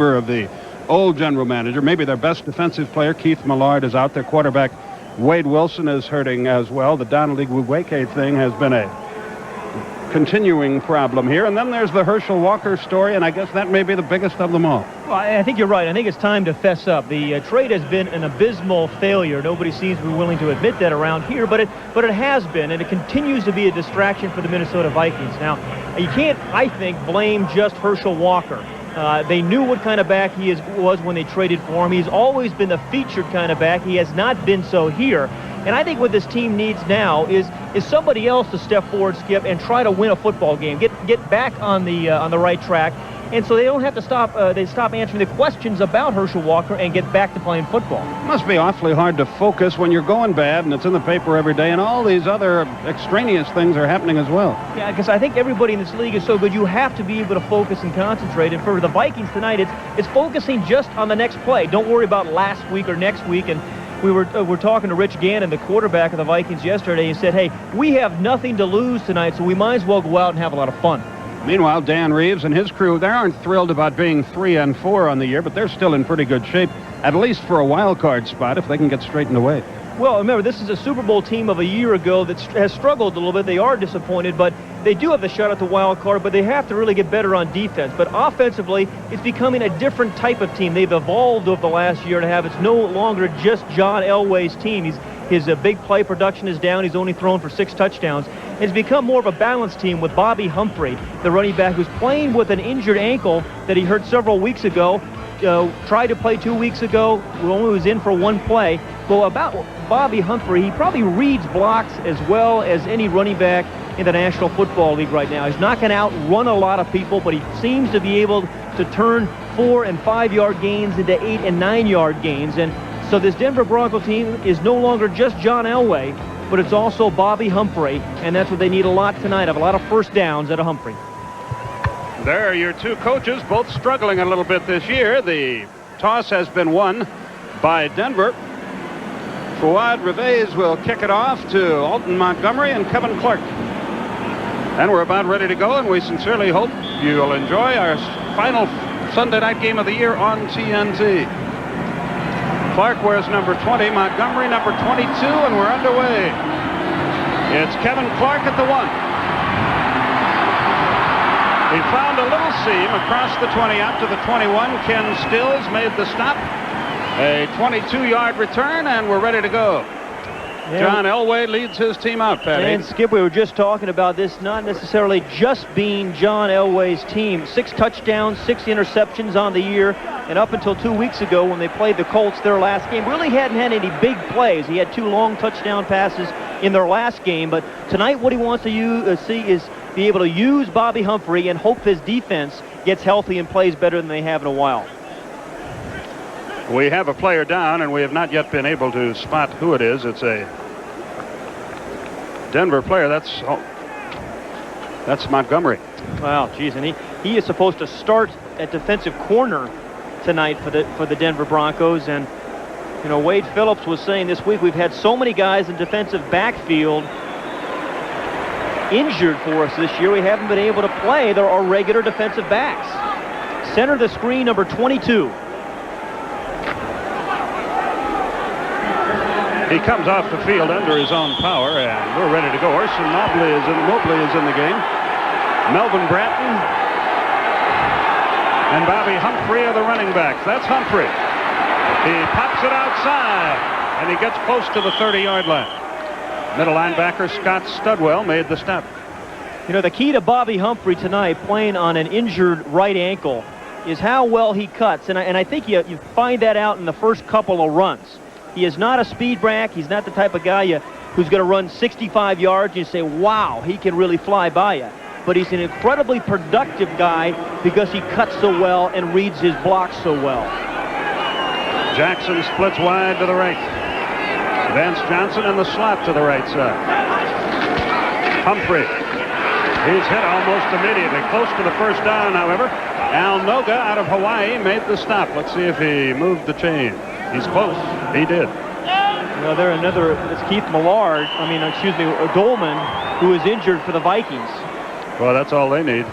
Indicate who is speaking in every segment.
Speaker 1: whisper of the old general manager. Maybe their best defensive player, Keith Millard, is out. Their quarterback, Wade Wilson, is hurting as well. The Donald Igweke thing has been a continuing problem here. And then there's the Herschel Walker story, and I guess that may be the biggest of them all.
Speaker 2: Well, I think you're right. I think it's time to fess up. The trade has been an abysmal failure. Nobody seems to be willing to admit that around here, but it has been, and it continues to be a distraction for the Minnesota Vikings. Now, you can't, I think, blame just Herschel Walker. They knew what kind of back he was when they traded for him. He's always been the featured kind of back. He has not been so here. And I think what this team needs now is somebody else to step forward, Skip, and try to win a football game. Get back on the right track. And so they don't have to stop. They stop answering the questions about Herschel Walker and get back to playing football.
Speaker 1: It must be awfully hard to focus when you're going bad and it's in the paper every day, and all these other extraneous things are happening as well.
Speaker 2: Yeah, because I think everybody in this league is so good. You have to be able to focus and concentrate. And for the Vikings tonight, it's focusing just on the next play. Don't worry about last week or next week. And we're talking to Rich Gannon, the quarterback of the Vikings, yesterday, and said, hey, we have nothing to lose tonight, so we might as well go out and have a lot of fun.
Speaker 1: Meanwhile, Dan Reeves and his crew, they aren't thrilled about being 3-4 on the year, but they're still in pretty good shape, at least for a wild card spot, if they can get straightened away.
Speaker 2: Well, remember, this is a Super Bowl team of a year ago that has struggled a little bit. They are disappointed, but they do have the shot at the wild card, but they have to really get better on defense. But offensively, it's becoming a different type of team. They've evolved over the last year and a half. It's no longer just John Elway's team. His big play production is down. He's only thrown for 6 touchdowns. It's become more of a balanced team with Bobby Humphrey, the running back, who's playing with an injured ankle that he hurt several weeks ago. Tried to play 2 weeks ago. Only was in for 1 play. Well, about Bobby Humphrey, he probably reads blocks as well as any running back in the National Football League right now. He's not going to outrun a lot of people, but he seems to be able to turn 4- and 5-yard gains into 8- and 9-yard gains. And so this Denver Broncos team is no longer just John Elway, but it's also Bobby Humphrey, and that's what they need a lot tonight, of a lot of first downs out of Humphrey.
Speaker 1: There are your two coaches, both struggling a little bit this year. The toss has been won by Denver. Fouad Rivez will kick it off to Alton Montgomery and Kevin Clark. And we're about ready to go, and we sincerely hope you'll enjoy our final Sunday night game of the year on TNT. Clark wears number 20, Montgomery number 22, and we're underway. It's Kevin Clark at the 1. He found a little seam across the 20 out to the 21. Ken Stills made the stop. A 22-yard return, and we're ready to go. Yeah. John Elway leads his team out, Patty.
Speaker 2: And Skip, we were just talking about this not necessarily just being John Elway's team. 6 touchdowns, 6 interceptions on the year, and up until 2 weeks ago when they played the Colts their last game, really hadn't had any big plays. He had 2 long touchdown passes in their last game, but tonight what he wants to see is be able to use Bobby Humphrey and hope his defense gets healthy and plays better than they have in a while.
Speaker 1: We have a player down, and we have not yet been able to spot who it is. It's a Denver player. That's Montgomery.
Speaker 2: Wow, geez, and he is supposed to start at defensive corner tonight for the Denver Broncos. And you know, Wade Phillips was saying this week, we've had so many guys in defensive backfield injured for us this year, we haven't been able to play our regular defensive backs. Center the screen, number 22.
Speaker 1: He comes off the field under his own power, and we're ready to go. Orson Mobley is in the game. Melvin Bratton and Bobby Humphrey are the running backs. That's Humphrey. He pops it outside, and he gets close to the 30-yard line. Middle linebacker Scott Studwell made the stop.
Speaker 2: You know, the key to Bobby Humphrey tonight, playing on an injured right ankle, is how well he cuts. And I think you find that out in the first couple of runs. He is not a speed back. He's not the type of guy who's going to run 65 yards and you say, wow, he can really fly by you. But he's an incredibly productive guy because he cuts so well and reads his blocks so well.
Speaker 1: Jackson splits wide to the right. Vance Johnson in the slot to the right side. Humphrey. He's hit almost immediately. Close to the first down, however. Al Noga out of Hawaii made the stop. Let's see if he moved the chain. He's close. He did.
Speaker 2: Well, it's Keith Millard, Dolman, who is injured for the Vikings.
Speaker 1: Well, that's all they need.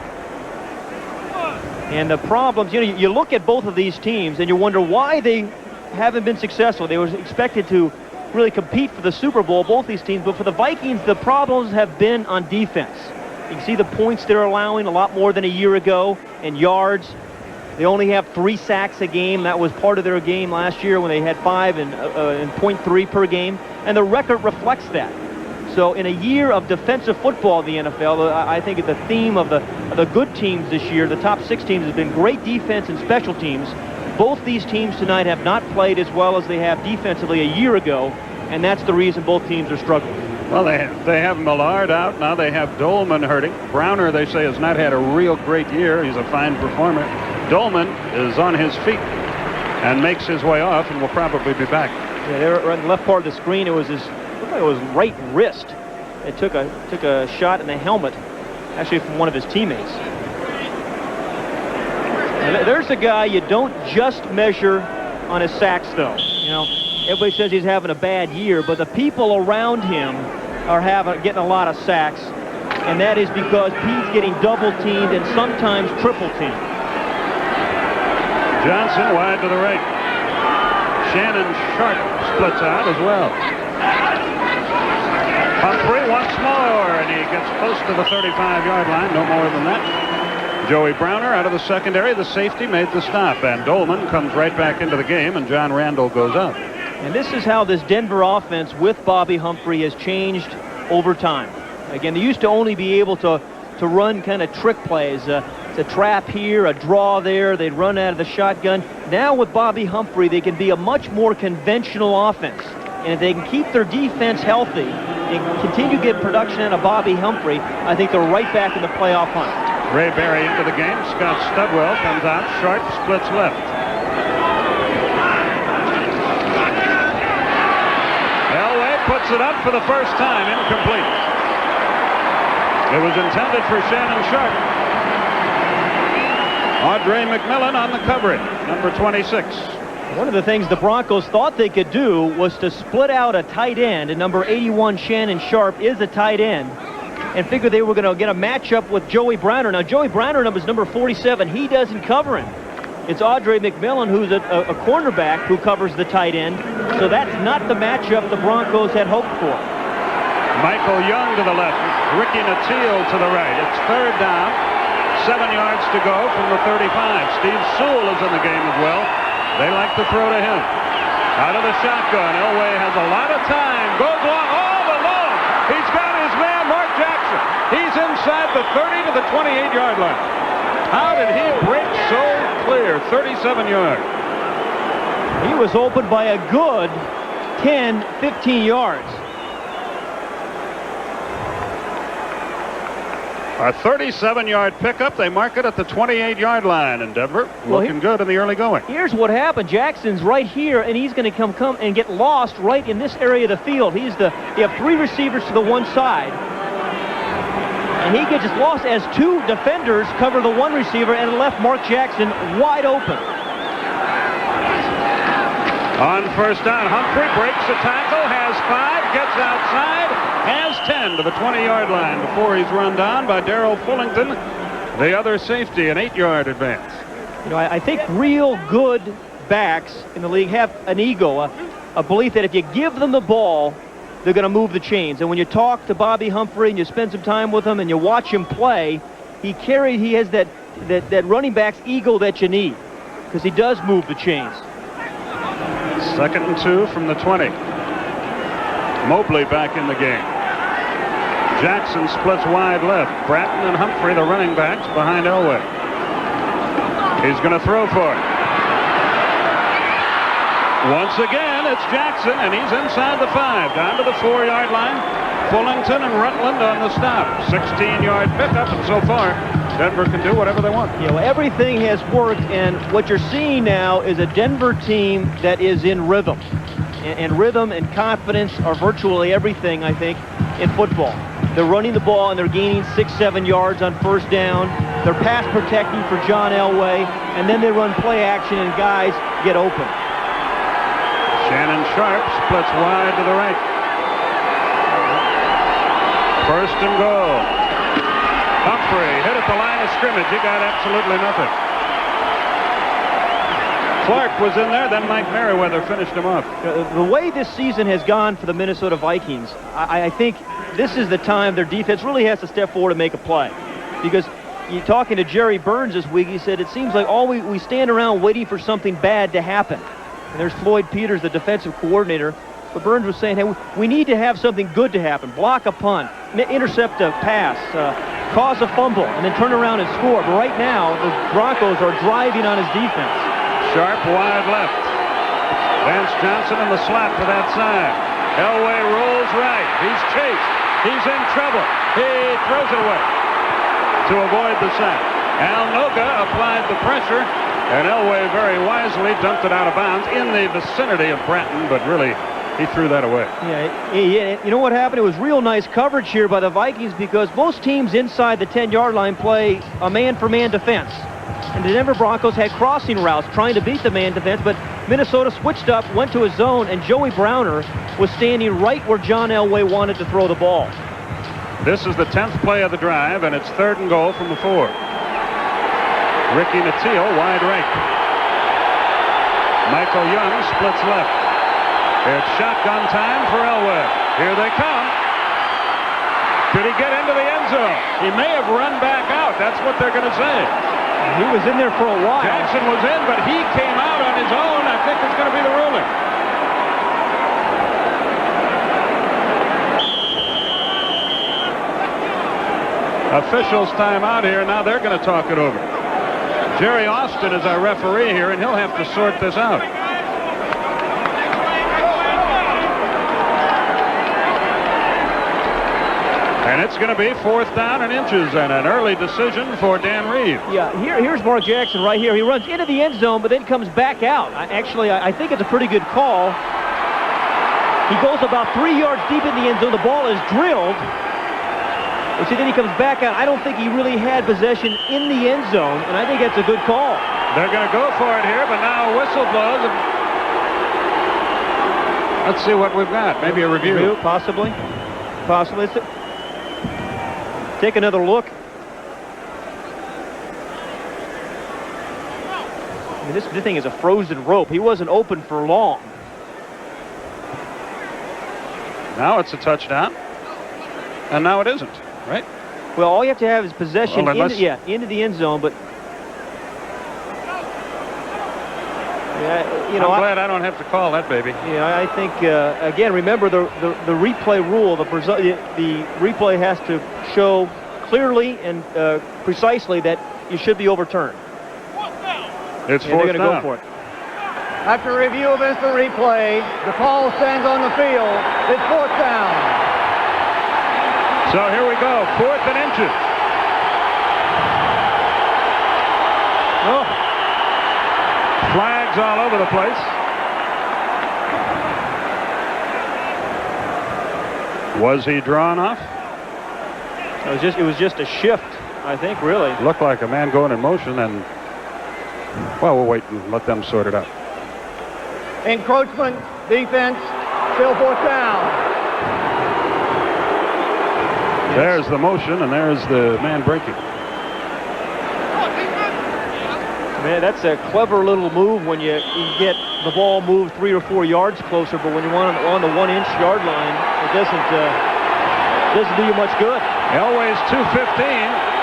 Speaker 2: And the problems, you look at both of these teams and you wonder why they haven't been successful. They were expected to really compete for the Super Bowl, both these teams. But for the Vikings, the problems have been on defense. You can see the points they're allowing, a lot more than a year ago, and yards. They only have 3 sacks a game. That was part of their game last year when they had 5 and 0.3 per game. And the record reflects that. So in a year of defensive football in the NFL, I think the theme of the good teams this year, the top 6 teams, has been great defense and special teams. Both these teams tonight have not played as well as they have defensively a year ago, and that's the reason both teams are struggling.
Speaker 1: Well, they have Millard out. Now they have Dolman hurting. Browner, they say, has not had a real great year. He's a fine performer. Dolman is on his feet and makes his way off and will probably be back.
Speaker 2: Yeah, there on the left part of the screen, it was his, looked like it was right wrist. It took a shot in the helmet, actually from one of his teammates. And there's a guy you don't just measure on his sacks, though. Everybody says he's having a bad year, but the people around him are getting a lot of sacks, and that is because he's getting double-teamed and sometimes triple-teamed.
Speaker 1: Johnson wide to the right. Shannon Sharp splits out as well. Humphrey once more, and he gets close to the 35-yard line, no more than that. Joey Browner out of the secondary. The safety made the stop, and Dolman comes right back into the game, and John Randall goes out.
Speaker 2: And this is how this Denver offense with Bobby Humphrey has changed over time. Again, they used to only be able to run kind of trick plays. It's a trap here, a draw there. They'd run out of the shotgun. Now with Bobby Humphrey, they can be a much more conventional offense. And if they can keep their defense healthy and continue to get production out of Bobby Humphrey, I think they're right back in the playoff hunt.
Speaker 1: Ray Berry into the game. Scott Studwell comes out. Sharp splits left. Elway puts it up for the first time. Incomplete. It was intended for Shannon Sharp. Audrey McMillan on the coverage, number 26.
Speaker 2: One of the things the Broncos thought they could do was to split out a tight end, and number 81, Shannon Sharp, is a tight end, and figured they were going to get a matchup with Joey Browner. Now, Joey Browner is number 47. He doesn't cover him. It's Audrey McMillan, who's a cornerback, who covers the tight end. So that's not the matchup the Broncos had hoped for.
Speaker 1: Michael Young to the left. Ricky Nattiel to the right. It's third down. 7 yards to go from the 35. Steve Sewell is in the game as well. They like to throw to him. Out of the shotgun. Elway has a lot of time. Goes long. All alone. He's got his man, Mark Jackson. He's inside the 30 to the 28-yard line. How did he break so clear? 37 yards.
Speaker 2: He was opened by a good 10, 15 yards.
Speaker 1: A 37-yard pickup. They mark it at the 28-yard line in Denver. Looking good in the early going.
Speaker 2: Here's what happened. Jackson's right here, and he's going to come and get lost right in this area of the field. You have 3 receivers to the one side, and he gets lost as 2 defenders cover the 1 receiver, and left Mark Jackson wide open.
Speaker 1: On first down, Humphrey breaks a tackle, has 5, gets outside, has 10 to the 20-yard line before he's run down by Darrell Fullington, the other safety, an 8-yard advance.
Speaker 2: I think real good backs in the league have an ego, a belief that if you give them the ball, they're going to move the chains. And when you talk to Bobby Humphrey and you spend some time with him and you watch him play, he has that running back's ego that you need, because he does move the chains.
Speaker 1: 2nd and 2 from the 20. Mobley back in the game. Jackson splits wide left. Bratton and Humphrey, the running backs, behind Elway. He's going to throw for it. Once again, it's Jackson, and he's inside the 5, down to the 4-yard line. Fullington and Rutland on the stop. 16-yard pickup, and so far, Denver can do whatever they want.
Speaker 2: Everything has worked, and what you're seeing now is a Denver team that is in rhythm. And rhythm and confidence are virtually everything, I think, in football. They're running the ball, and they're gaining 6-7 yards on first down. They're pass protecting for John Elway, and then they run play action, and guys get open.
Speaker 1: Shannon Sharp splits wide to the right. First and goal. Humphrey hit at the line of scrimmage. He got absolutely nothing. Clark was in there, then Mike Merriweather finished him off.
Speaker 2: The way this season has gone for the Minnesota Vikings, I think this is the time their defense really has to step forward and make a play. Because you're talking to Jerry Burns this week, he said it seems like we stand around waiting for something bad to happen. And there's Floyd Peters, the defensive coordinator. But Burns was saying, hey, we need to have something good to happen. Block a punt, intercept a pass, cause a fumble, and then turn around and score. But right now, the Broncos are driving on his defense.
Speaker 1: Sharp wide left. Vance Johnson in the slot to that side. Elway rolls right. He's chased. He's in trouble. He throws it away to avoid the sack. Al Noga applied the pressure, and Elway very wisely dumped it out of bounds in the vicinity of Bratton, but really he threw that away.
Speaker 2: Yeah, you know what happened? It was real nice coverage here by the Vikings because most teams inside the 10-yard line play a man-for-man defense. And the Denver Broncos had crossing routes trying to beat the man defense, but Minnesota switched up, went to a zone, and Joey Browner was standing right where John Elway wanted to throw the ball.
Speaker 1: This is the 10th play of the drive, and it's 3rd and goal from the 4. Ricky Nattiel wide right. Michael Young splits left. It's shotgun time for Elway. Here they come. Could he get into the end zone? He may have run back out. That's what they're going to say.
Speaker 2: He was in there for a while.
Speaker 1: Jackson was in, but he came out on his own. I think it's going to be the ruling. Officials time out here. Now they're going to talk it over. Jerry Austin is our referee here, and he'll have to sort this out. And it's going to be 4th down and inches, and an early decision for Dan Reeves.
Speaker 2: Yeah, here's Mark Jackson right here. He runs into the end zone, but then comes back out. I think it's a pretty good call. He goes about 3 yards deep in the end zone. The ball is drilled. And so then he comes back out. I don't think he really had possession in the end zone, and I think that's a good call.
Speaker 1: They're going to go for it here, but now a whistle blows. Let's see what we've got. Maybe a review.
Speaker 2: Possibly. Take another look. I mean, this thing is a frozen rope. He wasn't open for long.
Speaker 1: Now it's a touchdown, and now it isn't, right?
Speaker 2: Well, all you have to have is possession into the end zone, but yeah,
Speaker 1: I'm glad I don't have to call that baby.
Speaker 2: Yeah, I think again, remember the replay rule. The replay has to show clearly and precisely that you should be overturned.
Speaker 1: It's 4th down.
Speaker 2: They're going to go for it.
Speaker 3: After review of instant replay, the call stands on the field. It's 4th down.
Speaker 1: So here we go, 4th and inches.
Speaker 2: Oh.
Speaker 1: Flags all over the place. Was he drawn off?
Speaker 2: It was just a shift, I think, really.
Speaker 1: Looked like a man going in motion, and well, we'll wait and let them sort it out.
Speaker 3: Encroachment, defense, still 4th down.
Speaker 1: There's the motion, and there's the man breaking.
Speaker 2: Man, that's a clever little move when you get the ball moved 3 or 4 yards closer, but when you want it on the 1-inch yard line, it doesn't do you much good.
Speaker 1: Elway's 215.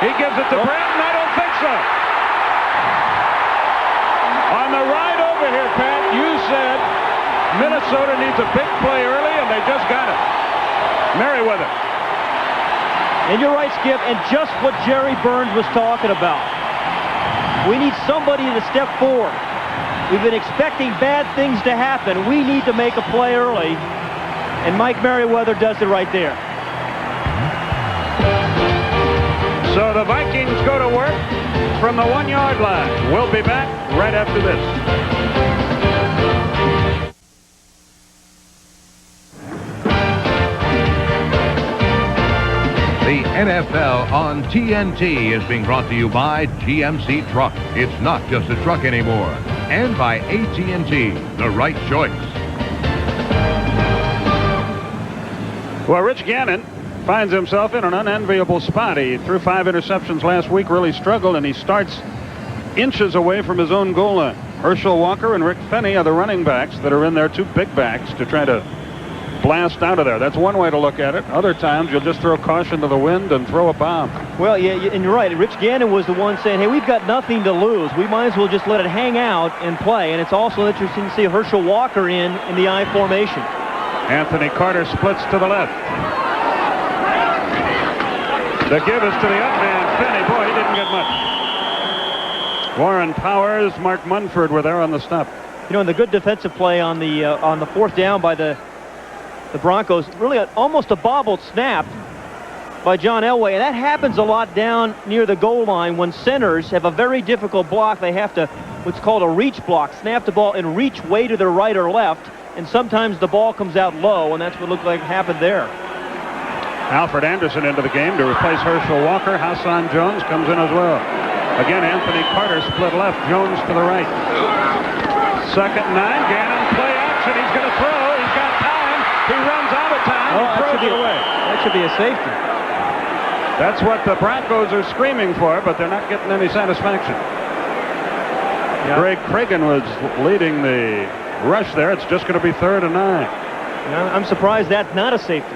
Speaker 1: He gives it to Bratton. I don't think so. On the ride over here, Pat, you said Minnesota needs a big play early, and they just got it. Merriweather.
Speaker 2: And you're right, Skip, and just what Jerry Burns was talking about. We need somebody to step forward. We've been expecting bad things to happen. We need to make a play early, and Mike Merriweather does it right there.
Speaker 1: So the Vikings go to work from the 1-yard line. We'll be back right after this.
Speaker 4: The NFL on TNT is being brought to you by GMC Truck. It's not just a truck anymore. And by AT&T, the right choice.
Speaker 1: Well, Rich Gannon finds himself in an unenviable spot. He threw 5 interceptions last week, really struggled, and he starts inches away from his own goal line. Herschel Walker and Rick Fenny are the running backs that are in there, 2 big backs to try to blast out of there. That's one way to look at it. Other times you'll just throw caution to the wind and throw a bomb.
Speaker 2: Well, yeah, and you're right. Rich Gannon was the one saying, hey, we've got nothing to lose. We might as well just let it hang out and play. And it's also interesting to see Herschel Walker in the I formation.
Speaker 1: Anthony Carter splits to the left. The give is to the up man, Fenny. Boy, he didn't get much. Warren Powers, Mark Munford were there on the stop.
Speaker 2: You know, and the good defensive play on the 4th down by the Broncos, really almost a bobbled snap by John Elway, and that happens a lot down near the goal line when centers have a very difficult block. They have to, what's called a reach block, snap the ball and reach way to their right or left, and sometimes the ball comes out low, and that's what looked like happened there.
Speaker 1: Alfred Anderson into the game to replace Herschel Walker. Hassan Jones comes in as well. Again, Anthony Carter split left, Jones to the right. 2nd and 9, Gannon play action. He's going to throw. He's got time. He runs out of time. He throws it away.
Speaker 2: That should be a safety.
Speaker 1: That's what the Broncos are screaming for, but they're not getting any satisfaction. Yeah. Greg Cragen was leading the rush there. It's just going to be 3rd and 9.
Speaker 2: Yeah, I'm surprised that's not a safety.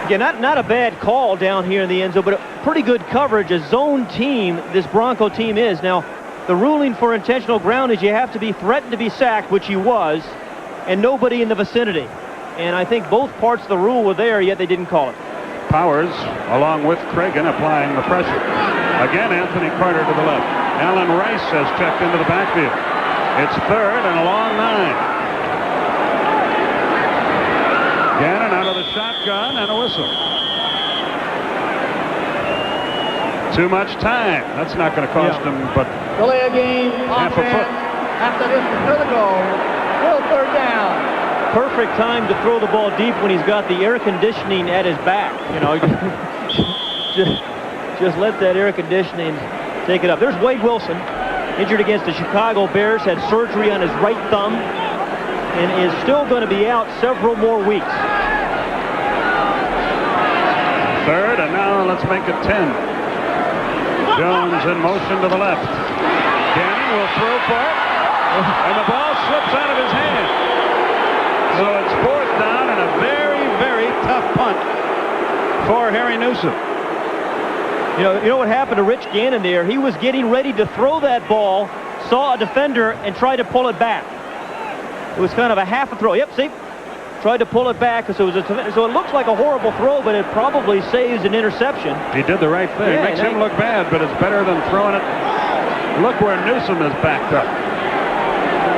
Speaker 2: Yeah, not a bad call down here in the end zone, but a pretty good coverage. A zone team, this Bronco team is. Now, the ruling for intentional ground is you have to be threatened to be sacked, which he was, and nobody in the vicinity. And I think both parts of the rule were there, yet they didn't call it.
Speaker 1: Powers, along with Cragen, applying the pressure. Again, Anthony Carter to the left. Alan Rice has checked into the backfield. It's 3rd and a long 9. Gannon out of the shotgun and a whistle. Too much time. That's not going to cost him, but
Speaker 3: delay a game,
Speaker 1: half a foot.
Speaker 3: After this to the goal, still 3rd down.
Speaker 2: Perfect time to throw the ball deep when he's got the air conditioning at his back. You know, just let that air conditioning take it up. There's Wade Wilson, injured against the Chicago Bears, had surgery on his right thumb, and is still going to be out several more weeks.
Speaker 1: 3rd, and now let's make it 10. Jones in motion to the left. Gannon will throw for it, and the ball slips out of his hand. So it's 4th down and a very, very tough punt for Harry Newsom.
Speaker 2: You know what happened to Rich Gannon there? He was getting ready to throw that ball, saw a defender, and tried to pull it back. It was kind of a half a throw. Yep, see? Tried to pull it back, so it looks like a horrible throw, but it probably saves an interception.
Speaker 1: He did the right thing.
Speaker 2: Yeah,
Speaker 1: Makes him look bad, but it's better than throwing it. Look where Newsom is backed up.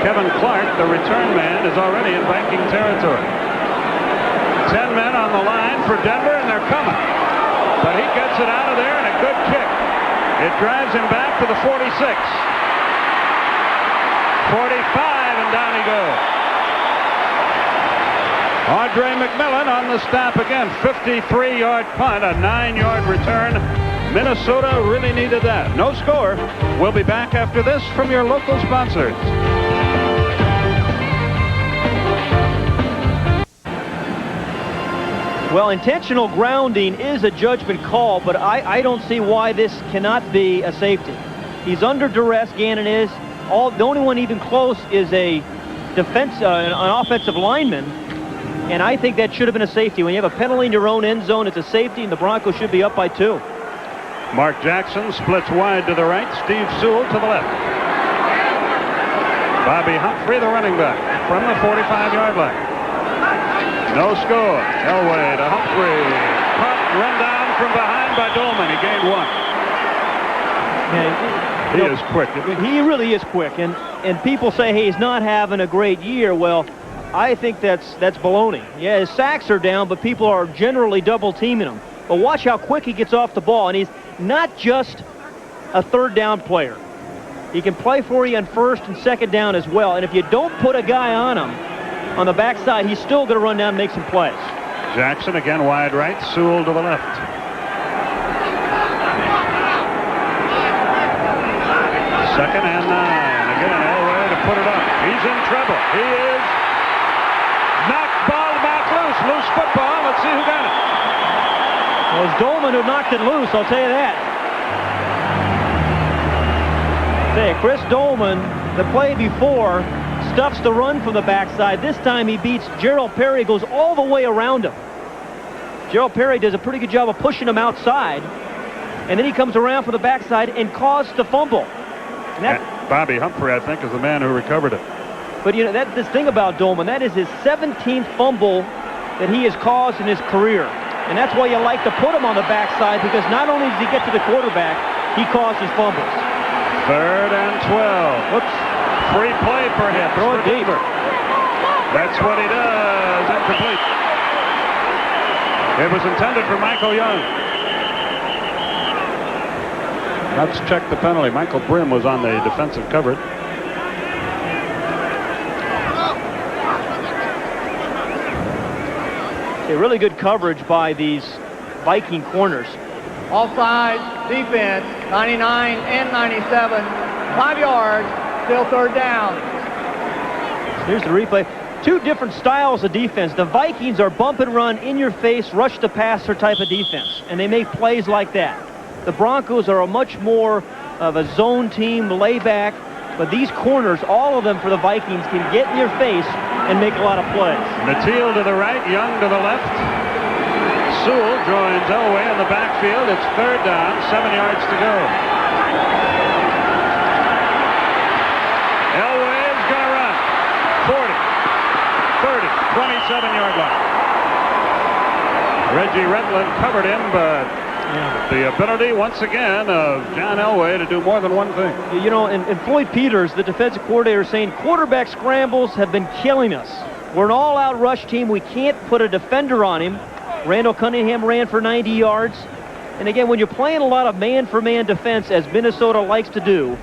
Speaker 1: Kevin Clark, the return man, is already in Viking territory. 10 men on the line for Denver, and they're coming. But he gets it out of there, and a good kick. It drives him back to the 46. 45, and down he goes. Audrey McMillan on the stop again. 53-yard punt, a 9-yard return. Minnesota really needed that. No score. We'll be back after this from your local sponsors.
Speaker 2: Well, intentional grounding is a judgment call, but I don't see why this cannot be a safety. He's under duress, Gannon is. The only one even close is an offensive lineman, and I think that should have been a safety. When you have a penalty in your own end zone, it's a safety, and the Broncos should be up by 2.
Speaker 1: Mark Jackson splits wide to the right. Steve Sewell to the left. Bobby Humphrey, the running back, from the 45-yard line. No score. Elway to Humphrey. Caught, run down from behind by Dolman. He gained 1.
Speaker 2: Yeah,
Speaker 1: he is quick, isn't he?
Speaker 2: He really is quick. And people say, hey, he's not having a great year. Well, I think that's baloney. Yeah, his sacks are down, but people are generally double teaming him. But watch how quick he gets off the ball. And he's not just a 3rd down player. He can play for you on 1st and 2nd down as well. And if you don't put a guy on him, on the backside, he's still going to run down and make some plays.
Speaker 1: Jackson again wide right, Sewell to the left. 2nd and 9. Again, Elway to put it up. He's in trouble. He is knocked ball back loose. Loose football. Let's see who got it.
Speaker 2: Well, it was Dolman who knocked it loose, I'll tell you that. Say, Chris Dolman, the play before, stuffs the run from the backside. This time he beats Gerald Perry, goes all the way around him. Gerald Perry does a pretty good job of pushing him outside, and then he comes around from the backside and caused the fumble. And that,
Speaker 1: Bobby Humphrey, I think, is the man who recovered it.
Speaker 2: but you know, this thing about Dolman, that is his 17th fumble that he has caused in his career. And that's why you like to put him on the backside, because not only does he get to the quarterback, he causes fumbles.
Speaker 1: 3rd and 12.
Speaker 2: Whoops.
Speaker 1: Free play perhaps.
Speaker 2: Throw it deep.
Speaker 1: That's what he does. Incomplete. It was intended for Michael Young. Let's check the penalty. Michael Brim was on the defensive coverage.
Speaker 2: A really good coverage by these Viking corners.
Speaker 3: Offside defense, 99 and 97. 5 yards, still 3rd down.
Speaker 2: Here's the replay. Two different styles of defense. The Vikings are bump and run, in your face, rush the passer type of defense, and they make plays like that. The Broncos are a much more of a zone team, lay back, but these corners, all of them for the Vikings, can get in your face and make a lot of plays.
Speaker 1: Natil to the right, Young to the left. Sewell joins Elway in the backfield. It's 3rd down, 7 yards to go. Elway's gonna run. 40, 30, 27-yard line. Reggie Redland covered him, but the ability, once again, of John Elway to do more than one thing.
Speaker 2: You know, and Floyd Peters, the defensive coordinator, saying quarterback scrambles have been killing us. We're an all-out rush team. We can't put a defender on him. Randall Cunningham ran for 90 yards. And again, when you're playing a lot of man-for-man defense, as Minnesota likes to do,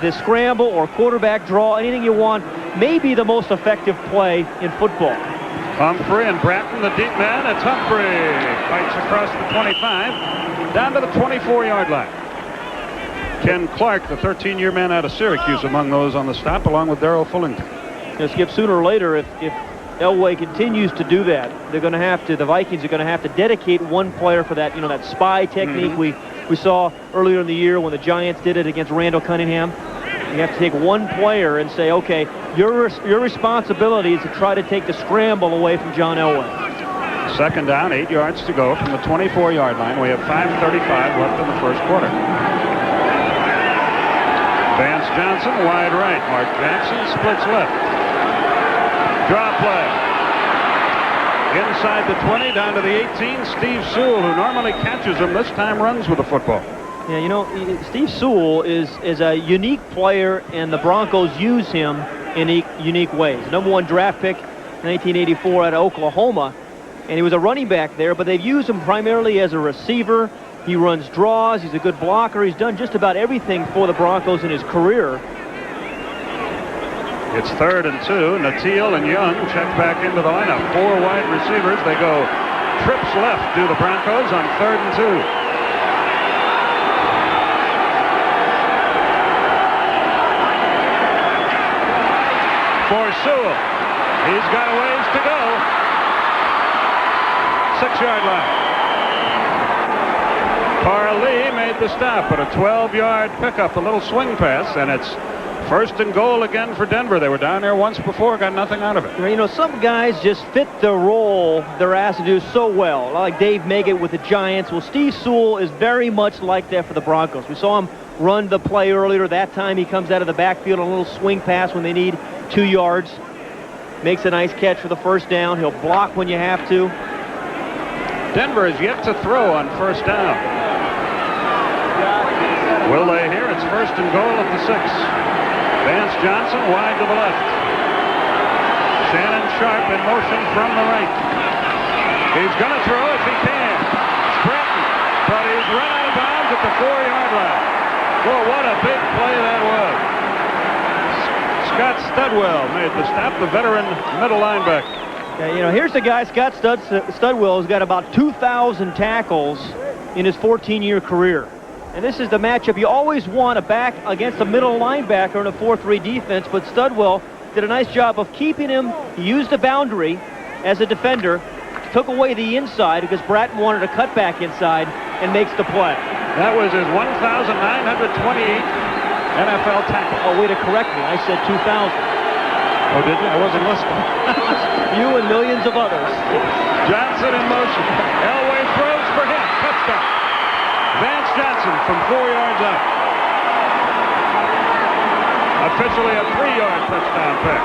Speaker 2: the scramble or quarterback draw, anything you want, may be the most effective play in football.
Speaker 1: Humphrey and Bratton, the deep man. It's Humphrey. Fights across the 25, down to the 24-yard line. Ken Clark, the 13-year man out of Syracuse, among those on the stop, along with Darrell Fullington.
Speaker 2: Skip, sooner or later, if Elway continues to do that, they're going to have to, the Vikings are going to have to dedicate one player for that, you know, that spy technique we saw earlier in the year when the Giants did it against Randall Cunningham. You have to take one player and say, okay, your responsibility is to try to take the scramble away from John Elway.
Speaker 1: 2nd down, 8 yards to go from the 24-yard line. We have 5:35 left in the 1st quarter. Vance Johnson wide right. Mark Jackson splits left. Draw play. Inside the 20, down to the 18. Steve Sewell, who normally catches him, this time runs with the football.
Speaker 2: Yeah, you know, Steve Sewell is a unique player, and the Broncos use him in unique ways. #1 draft pick, 1984 out of Oklahoma, and he was a running back there, but they've used him primarily as a receiver. He runs draws. He's a good blocker. He's done just about everything for the Broncos in his career.
Speaker 1: It's 3rd and 2. Natil and Young check back into the lineup. 4 wide receivers. They go trips left to the Broncos on 3rd and 2. For Sewell. He's got a ways to go. 6-yard line. Parlee made the stop, but a 12-yard pickup, a little swing pass, and it's 1st and goal again for Denver. They were down there once before, got nothing out of it.
Speaker 2: You know, some guys just fit the role they're asked to do so well, like Dave Meggett with the Giants. Well, Steve Sewell is very much like that for the Broncos. We saw him run the play earlier. That time he comes out of the backfield on a little swing pass when they need 2 yards. Makes a nice catch for the 1st down. He'll block when you have to.
Speaker 1: Denver is yet to throw on 1st down. Will they here? It's 1st and goal at the 6. Vance Johnson wide to the left. Shannon Sharp in motion from the right. He's going to throw if he can. Bratton, but he's run out of bounds at the 4-yard line. Well, what a big play that was. Scott Studwell made the stop, the veteran middle linebacker.
Speaker 2: Yeah, you know, here's the guy, Scott Studwell, who's got about 2,000 tackles in his 14-year career. And this is the matchup you always want, a back against a middle linebacker in a 4-3 defense, but Studwell did a nice job of keeping him. He used the boundary as a defender, took away the inside because Bratton wanted to cut back inside, and makes the play.
Speaker 1: That was his 1,928th NFL tackle.
Speaker 2: Oh, way to correct me. I said 2000.
Speaker 1: Oh, did you? I wasn't listening.
Speaker 2: You and millions of others.
Speaker 1: Johnson in motion. Elway throws for him. Touchdown. Vance Johnson from 4 yards out. Officially a 3-yard touchdown pick.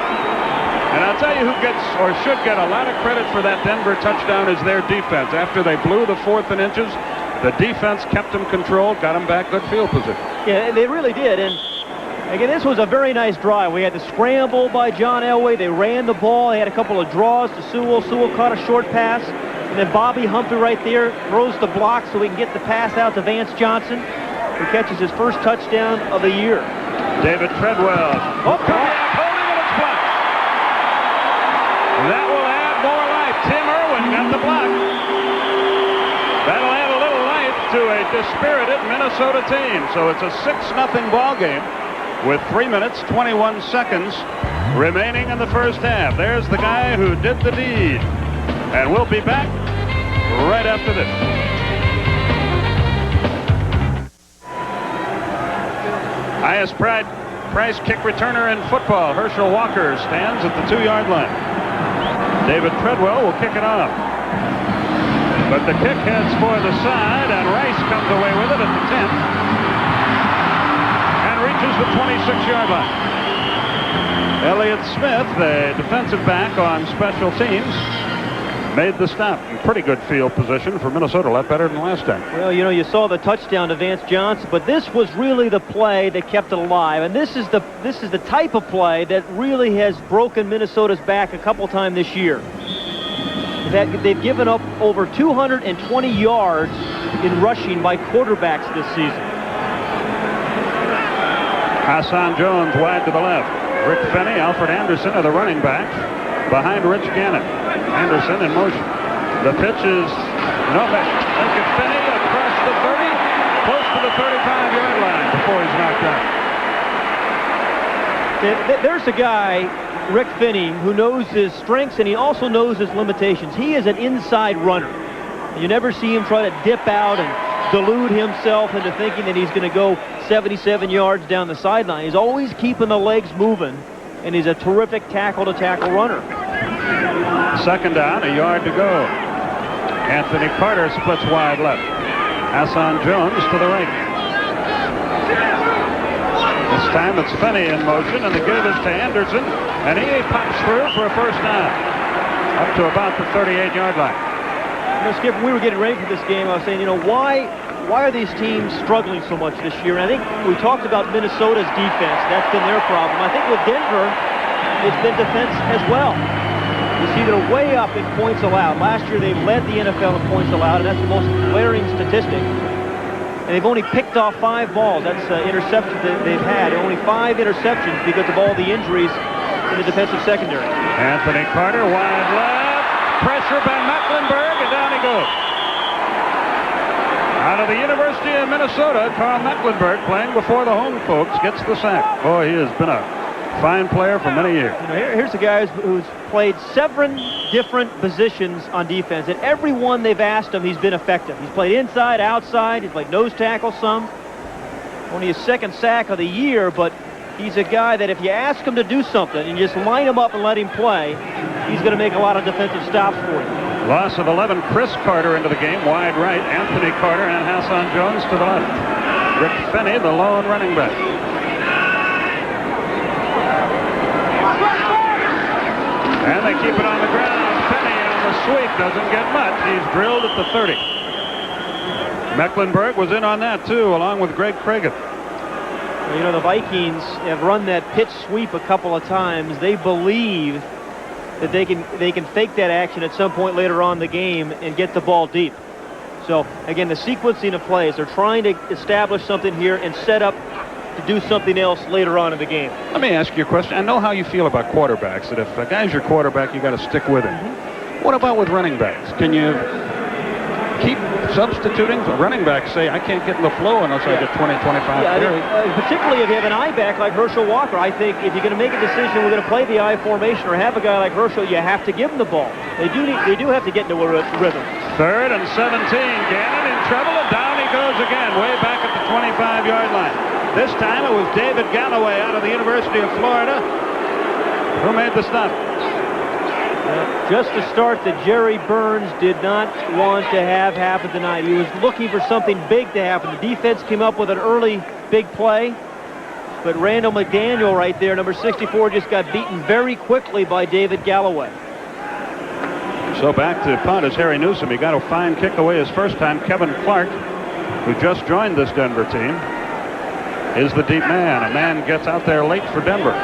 Speaker 1: And I'll tell you who gets or should get a lot of credit for that Denver touchdown is their defense. After they blew the 4th and inches, the defense kept them controlled, got them back good field position.
Speaker 2: Yeah, they really did. And again, this was a very nice drive. We had the scramble by John Elway. They ran the ball. They had a couple of draws to Sewell. Sewell caught a short pass. And then Bobby Humphrey right there throws the block so we can get the pass out to Vance Johnson, who catches his first touchdown of the year.
Speaker 1: David Treadwell. Oh, Kubiak holding it, it's blocked. That will add more life. Tim Irwin got the block. That'll add a little life to a dispirited Minnesota team. So it's a 6-0 ball game with 3 minutes, 21 seconds remaining in the first half. There's the guy who did the deed. And we'll be back right after this. Highest price kick returner in football, Herschel Walker, stands at the 2-yard line. David Treadwell will kick it off. But the kick heads for the side, and Rice comes away with it at the 10. And reaches the 26-yard line. Elliott Smith, the defensive back on special teams, made the stop. In pretty good field position for Minnesota, a lot better than last time.
Speaker 2: Well, you know, you saw the touchdown to Vance Johnson, but this was really the play that kept it alive. And this is the type of play that really has broken Minnesota's back a couple times this year. They've given up over 220 yards in rushing by quarterbacks this season.
Speaker 1: Hassan Jones wide to the left. Rick Fenny, Alfred Anderson are the running backs behind Rich Gannon. Anderson in motion. The pitch is no back. Look at Finney across the 30, close to the 35-yard line before he's knocked out.
Speaker 2: There's a guy, Rick Finney, who knows his strengths and he also knows his limitations. He is an inside runner. You never see him try to dip out and delude himself into thinking that he's going to go 77 yards down the sideline. He's always keeping the legs moving, and he's a terrific tackle-to-tackle runner.
Speaker 1: Second down, a yard to go. Anthony Carter splits wide left. Hassan Jones to the right. This time it's Finney in motion, and the give is to Anderson, and he pops through for a first down. Up to about the 38-yard line.
Speaker 2: You know, Skip, when we were getting ready for this game, I was saying, you know, why are these teams struggling so much this year? And I think we talked about Minnesota's defense. That's been their problem. I think with Denver, it's been defense as well. You see they're way up in points allowed. Last year they led the NFL in points allowed, and that's the most glaring statistic. And they've only picked off 5 balls. That's interceptions that they've had. Only 5 interceptions because of all the injuries in the defensive secondary.
Speaker 1: Anthony Carter wide left. Pressure by Mecklenburg, and down he goes. Out of the University of Minnesota, Carl Mecklenburg, playing before the home folks, gets the sack. Boy, he has been a fine player for many years.
Speaker 2: You know, here's a guy who's played 7 different positions on defense, and every one they've asked him, he's been effective. He's played inside, outside, he's played nose tackle some. Only his 2nd sack of the year, but he's a guy that if you ask him to do something and just line him up and let him play, he's going to make a lot of defensive stops for you.
Speaker 1: Loss of 11, Chris Carter into the game, wide right. Anthony Carter and Hassan Jones to the left. Rick Finney, the lone running back. And they keep it on the ground. Finney on the sweep doesn't get much. He's drilled at the 30. Mecklenburg was in on that, too, along with Greg Cragen.
Speaker 2: You know, the Vikings have run that pitch sweep a couple of times. They believe that they can fake that action at some point later on in the game and get the ball deep. So, again, the sequencing of plays, they're trying to establish something here and set up to do something else later on in the game.
Speaker 1: Let me ask you a question. I know how you feel about quarterbacks, that if a guy's your quarterback, you got to stick with him. What about with running backs? Can you keep substituting? Running backs say, I can't get in the flow unless I get 20, 25 carries.
Speaker 2: Particularly if you have an I back like Herschel Walker. I think if you're going to make a decision, we're going to play the I formation or have a guy like Herschel, you have to give him the ball. They do have to get into a rhythm.
Speaker 1: 3rd and 17. Gannon in trouble, and down he goes again, way back at the 25-yard line. This time it was David Galloway out of the University of Florida who made the stop.
Speaker 2: Just the start that Jerry Burns did not want to have happen tonight. He was looking for something big to happen. The defense came up with an early big play, but Randall McDaniel right there, number 64, just got beaten very quickly by David Galloway.
Speaker 1: So back to punt is Harry Newsom. He got a fine kick away his first time. Kevin Clark, who just joined this Denver team, is the deep man. A man gets out there late for Denver.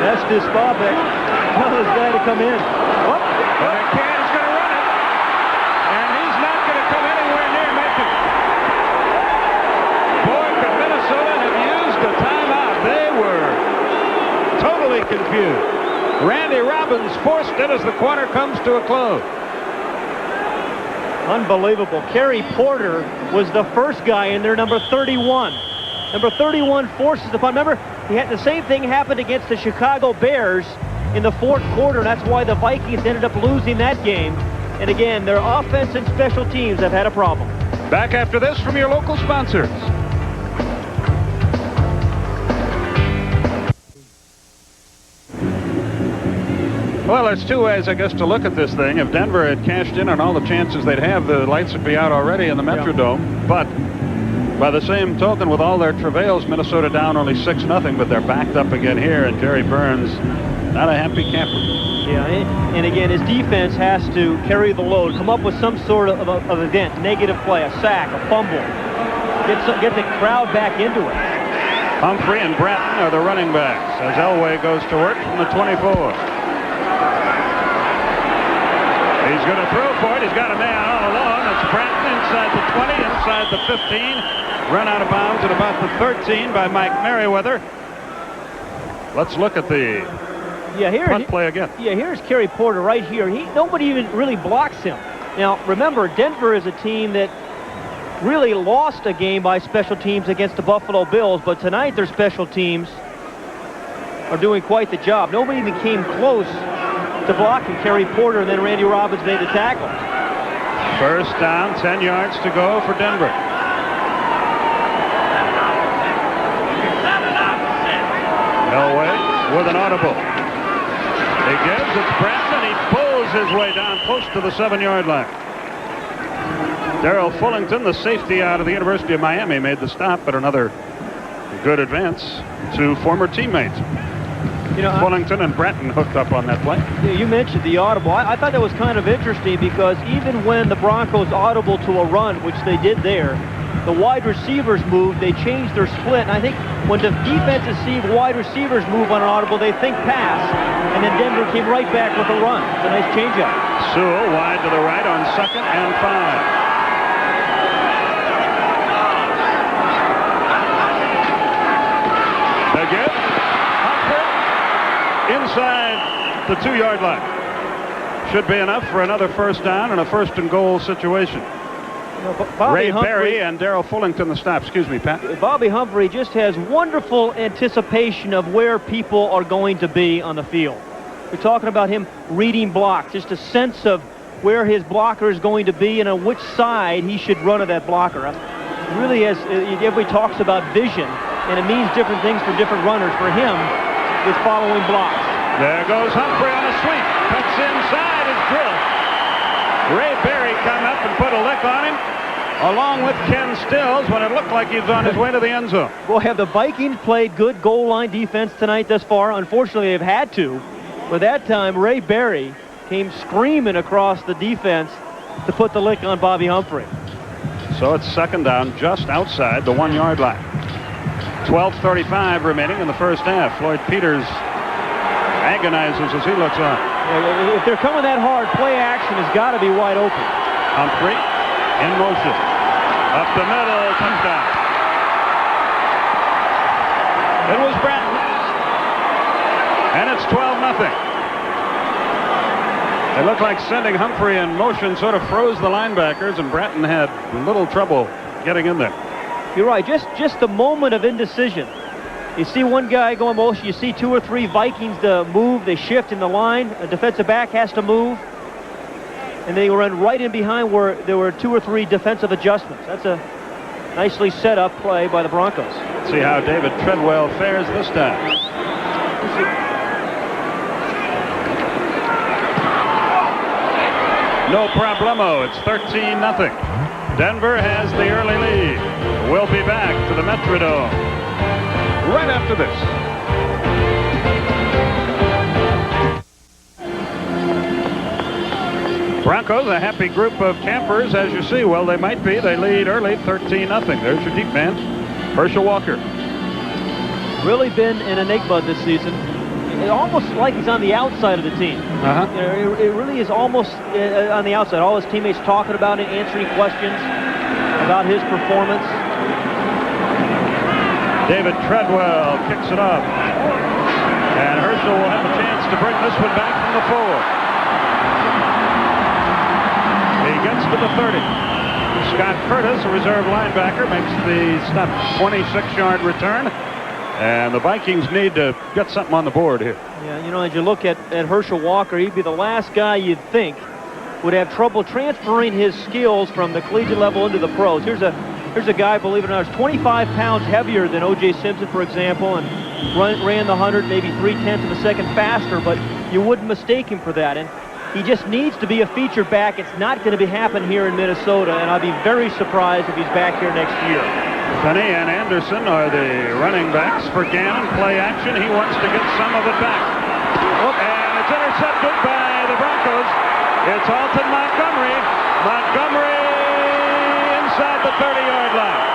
Speaker 2: That's Disbobek. Tell his guy to come in.
Speaker 1: But McCann's going to run it. And he's not going to come anywhere near making it. Boy, could Minnesota have used a timeout. They were totally confused. Randy Robbins forced it as the quarter comes to a close.
Speaker 2: Unbelievable. Kerry Porter was the first guy in there, number 31. Number 31 forces the punt. Remember, he had the same thing happened against the Chicago Bears in the fourth quarter. That's why the Vikings ended up losing that game. And again, their offense and special teams have had a problem.
Speaker 1: Back after this from your local sponsors. Well, there's two ways, I guess, to look at this thing. If Denver had cashed in on all the chances they'd have, the lights would be out already in the Metrodome. But by the same token, with all their travails, Minnesota down only 6-0, but they're backed up again here, and Jerry Burns, not a happy camper.
Speaker 2: Yeah, and again, his defense has to carry the load, come up with some sort of event, negative play, a sack, a fumble, get the crowd back into it.
Speaker 1: Humphrey and Bratton are the running backs as Elway goes to work from the 24. He's going to throw for it. He's got a man all along. It's Bratton inside the 20, inside the 15. Run out of bounds at about the 13 by Mike Merriweather. Let's look at the punt play again.
Speaker 2: Yeah, here's Kerry Porter right here. Nobody even really blocks him. Now, remember, Denver is a team that really lost a game by special teams against the Buffalo Bills, but tonight their special teams are doing quite the job. Nobody even came close to blocking Kerry Porter, and then Randy Robbins made the tackle.
Speaker 1: First down, 10 yards to go for Denver. Elway with an audible. He gives, it's Bratton, and he pulls his way down close to the 7-yard line. Darrell Fullington, the safety out of the University of Miami, made the stop, but another good advance to former teammates.
Speaker 2: You know,
Speaker 1: Fullington and Bratton hooked up on that play.
Speaker 2: You mentioned the audible. I thought that was kind of interesting because even when the Broncos audible to a run, which they did there, the wide receivers moved, they changed their split. And I think when the defenses see wide receivers move on an audible, they think pass. And then Denver came right back with a run. It's a nice changeup.
Speaker 1: Sewell wide to the right on 2nd and 5. Again, Humphrey inside the 2-yard line. Should be enough for another first down and a 1st and goal situation. Ray Berry and Darrell Fullington the stop. Excuse me, Pat.
Speaker 2: Bobby Humphrey just has wonderful anticipation of where people are going to be on the field. We're talking about him reading blocks, just a sense of where his blocker is going to be and on which side he should run at that blocker. Really, as everybody talks about vision, and it means different things for different runners. For him, it's following blocks.
Speaker 1: There goes Humphrey on a sweep. Cuts inside his drill. Ray Berry come up and put a lick on him, along with Ken Stills, when it looked like he was on his way to the end zone.
Speaker 2: Well, have the Vikings played good goal line defense tonight thus far? Unfortunately, they've had to. But that time, Ray Berry came screaming across the defense to put the lick on Bobby Humphrey.
Speaker 1: So it's 2nd down, just outside the 1-yard line. 12:35 remaining in the first half. Floyd Peters agonizes as he looks on.
Speaker 2: If they're coming that hard, play action has got to be wide open.
Speaker 1: Humphrey in motion. Up the middle, touchdown. It was Bratton. And it's 12-0. It looked like sending Humphrey in motion sort of froze the linebackers, and Bratton had little trouble getting in there.
Speaker 2: You're right, just the moment of indecision. You see one guy going motion, you see 2 or 3 Vikings to move, they shift in the line, a defensive back has to move. and they run right in behind where there were 2 or 3 defensive adjustments. That's a nicely set up play by the Broncos.
Speaker 1: Let's see how David Treadwell fares this time. No problemo. It's 13-0. Denver has the early lead. We'll be back to the Metrodome right after this. Broncos, a happy group of campers, as you see. Well, they might be. They lead early, 13-0. There's your deep man, Herschel Walker.
Speaker 2: Really been an enigma this season. It's almost like he's on the outside of the team. You know, it really is almost on the outside. All his teammates talking about it, answering questions about his performance.
Speaker 1: David Treadwell kicks it up. And Herschel will have a chance to bring this one back from the 4. He gets to the 30. Scott Curtis, a reserve linebacker, makes the 26-yard return. And the Vikings need to get something on the board here.
Speaker 2: Yeah, you know, as you look at Herschel Walker, he'd be the last guy you'd think would have trouble transferring his skills from the collegiate level into the pros. Here's a guy, believe it or not, who's 25 pounds heavier than O.J. Simpson, for example, and ran the 100, maybe 0.3 of a second faster, but you wouldn't mistake him for that. And he just needs to be a feature back. It's not going to be happen here in Minnesota, and I'll be very surprised if he's back here next year.
Speaker 1: Penny and Anderson are the running backs for Gannon. Play action. He wants to get some of it back. And it's intercepted by the Broncos. It's Alton Montgomery. Montgomery inside the 30-yard line.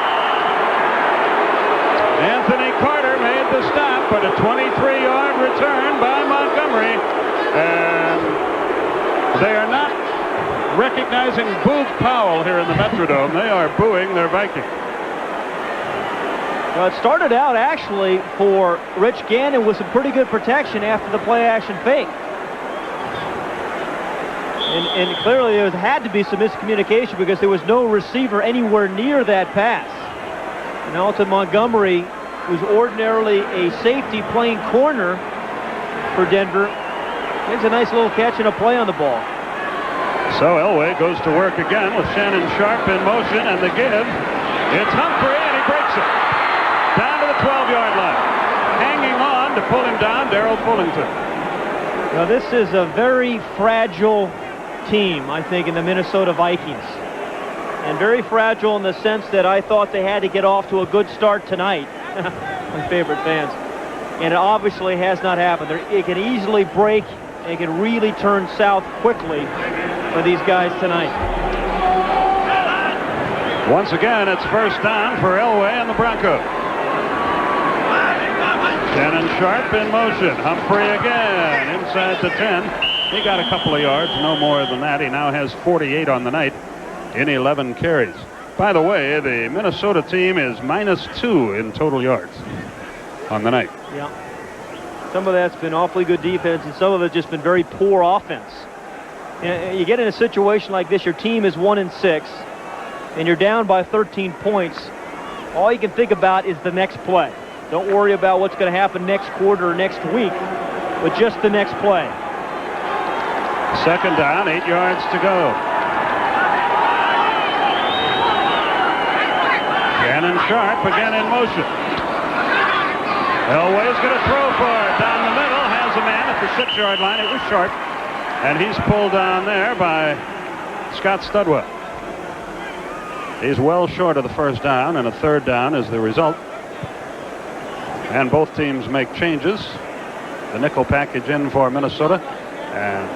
Speaker 1: Anthony Carter made the stop, but a 23-yard return by Montgomery. And they are not recognizing Boog Powell here in the Metrodome. They are booing their Vikings.
Speaker 2: Well, it started out actually for Rich Gannon with some pretty good protection after the play-action fake. And clearly there had to be some miscommunication because there was no receiver anywhere near that pass. And Alton Montgomery, who's ordinarily a safety playing corner for Denver, gets a nice little catch and a play on the ball.
Speaker 1: So Elway goes to work again with Shannon Sharp in motion, and the give. It's Humphrey, and he breaks it. Down to the 12-yard line. Hanging on to pull him down, Darrell Fullington.
Speaker 2: Now this is a very fragile team, I think, in the Minnesota Vikings. And very fragile in the sense that I thought they had to get off to a good start tonight. My favorite fans. And it obviously has not happened. It can easily break. It can really turn south quickly for these guys tonight.
Speaker 1: Once again, it's first down for Elway and the Broncos. Shannon Sharp in motion. Humphrey again inside the 10. He got a couple of yards, no more than that. He now has 48 on the night in 11 carries. By the way, the Minnesota team is -2 in total yards on the night.
Speaker 2: Yeah. Some of that's been awfully good defense, and some of it's just been very poor offense. You get in a situation like this, your team is 1-6, and you're down by 13 points. All you can think about is the next play. Don't worry about what's going to happen next quarter or next week, but just the next play.
Speaker 1: Second down, 8 yards to go. Shannon Sharp again in motion. Elway's going to throw for it down the middle. Has a man at the 6-yard line. It was Sharp. And he's pulled down there by Scott Studwell. He's well short of the first down, and a third down is the result. And both teams make changes. The nickel package in for Minnesota, and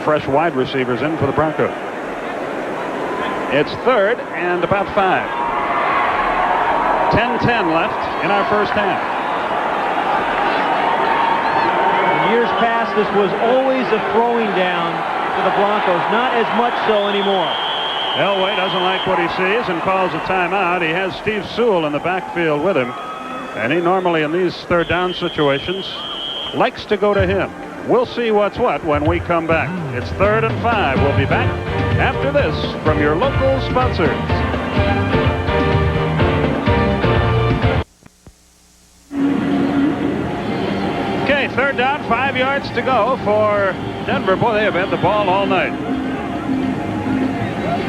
Speaker 1: fresh wide receivers in for the Broncos. It's third and about 5. 10-10 left in our first half.
Speaker 2: In years past, this was always a throwing down for the Broncos. Not as much so anymore.
Speaker 1: Elway doesn't like what he sees and calls a timeout. He has Steve Sewell in the backfield with him. And he normally, in these third down situations, likes to go to him. We'll see what's what when we come back. It's 3rd and 5. We'll be back after this from your local sponsors. Okay, third down, 5 yards to go for Denver. Boy, they have had the ball all night.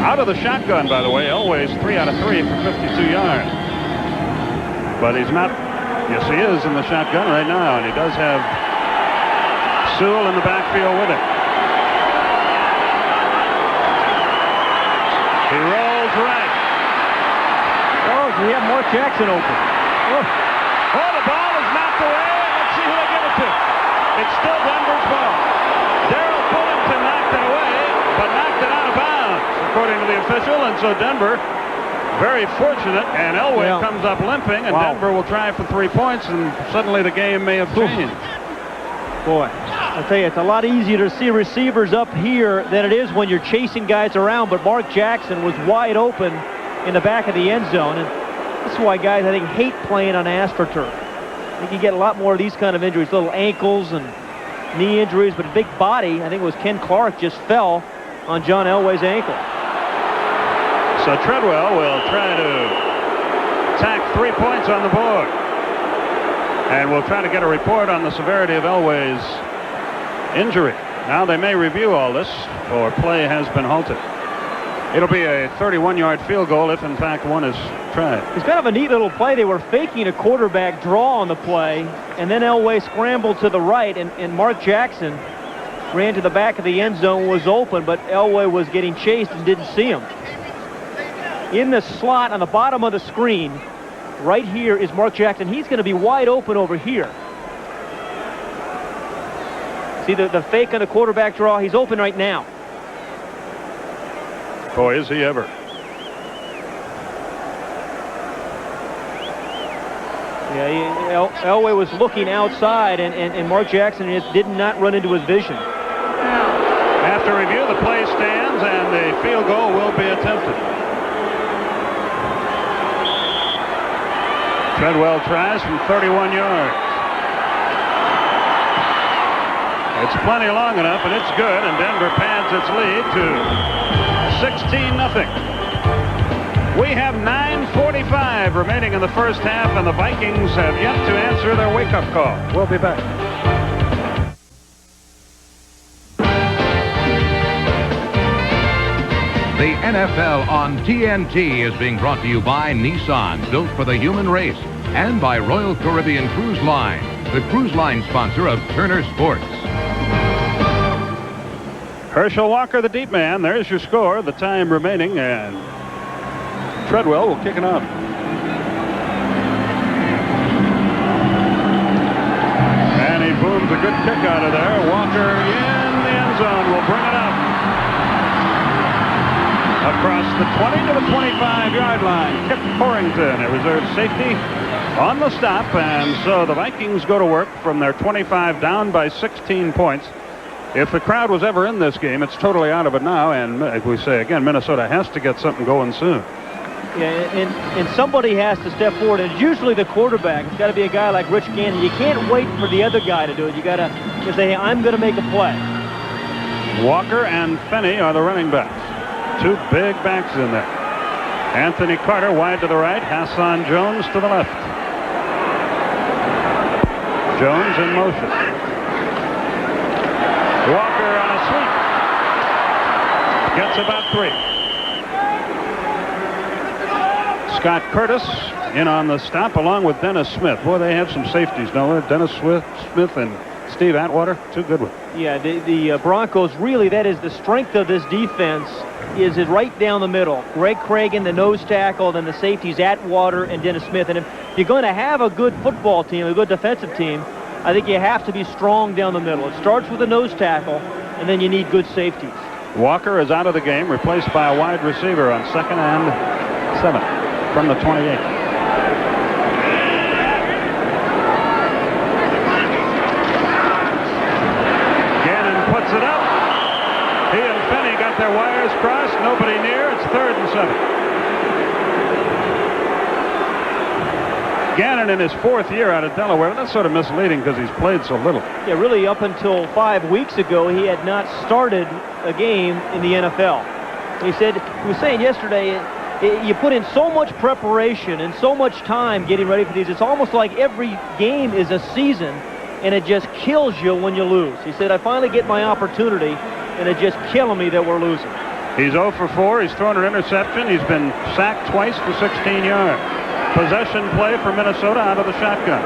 Speaker 1: Out of the shotgun, by the way, Elway's 3 out of 3 for 52 yards. But he's not. Yes, he is in the shotgun right now, and he does have Sewell in the backfield with him. He rolls right.
Speaker 2: Oh, we have Mark Jackson open.
Speaker 1: Oh, the ball is knocked away. Let's see who they give it to. It's still Denver's ball. Darrell Pullington knocked it away, but knocked it out of bounds, according to the official, and so Denver very fortunate, and Elway comes up limping, and Denver will try for 3 points, and suddenly the game may have changed.
Speaker 2: Boy, I'll tell you, it's a lot easier to see receivers up here than it is when you're chasing guys around, but Mark Jackson was wide open in the back of the end zone, and this is why guys, I think, hate playing on AstroTurf. I think you get a lot more of these kind of injuries, little ankles and knee injuries, but a big body. I think it was Ken Clark just fell on John Elway's ankle.
Speaker 1: So Treadwell will try to tack 3 points on the board. And we'll try to get a report on the severity of Elway's injury. Now they may review all this, or play has been halted. It'll be a 31-yard field goal if, in fact, one is tried.
Speaker 2: It's kind of a neat little play. They were faking a quarterback draw on the play, and then Elway scrambled to the right, and Mark Jackson ran to the back of the end zone, was open, but Elway was getting chased and didn't see him. In the slot on the bottom of the screen, right here is Mark Jackson. He's going to be wide open over here. See the fake on the quarterback draw? He's open right now.
Speaker 1: Boy, is he ever.
Speaker 2: Yeah, Elway was looking outside, and Mark Jackson just did not run into his vision.
Speaker 1: After review, the play stands, and the field goal will be attempted. Treadwell tries from 31 yards. It's plenty long enough, and it's good, and Denver pads its lead to 16-0. We have 9:45 remaining in the first half, and the Vikings have yet to answer their wake-up call. We'll be back.
Speaker 4: The NFL on TNT is being brought to you by Nissan, built for the human race, and by Royal Caribbean Cruise Line, the cruise line sponsor of Turner Sports.
Speaker 1: Herschel Walker, the deep man. There's your score, the time remaining, and Treadwell will kick it off. And he booms a good kick out of there. Walker in the end zone will bring it up. Across the 20 to the 25-yard line. Kip Corrington, a reserve safety, on the stop, and so the Vikings go to work from their 25 down by 16 points. If the crowd was ever in this game, it's totally out of it now, and like we say again, Minnesota has to get something going soon.
Speaker 2: Yeah, and somebody has to step forward, and it's usually the quarterback. It's got to be a guy like Rich Gannon. You can't wait for the other guy to do it. You got to say, hey, I'm going to make a play.
Speaker 1: Walker and Fenney are the running backs. Two big backs in there. Anthony Carter wide to the right, Hassan Jones to the left. Jones in motion. Walker on a sweep. Gets about 3. Scott Curtis in on the stop along with Dennis Smith. Boy, they have some safeties, don't they? Dennis Smith and Steve Atwater, two good ones.
Speaker 2: Yeah, the Broncos, really, that is the strength of this defense, is it right down the middle. Greg Cragen, the nose tackle, then the safeties Atwater and Dennis Smith. And if you're going to have a good football team, a good defensive team, I think you have to be strong down the middle. It starts with the nose tackle, and then you need good safeties.
Speaker 1: Walker is out of the game, replaced by a wide receiver on 2nd and 7 from the 28. Gannon puts it up. He and Fenney got their wires crossed. Nobody near. It's 3rd and 7. Gannon in his 4th year out of Delaware. That's sort of misleading because he's played so little.
Speaker 2: Yeah, really up until 5 weeks ago, he had not started a game in the NFL. He was saying yesterday, you put in so much preparation and so much time getting ready for these. It's almost like every game is a season, and it just kills you when you lose. He said, I finally get my opportunity, and it's just killing me that we're losing.
Speaker 1: He's 0 for 4. He's thrown an interception. He's been sacked twice for 16 yards. Possession play for Minnesota out of the shotgun.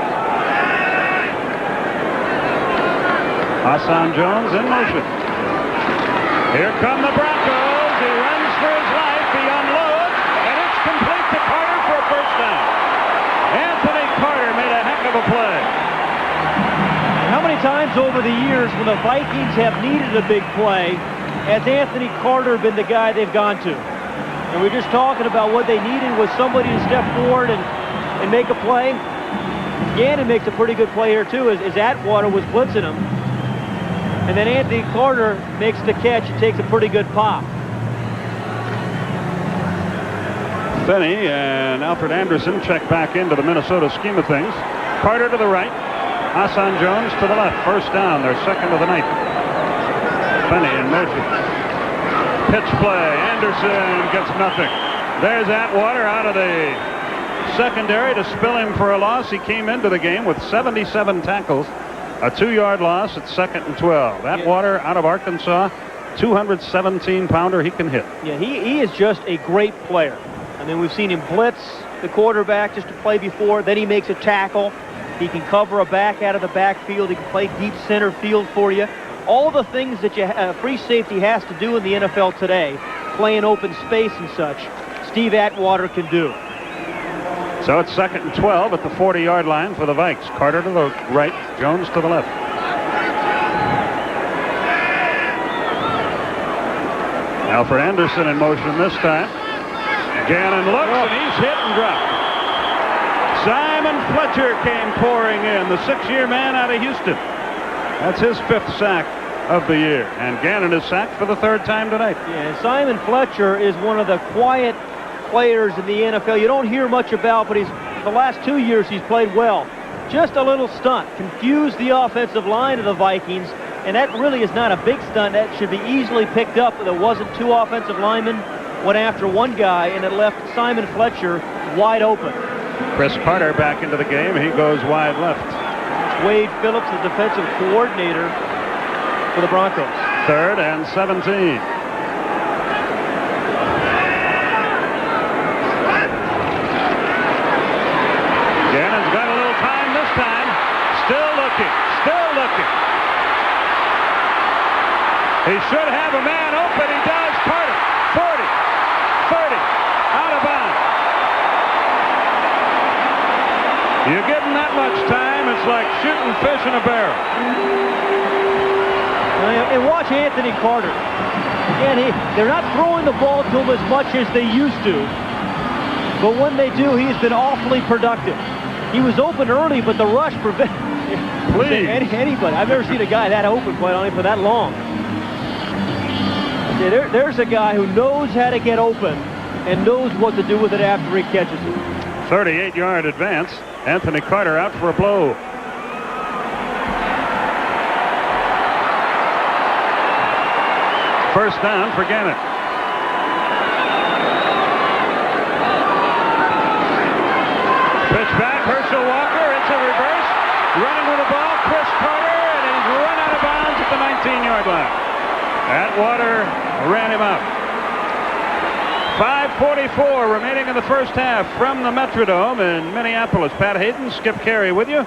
Speaker 1: Hassan Jones in motion. Here come the Broncos. He runs for his life. He unloads, and it's complete to Carter for a first down. Anthony Carter made a heck of a play.
Speaker 2: How many times over the years when the Vikings have needed a big play has Anthony Carter been the guy they've gone to? And we're just talking about what they needed was somebody to step forward and make a play. Gannon makes a pretty good play here too as Atwater was blitzing him. And then Anthony Carter makes the catch and takes a pretty good pop.
Speaker 1: Finney and Alfred Anderson check back into the Minnesota scheme of things. Carter to the right. Hassan Jones to the left. First down, their second of the night. Finney in motion. Pitch play. Anderson gets nothing. There's Atwater out of the secondary to spill him for a loss. He came into the game with 77 tackles. A 2-yard loss at 2nd and 12. Atwater out of Arkansas, 217-pounder. He can hit.
Speaker 2: Yeah, he is just a great player. I mean, we've seen him blitz the quarterback just to play before. Then he makes a tackle. He can cover a back out of the backfield. He can play deep center field for you. All the things that free safety has to do in the NFL today, playing open space and such, Steve Atwater can do.
Speaker 1: So it's 2nd and 12 at the 40-yard line for the Vikes. Carter to the right, Jones to the left. Alfred Anderson in motion this time. Gannon looks, and he's hit and dropped. Simon Fletcher came pouring in, the 6-year man out of Houston. That's his 5th sack of the year. And Gannon is sacked for the 3rd time tonight.
Speaker 2: Yeah, Simon Fletcher is one of the quiet players in the NFL you don't hear much about, but the last 2 years he's played well. Just a little stunt. Confused the offensive line of the Vikings, and that really is not a big stunt. That should be easily picked up. There wasn't 2 offensive linemen. Went after one guy, and it left Simon Fletcher wide open.
Speaker 1: Chris Carter back into the game. He goes wide left.
Speaker 2: Wade Phillips, the defensive coordinator for the Broncos.
Speaker 1: 3rd and 17. Gannon's got a little time this time. Still looking. Still looking. He should have a man open. He does. Carter. 40. 30. Out of bounds. You give him that much time, it's like shooting fish in a barrel.
Speaker 2: And watch Anthony Carter. Again, they're not throwing the ball to him as much as they used to. But when they do, he's been awfully productive. He was open early, but the rush prevented anybody. I've never seen a guy that open, quite honestly, for that long. Yeah, there's a guy who knows how to get open and knows what to do with it after he catches it.
Speaker 1: 38-yard advance. Anthony Carter out for a blow. First down for Gannon. Pitch back, Herschel Walker. It's a reverse. Running with the ball, Chris Carter, and he's run out of bounds at the 19-yard line. Atwater ran him out. 5:44 remaining in the first half from the Metrodome in Minneapolis. Pat Hayden, Skip Carey with you.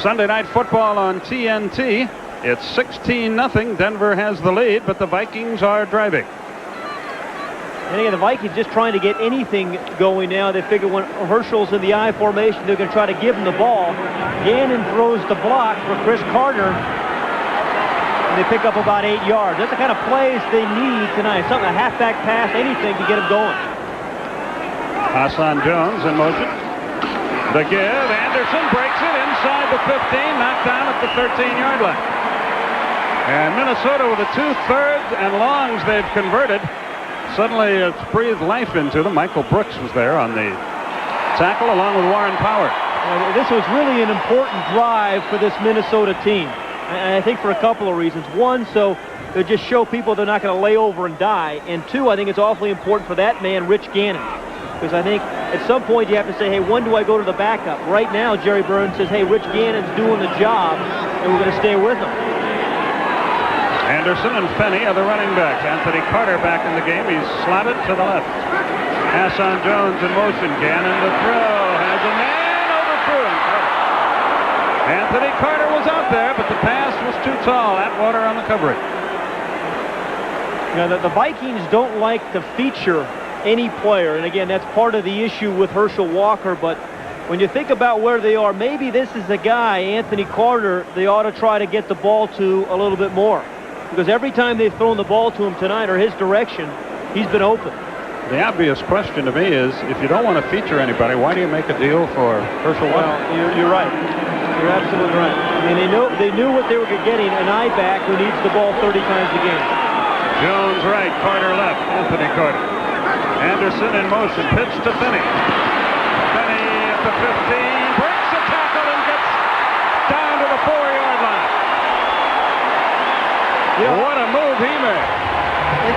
Speaker 1: Sunday Night Football on TNT. It's 16-0. Denver has the lead, but the Vikings are driving.
Speaker 2: And again, the Vikings just trying to get anything going now. They figure when Herschel's in the I formation, they're going to try to give him the ball. Gannon throws the block for Chris Carter. They pick up about 8 yards. That's the kind of plays they need tonight. Something, a halfback pass, anything to get them going.
Speaker 1: Hassan Jones in motion. The give. Anderson breaks it inside the 15, knocked down at the 13-yard line. And Minnesota with the 2/3 and longs they've converted. Suddenly it's breathed life into them. Michael Brooks was there on the tackle along with Warren Power.
Speaker 2: This was really an important drive for this Minnesota team. And I think for a couple of reasons. One, so they just show people they're not going to lay over and die. And two, I think it's awfully important for that man, Rich Gannon. Because I think at some point you have to say, hey, when do I go to the backup? Right now, Jerry Burns says, hey, Rich Gannon's doing the job, and we're going to stay with him.
Speaker 1: Anderson and Finney are the running backs. Anthony Carter back in the game. He's slotted to the left. Pass on Jones in motion. Gannon to throw. Has a man overthrew him. Anthony Carter was out there, but the pass was too tall. Atwater on the coverage.
Speaker 2: Now, the Vikings don't like to feature any player, and again, that's part of the issue with Herschel Walker, but when you think about where they are, maybe this is the guy, Anthony Carter, they ought to try to get the ball to a little bit more. Because every time they've thrown the ball to him tonight, or his direction, he's been open.
Speaker 1: The obvious question to me is, if you don't want to feature anybody, why do you make a deal for Herschel Walker?
Speaker 2: Well, you're right. You're absolutely right. I mean, they knew what they were getting, an eye back who needs the ball 30 times a game.
Speaker 1: Jones right, Carter left. Anthony Carter. Anderson in motion. Pitch to Finney. Finney at the 15. Breaks a tackle and gets down to the 4-yard line. What a move he made.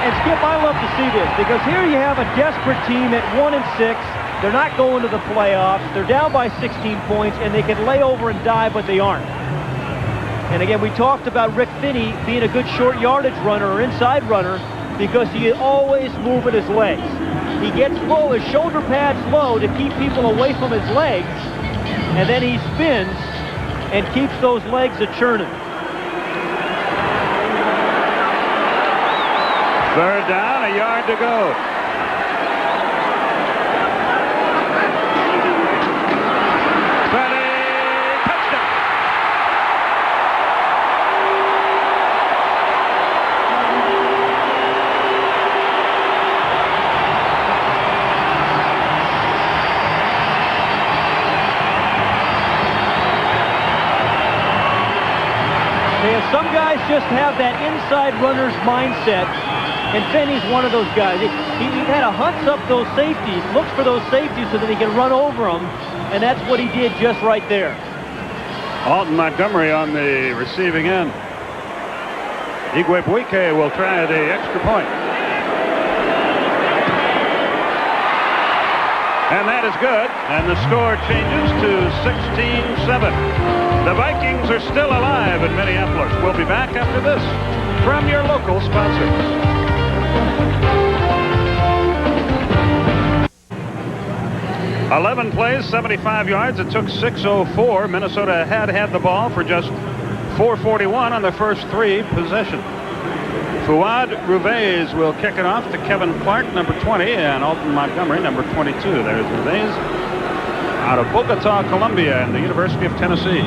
Speaker 2: And Skip, I love to see this because here you have a desperate team at 1-6. They're not going to the playoffs. They're down by 16 points, and they can lay over and die, but they aren't. And again, we talked about Rick Finney being a good short yardage runner or inside runner because he is always moving his legs. He gets low, his shoulder pads low to keep people away from his legs, and then he spins and keeps those legs a-churning.
Speaker 1: Third down, a yard to go.
Speaker 2: Some guys just have that inside runner's mindset, and Finney's one of those guys. He kind of hunts up those safeties, looks for those safeties so that he can run over them, and that's what he did just right there.
Speaker 1: Alton Montgomery on the receiving end. Igwebuike will try the extra point. And that is good, and the score changes to 16-7. The Vikings are still alive in Minneapolis. We'll be back after this from your local sponsors. "11 plays, 75 yards. It took 6:04. Minnesota had the ball for just 4:41 on the first 3 possessions. Fuad Ruvez will kick it off to Kevin Clark, number 20, and Alton Montgomery, number 22. There's Ruvez out of Bogota, Colombia, and the University of Tennessee.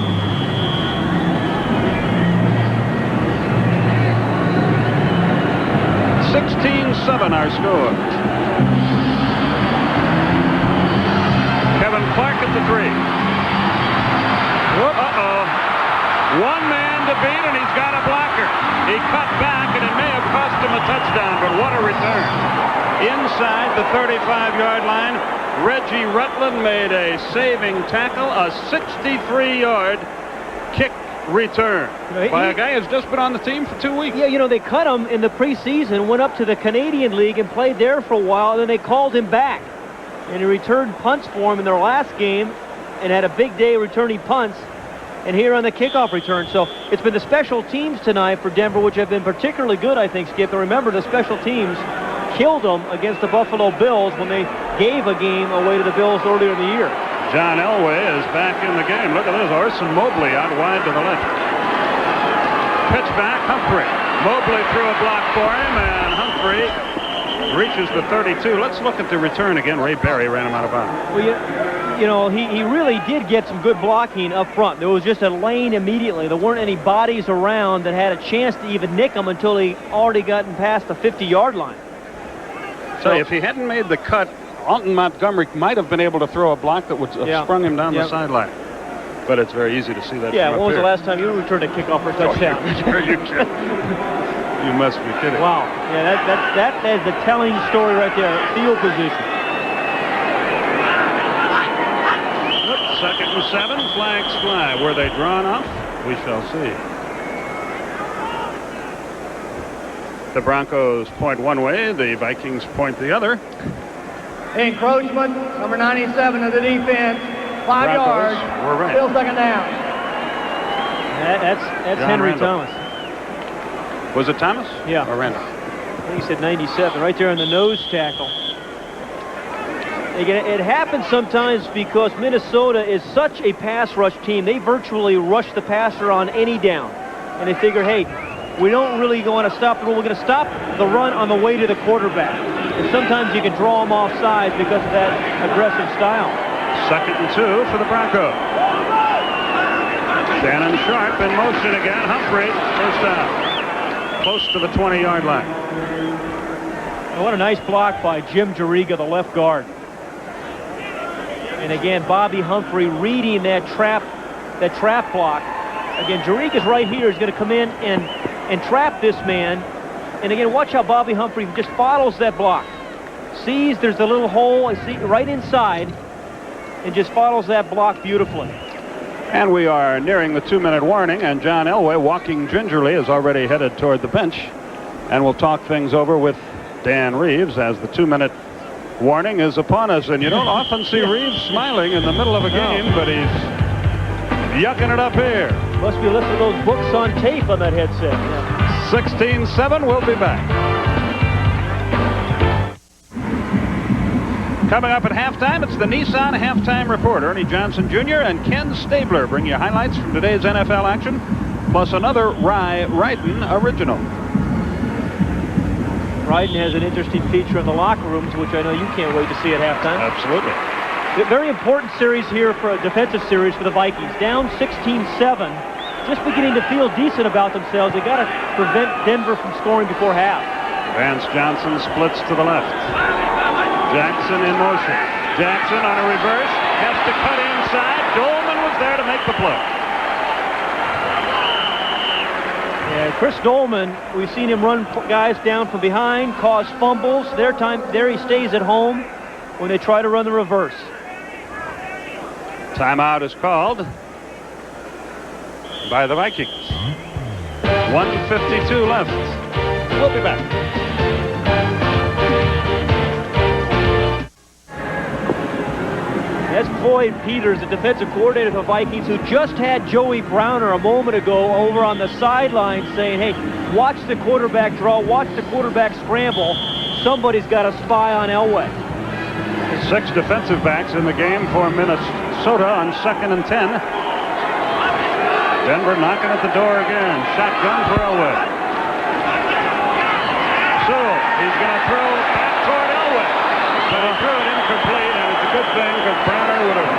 Speaker 1: (16-7) our score. Kevin Clark at the 3. Uh-oh. One man to beat, and he's got a blocker. He cut back, and it may have cost him a touchdown, but what a return. Inside the 35-yard line, Reggie Rutland made a saving tackle, a 63-yard kick return by a guy who's just been on the team for 2 weeks.
Speaker 2: Yeah, you know, they cut him in the preseason, went up to the Canadian League and played there for a while, and then they called him back. And he returned punts for him in their last game and had a big day returning punts. And here on the kickoff return. So it's been the special teams tonight for Denver, which have been particularly good, I think, Skip. And remember, the special teams killed them against the Buffalo Bills when they gave a game away to the Bills earlier in the year.
Speaker 1: John Elway is back in the game. Look at this. Orson Mobley out wide to the left. Pitch back, Humphrey. Mobley threw a block for him, and Humphrey reaches the 32. Let's look at the return again. Ray Berry ran him out of bounds.
Speaker 2: Well, you know, he really did get some good blocking up front. There was just a lane immediately. There weren't any bodies around that had a chance to even nick him until he already gotten past the 50-yard line.
Speaker 1: So if he hadn't made the cut, Alton Montgomery might have been able to throw a block that would have sprung him down the sideline. But it's very easy to see that.
Speaker 2: Yeah, when was the last time you returned a kickoff for a touchdown?
Speaker 1: You kidding? You must be kidding.
Speaker 2: Wow. Yeah, that is the telling story right there. Field position.
Speaker 1: 2nd and 7. Flags fly. Were they drawn off? We shall see. The Broncos point one way. The Vikings point the other.
Speaker 3: Encroachment, number 97 of the defense. 5 yards.
Speaker 1: We're right.
Speaker 3: Still 2nd down.
Speaker 2: That's Henry
Speaker 1: Randall.
Speaker 2: Thomas.
Speaker 1: Was it Thomas?
Speaker 2: Yeah.
Speaker 1: Or Randall?
Speaker 2: I think he said 97, right there on the nose tackle. Again, it happens sometimes because Minnesota is such a pass rush team. They virtually rush the passer on any down. And they figure, hey, we don't really want to stop the run. We're going to stop the run on the way to the quarterback. And sometimes you can draw them off sides because of that aggressive style.
Speaker 1: 2nd and 2 for the Broncos. Shannon Sharp in motion again. Humphrey first down. Close to the 20-yard line.
Speaker 2: And what a nice block by Jim Juriga, the left guard. And again, Bobby Humphrey reading that trap block. Again, Juriga's right here. He's going to come in and trap this man. And again, watch how Bobby Humphrey just follows that block. Sees there's a little hole right inside and just follows that block beautifully.
Speaker 1: And we are nearing the 2-minute warning, and John Elway, walking gingerly, is already headed toward the bench. And we'll talk things over with Dan Reeves as the 2-minute warning is upon us. And you don't often see Reeves smiling in the middle of a game, but he's yucking it up here.
Speaker 2: Must be listening to those books on tape on that headset. Yeah.
Speaker 1: 16-7, we'll be back. Coming up at halftime, it's the Nissan Halftime Report. Ernie Johnson Jr. and Ken Stabler bring you highlights from today's NFL action, plus another Rye Ryden original.
Speaker 2: Ryden has an interesting feature in the locker rooms, which I know you can't wait to see at halftime.
Speaker 1: Absolutely.
Speaker 2: A very important series here for a defensive series for the Vikings. Down 16-7, just beginning to feel decent about themselves. They got to prevent Denver from scoring before half.
Speaker 1: Vance Johnson splits to the left. Jackson in motion. Jackson on a reverse, has to cut inside. Dolman was there to make the play.
Speaker 2: Yeah, Chris Dolman, we've seen him run guys down from behind, cause fumbles. There he stays at home when they try to run the reverse.
Speaker 1: Timeout is called by the Vikings. 1:52 left. We'll be back.
Speaker 2: That's Floyd Peters, the defensive coordinator of the Vikings, who just had Joey Browner a moment ago over on the sideline saying, hey, watch the quarterback draw, watch the quarterback scramble. Somebody's got a spy on Elway.
Speaker 1: 6 defensive backs in the game for Minnesota on 2nd and 10. Denver knocking at the door again. Shotgun for Elway. Sewell, he's going to throw back toward Elway. But he threw it incomplete, and it's a good thing because Browner would have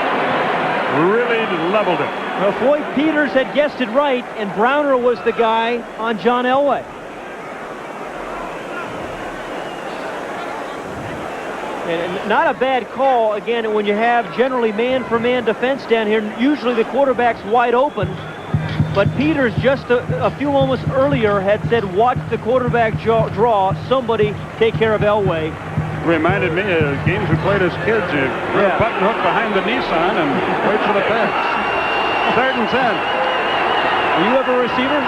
Speaker 1: really leveled it.
Speaker 2: Well, Floyd Peters had guessed it right, and Browner was the guy on John Elway. And not a bad call, again, when you have generally man-for-man defense down here. Usually the quarterback's wide open. But Peters just a few moments earlier had said, watch the quarterback draw. Somebody take care of Elway.
Speaker 1: Reminded me of games we played as kids. You throw a button hook behind the Nissan and wait for the pass. 3rd and 10.
Speaker 2: Are you ever a receiver?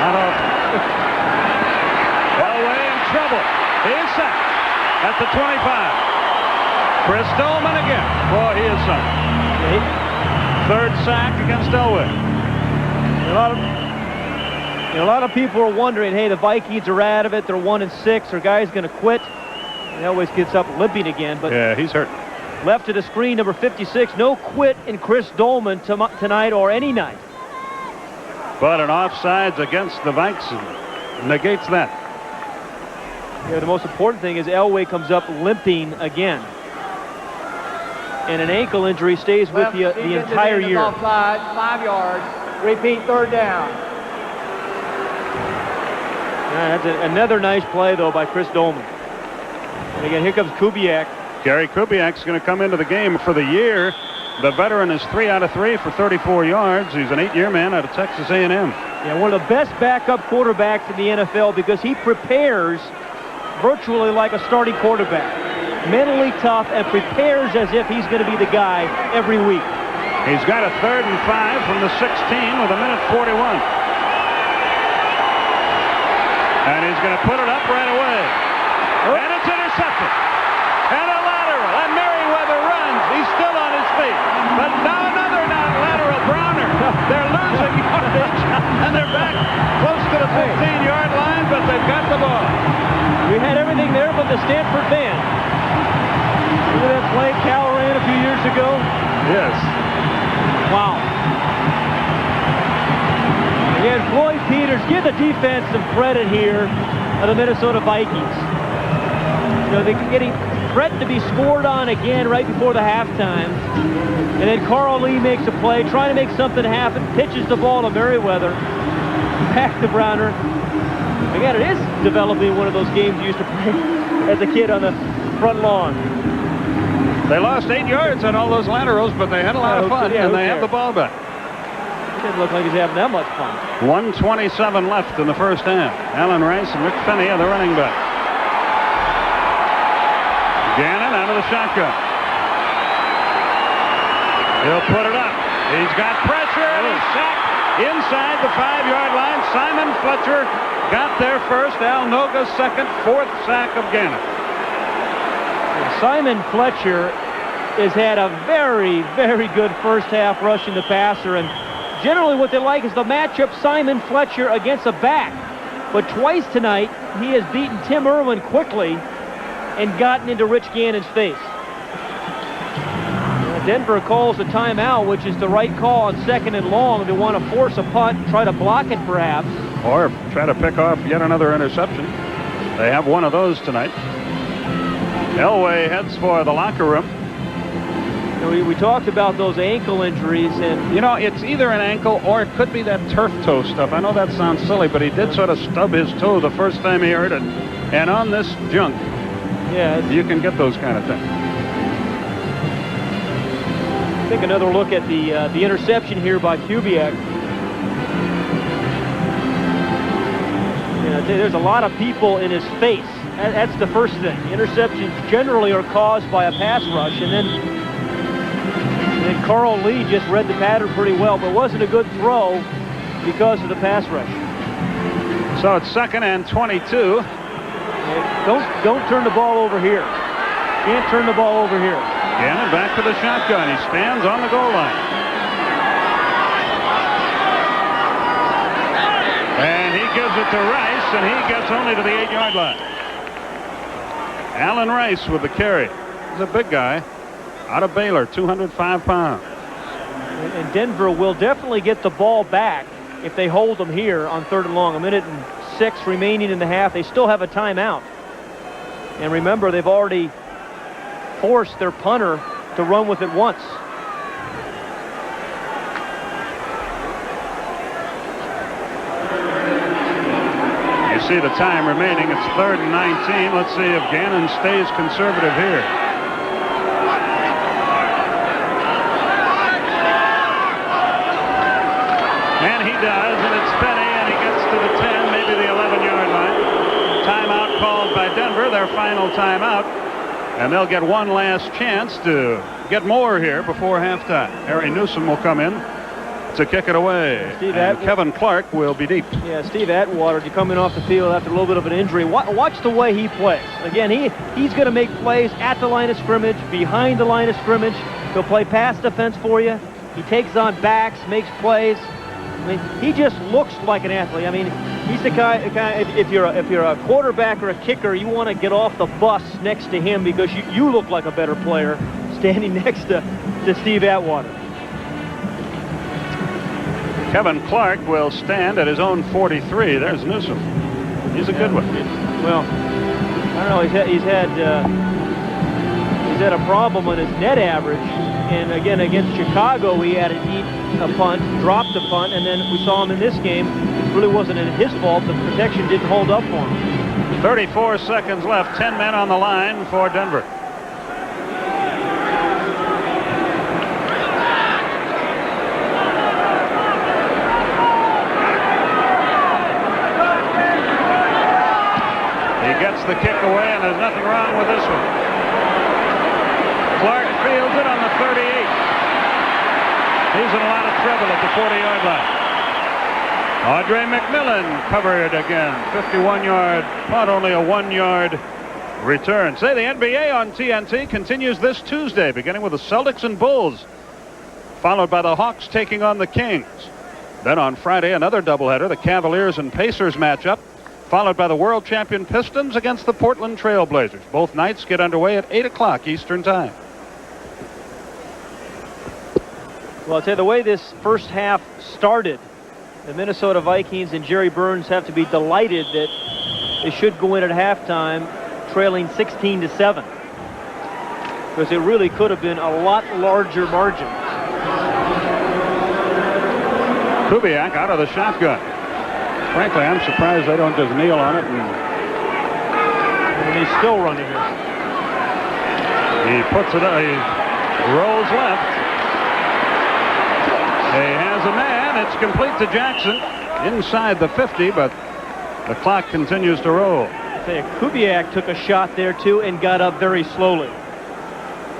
Speaker 1: Not often. Elway in trouble. He is sacked at the 25. Chris Dolman again. Boy, he is something. 3rd sack against Elway.
Speaker 2: A lot of people are wondering, hey, the Vikings are out of it. They're 1-6. Are guys going to quit? He always gets up limping again. But
Speaker 1: yeah, he's hurt.
Speaker 2: Left to the screen, number 56. No quit in Chris Dolman tonight or any night.
Speaker 1: But an offsides against the Vikes negates that.
Speaker 2: Yeah, the most important thing is Elway comes up limping again. And an ankle injury stays with you the entire year.
Speaker 3: Offside, 5 yards. Repeat, 3rd down.
Speaker 2: Yeah, that's another nice play, though, by Chris Dolman. And again, here comes Kubiak.
Speaker 1: Gary Kubiak's going to come into the game for the year. The veteran is 3 out of 3 for 34 yards. He's an 8-year man out of Texas A&M.
Speaker 2: Yeah, one of the best backup quarterbacks in the NFL because he prepares virtually like a starting quarterback. Mentally tough and prepares as if he's going to be the guy every week.
Speaker 1: He's got a 3rd and 5 from the 16 with 1:41. And he's going to put it up right away. And it's intercepted. And a lateral. And Merriweather runs. He's still on his feet. But now another lateral. Browner. They're losing yardage. And they're back close to the field.
Speaker 2: the Stanford band. Remember that play Cal ran a few years ago?
Speaker 1: Yes.
Speaker 2: Wow. Again, Floyd Peters, give the defense some credit here of the Minnesota Vikings. You know, they're getting threatened to be scored on again right before the halftime. And then Carl Lee makes a play, trying to make something happen, pitches the ball to Merriweather. Back to Browner. Again, it is developing one of those games you used to play as a kid on the front lawn.
Speaker 1: They lost 8 yards on all those laterals, but they had a lot of fun, and they have the ball back.
Speaker 2: It didn't look like he's having that much fun.
Speaker 1: 1:27 left in the first half. Alan Rice and Rick Finney are the running back. Gannon out of the shotgun. He'll put it up. He's got pressure, and he's sacked inside the 5-yard line. Simon Fletcher got there first. Al Noga second. 4th sack of Gannon.
Speaker 2: Simon Fletcher has had a very, very good first half rushing the passer, and generally what they like is the matchup Simon Fletcher against a back. But twice tonight, he has beaten Tim Irwin quickly and gotten into Rich Gannon's face. Denver calls a timeout, which is the right call on 2nd and long. They want to force a punt, try to block it perhaps.
Speaker 1: Or try to pick off yet another interception. They have one of those tonight. Elway heads for the locker room.
Speaker 2: You know, we talked about those ankle injuries, and
Speaker 1: you know, it's either an ankle or it could be that turf toe stuff. I know that sounds silly, but he did sort of stub his toe the first time he heard it. And on this junk,
Speaker 2: yeah,
Speaker 1: you can get those kind of things.
Speaker 2: Take another look at the interception here by Kubiak. Yeah, there's a lot of people in his face. That's the first thing. Interceptions generally are caused by a pass rush, and then Carl Lee just read the pattern pretty well, but wasn't a good throw because of the pass rush.
Speaker 1: So it's 2nd and 22.
Speaker 2: Don't turn the ball over here. Can't turn the ball over here.
Speaker 1: Gannon back to the shotgun. He stands on the goal line. And he gives it to Rice, and he gets only to the 8-yard line. Alan Rice with the carry. He's a big guy. Out of Baylor, 205 pounds.
Speaker 2: And Denver will definitely get the ball back if they hold them here on 3rd and long. 1:06 remaining in the half. They still have a timeout. And remember, they've already forced their punter to run with it once.
Speaker 1: You see the time remaining. It's 3rd and 19. Let's see if Gannon stays conservative here. And he does, and it's Finney, and he gets to the 10, maybe the 11-yard line. Timeout called by Denver, their final timeout. And they'll get one last chance to get more here before halftime. Harry Newsom will come in to kick it away. And Kevin Clark will be deep.
Speaker 2: Yeah, Steve Atwater coming off the field after a little bit of an injury. Watch the way he plays. Again, he's going to make plays at the line of scrimmage, behind the line of scrimmage. He'll play pass defense for you. He takes on backs, makes plays. I mean, he just looks like an athlete. I mean, he's the guy if you're a quarterback or a kicker, you want to get off the bus next to him because you look like a better player standing next to Steve Atwater.
Speaker 1: Kevin Clark will stand at his own 43. There's Newsom. He's a good one.
Speaker 2: Well, I don't know. He's had a problem on his net average. And again, against Chicago, he had to eat a punt, dropped a punt, and then we saw him in this game. It really wasn't his fault. The protection didn't hold up for him.
Speaker 1: 34 seconds left. 10 men on the line for Denver. He gets the kick away, and there's nothing wrong with this one. Clark fields it on the 38. He's in a lot of trouble at the 40-yard line. Audrey McMillan covered again. 51-yard punt, only a 1-yard return. Say, the NBA on TNT continues this Tuesday, beginning with the Celtics and Bulls, followed by the Hawks taking on the Kings. Then on Friday, another doubleheader, the Cavaliers and Pacers matchup, followed by the world champion Pistons against the Portland Trail Blazers. Both nights get underway at 8 o'clock Eastern Time.
Speaker 2: Well, I'll tell you, the way this first half started, the Minnesota Vikings and Jerry Burns have to be delighted that they should go in at halftime trailing 16-7. Because it really could have been a lot larger margin.
Speaker 1: Kubiak out of the shotgun. Frankly, I'm surprised they don't just kneel on it.
Speaker 2: And he's still running it.
Speaker 1: He puts it up. He rolls left. He has a man. It's complete to Jackson inside the 50, but the clock continues to roll.
Speaker 2: I tell you, Kubiak took a shot there too and got up very slowly.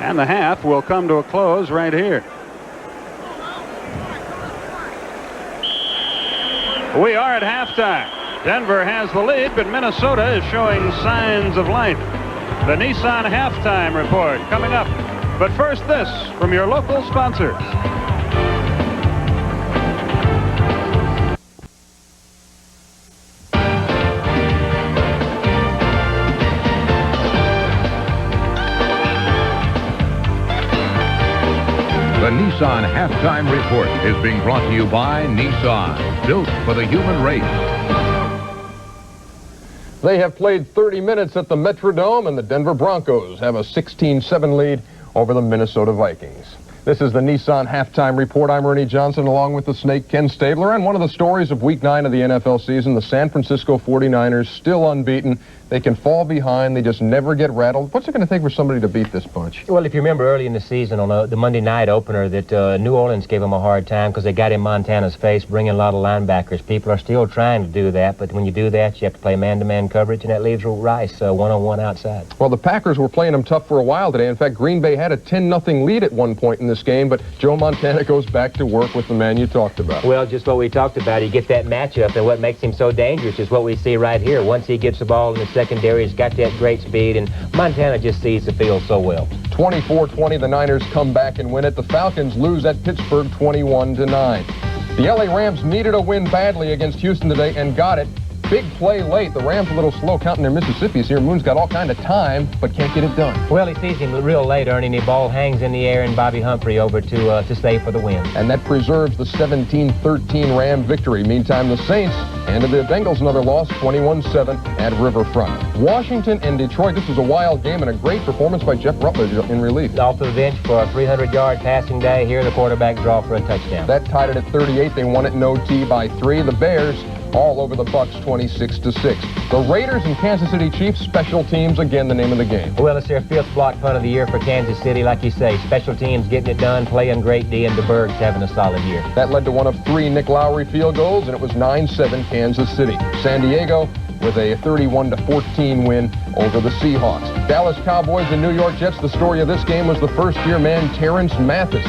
Speaker 1: And the half will come to a close right here. We are at halftime. Denver has the lead, but Minnesota is showing signs of life. The Nissan halftime report coming up. But first, this from your local sponsors.
Speaker 4: The Nissan Halftime Report is being brought to you by Nissan, built for the human race.
Speaker 5: They have played 30 minutes at the Metrodome, and the Denver Broncos have a 16-7 lead over the Minnesota Vikings. This is the Nissan Halftime Report. I'm Ernie Johnson, along with the Snake, Ken Stabler. And one of the stories of Week 9 of the NFL season, the San Francisco 49ers, still unbeaten. They can fall behind. They just never get rattled. What's it going to take for somebody to beat this bunch?
Speaker 6: Well, if you remember early in the season on the Monday night opener that New Orleans gave them a hard time because they got in Montana's face, bringing a lot of linebackers. People are still trying to do that, but when you do that, you have to play man-to-man coverage, and that leaves Rice one-on-one outside.
Speaker 5: Well, the Packers were playing them tough for a while today. In fact, Green Bay had a 10-0 lead at one point in this game, but Joe Montana goes back to work with the man you talked about.
Speaker 6: Well, just what we talked about. You get that matchup, and what makes him so dangerous is what we see right here. Once he gets the ball in the secondary, he's got that great speed, and Montana just sees the field so well.
Speaker 5: 24-20, the Niners come back and win it. The Falcons lose at Pittsburgh 21-9. The LA Rams needed a win badly against Houston today and got it. Big play late. The Rams a little slow counting their Mississippis here. Moon's got all kind of time, but can't get it done.
Speaker 6: Well, he sees him real late, Ernie, and the ball hangs in the air, and Bobby Humphrey over to save for the win.
Speaker 5: And that preserves the 17-13 Ram victory. Meantime, the Saints handed the Bengals another loss, 21-7 at Riverfront. Washington and Detroit, this was a wild game and a great performance by Jeff Rutledge in relief.
Speaker 6: Off the bench for a 300-yard passing day. Here, the quarterback draw for a touchdown.
Speaker 5: That tied it at 38. They won it in OT by 3. The Bears all over the Bucks, 26-6. The Raiders and Kansas City Chiefs, special teams, again, the name of the game.
Speaker 6: Well, it's their 5th block punt of the year for Kansas City. Like you say, special teams getting it done, playing great D, and DeBerg's having a solid year.
Speaker 5: That led to one of 3 Nick Lowry field goals, and it was 9-7 Kansas City. San Diego with a 31-14 win over the Seahawks. Dallas Cowboys and New York Jets. The story of this game was the first-year man, Terrence Mathis.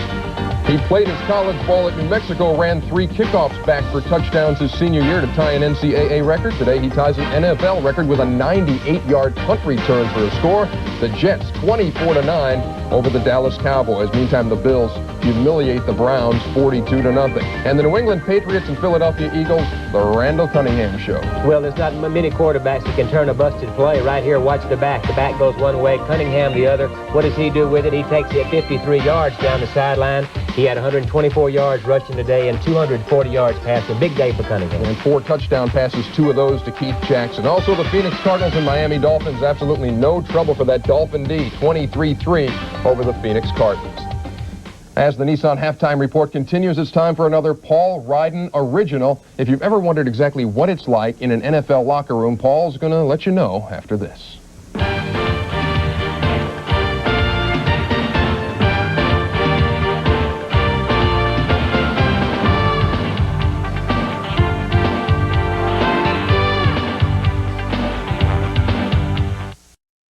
Speaker 5: He played his college ball at New Mexico, ran 3 kickoffs back for touchdowns his senior year to tie an NCAA record. Today he ties an NFL record with a 98-yard punt return for a score. The Jets 24-9 over the Dallas Cowboys. Meantime, the Bills humiliate the Browns 42-0. And the New England Patriots and Philadelphia Eagles, the Randall Cunningham Show.
Speaker 6: Well, there's not many quarterbacks that can turn a busted play. Right here, watch the back. The back goes one way, Cunningham the other. What does he do with it? He takes it 53 yards down the sideline. He had 124 yards rushing today and 240 yards passing. Big day for Cunningham.
Speaker 5: And 4 touchdown passes, 2 of those to Keith Jackson. Also, the Phoenix Cardinals and Miami Dolphins, absolutely no trouble for that Dolphin D, 23-3 over the Phoenix Cardinals. As the Nissan Halftime Report continues, it's time for another Paul Ryden original. If you've ever wondered exactly what it's like in an NFL locker room, Paul's going to let you know after this.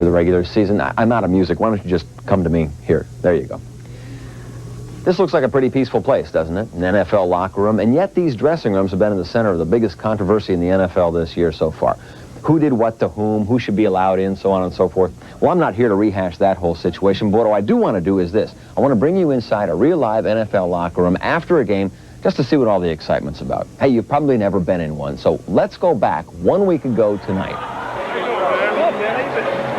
Speaker 7: The regular season. I'm out of music. Why don't you just come to me here? There you go. This looks like a pretty peaceful place, doesn't it? An NFL locker room. And yet these dressing rooms have been in the center of the biggest controversy in the NFL this year so far. Who did what to whom? Who should be allowed in? So on and so forth. Well, I'm not here to rehash that whole situation. But what I do want to do is this. I want to bring you inside a real live NFL locker room after a game just to see what all the excitement's about. Hey, you've probably never been in one, so let's go back 1 week ago tonight.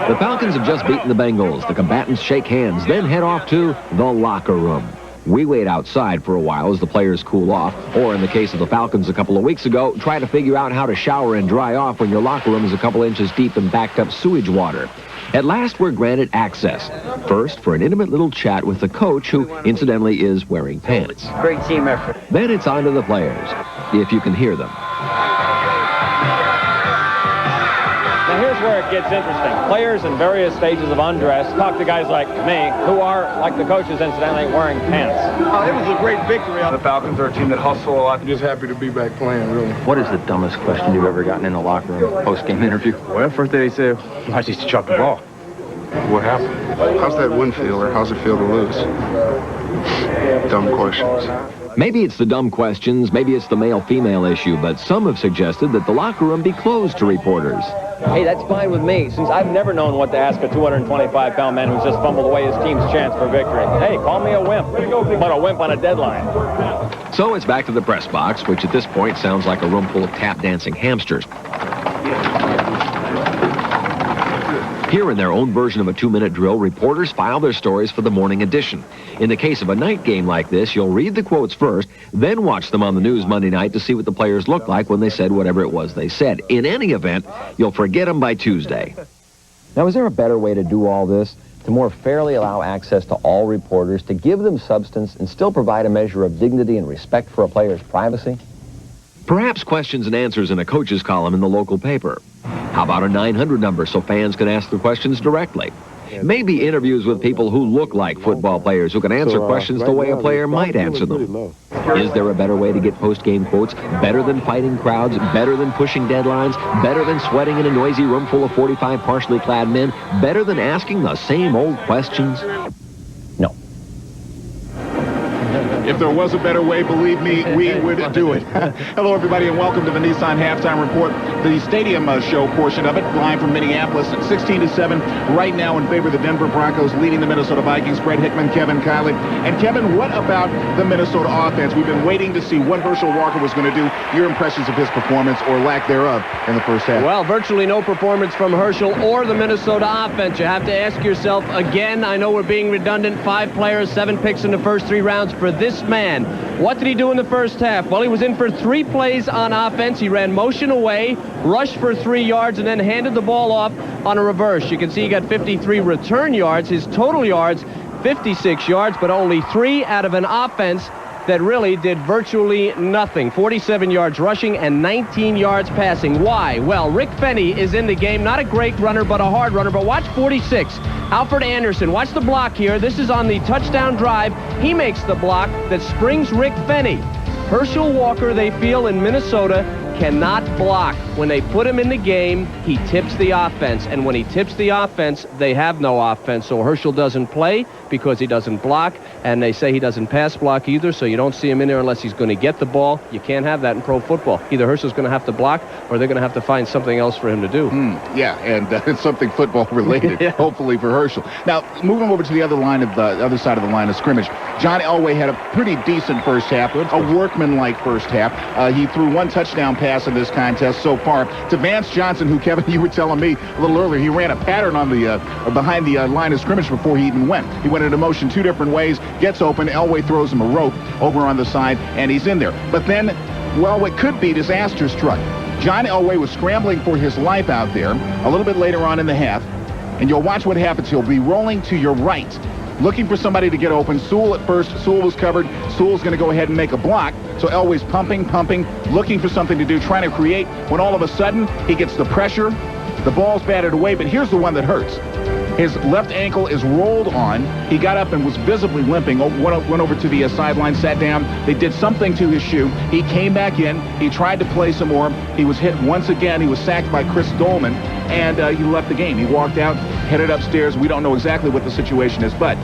Speaker 7: The Falcons have just beaten the Bengals. The combatants shake hands, then head off to the locker room. We wait outside for a while as the players cool off, or in the case of the Falcons a couple of weeks ago, try to figure out how to shower and dry off when your locker room is a couple inches deep in backed up sewage water. At last, we're granted access. First, for an intimate little chat with the coach, who incidentally is wearing pants.
Speaker 3: Great team effort.
Speaker 7: Then it's on to the players, if you can hear them.
Speaker 8: Now here's where it gets interesting. Players in various stages of undress talk to guys like me, who are, like the coaches incidentally, wearing pants.
Speaker 3: It was a great victory.
Speaker 9: The Falcons are a team that hustle a lot. I'm just happy to be back playing, really.
Speaker 10: What is the dumbest question you've ever gotten in the locker room post-game interview?
Speaker 9: Well, first day they said, why'd you chuck the ball? What happened? How's that win feel, or how's it feel to lose? Dumb questions.
Speaker 7: Maybe it's the dumb questions, maybe it's the male-female issue, but some have suggested that the locker room be closed to reporters.
Speaker 8: Hey, that's fine with me, since I've never known what to ask a 225-pound man who's just fumbled away his team's chance for victory. Hey, call me a wimp, but a wimp on a deadline.
Speaker 7: So it's back to the press box, which at this point sounds like a room full of tap-dancing hamsters. Here in their own version of a 2-minute drill, reporters file their stories for the morning edition. In the case of a night game like this, you'll read the quotes first, then watch them on the news Monday night to see what the players looked like when they said whatever it was they said. In any event, you'll forget them by Tuesday. Now, is there a better way to do all this? To more fairly allow access to all reporters, to give them substance and still provide a measure of dignity and respect for a player's privacy? Perhaps questions and answers in a coach's column in the local paper. How about a 900 number so fans can ask their questions directly? Maybe interviews with people who look like football players who can answer questions the way a player might answer them. Is there a better way to get post-game quotes? Better than fighting crowds? Better than pushing deadlines? Better than sweating in a noisy room full of 45 partially clad men? Better than asking the same old questions? No.
Speaker 11: If there was a better way, believe me, we would do it. Hello, everybody, and welcome to the Nissan Halftime Report, the stadium show portion of it, live from Minneapolis at 16-7, right now in favor of the Denver Broncos, leading the Minnesota Vikings. Brett Hickman, Kevin Kiley. And Kevin, what about the Minnesota offense? We've been waiting to see what Herschel Walker was going to do. Your impressions of his performance, or lack thereof, in the first half?
Speaker 3: Well, virtually no performance from Herschel or the Minnesota offense. You have to ask yourself again, I know we're being redundant, 5 players, 7 picks in the first 3 rounds for this man. What did he do in the first half? Well, he was in for 3 plays on offense. He ran motion away, rushed for 3 yards, and then handed the ball off on a reverse. You can see he got 53 return yards. His total yards, 56 yards, but only 3 out of an offense that really did virtually nothing. 47 yards rushing and 19 yards passing. Why? Well, Rick Fenny is in the game. Not a great runner, but a hard runner. But watch 46. Alfred Anderson. Watch the block here. This is on the touchdown drive. He makes the block that springs Rick Fenny. Herschel Walker, they feel, in Minnesota, cannot block. When they put him in the game, he tips the offense. And when he tips the offense, they have no offense. So Herschel doesn't play because he doesn't block. And they say he doesn't pass block either, so you don't see him in there unless he's going to get the ball. You can't have that in pro football. Either Herschel's going to have to block or they're going to have to find something else for him to do.
Speaker 11: Yeah, and it's something football-related,
Speaker 3: Yeah.
Speaker 11: hopefully, for Herschel. Now, moving over to the other side of the line of scrimmage, John Elway had a pretty decent first half, a workman-like first half. He threw 1 touchdown pass in this contest so far to Vance Johnson, who, Kevin, you were telling me a little earlier, he ran a pattern on the behind the line of scrimmage before he even went. He went into motion 2 different ways, gets open, Elway throws him a rope over on the side, and he's in there. But then, well, what could be disaster struck. John Elway was scrambling for his life out there a little bit later on in the half, and you'll watch what happens. He'll be rolling to your right, looking for somebody to get open. Sewell at first. Sewell was covered. Sewell's going to go ahead and make a block. So Elway's pumping, looking for something to do, trying to create, when all of a sudden he gets the pressure. The ball's batted away, but here's the one that hurts. His left ankle is rolled on. He got up and was visibly limping, went over to the sideline, sat down. They did something to his shoe. He came back in. He tried to play some more. He was hit once again. He was sacked by Chris Dolman, and he left the game. He walked out, headed upstairs. We don't know exactly what the situation is, but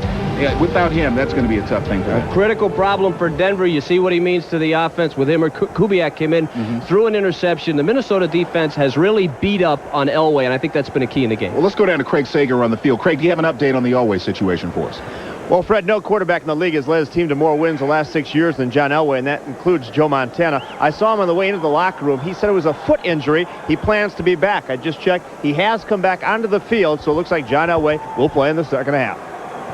Speaker 11: without him, that's going to be a tough thing for him.
Speaker 3: Critical problem for Denver. You see what he means to the offense with him. Or Kubiak came in, threw an interception. The Minnesota defense has really beat up on Elway, and I think that's been a key in the game.
Speaker 11: Well, let's go down to Craig Sager on the field. Craig, do you have an update on the Elway situation for us?
Speaker 12: Well, Fred, no quarterback in the league has led his team to more wins the last 6 years than John Elway, and that includes Joe Montana. I saw him on the way into the locker room. He said it was a foot injury. He plans to be back. I just checked. He has come back onto the field, so it looks like John Elway will play in the second half.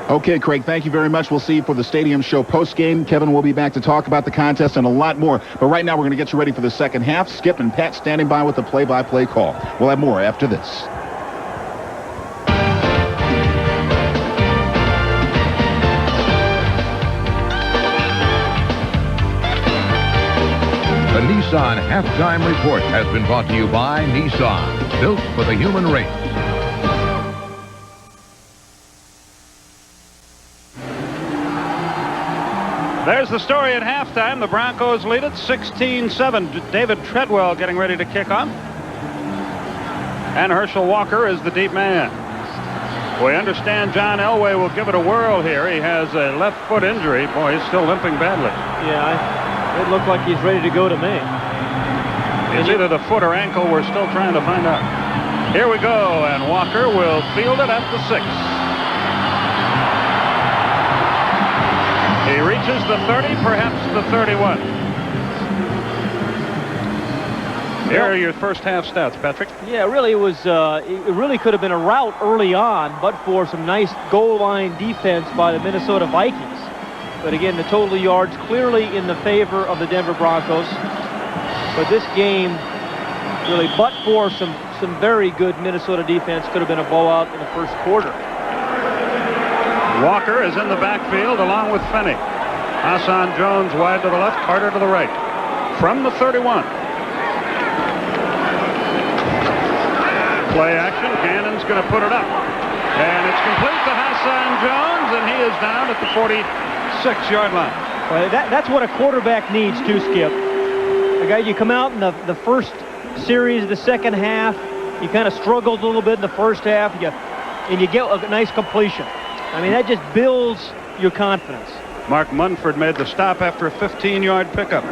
Speaker 11: Okay, Craig, thank you very much. We'll see you for the Stadium Show post-game. Kevin will be back to talk about the contest and a lot more. But right now, we're going to get you ready for the second half. Skip and Pat standing by with the play-by-play call. We'll have more after this.
Speaker 4: The Nissan Halftime Report has been brought to you by Nissan, built for the human race.
Speaker 1: There's the story at halftime. The Broncos lead it 16-7. David Treadwell getting ready to kick off. And Herschel Walker is the deep man. We understand John Elway will give it a whirl here. He has a left foot injury. Boy, he's still limping badly.
Speaker 2: Yeah, it looked like he's ready to go to me.
Speaker 1: It's either the foot or ankle. We're still trying to find out. Here we go, and Walker will field it at the 6. He reaches the 30, perhaps the 31. Here are your first half stats, Patrick.
Speaker 2: Yeah, really, it was. It really could have been a rout early on, but for some nice goal line defense by the Minnesota Vikings. But again, the total yards clearly in the favor of the Denver Broncos. But this game, really, but for some very good Minnesota defense, could have been a blowout in the first quarter.
Speaker 1: Walker is in the backfield along with Finney. Hassan Jones wide to the left, Carter to the right. From the 31. Play action. Gannon's going to put it up. And it's complete to Hassan Jones, and he is down at the 46-yard line.
Speaker 2: Well, that's what a quarterback needs to, Skip. Okay, you come out in the first series of the second half. You kind of struggled a little bit in the first half, and you get a nice completion. I mean, that just builds your confidence.
Speaker 1: Mark Munford made the stop after a 15-yard pickup.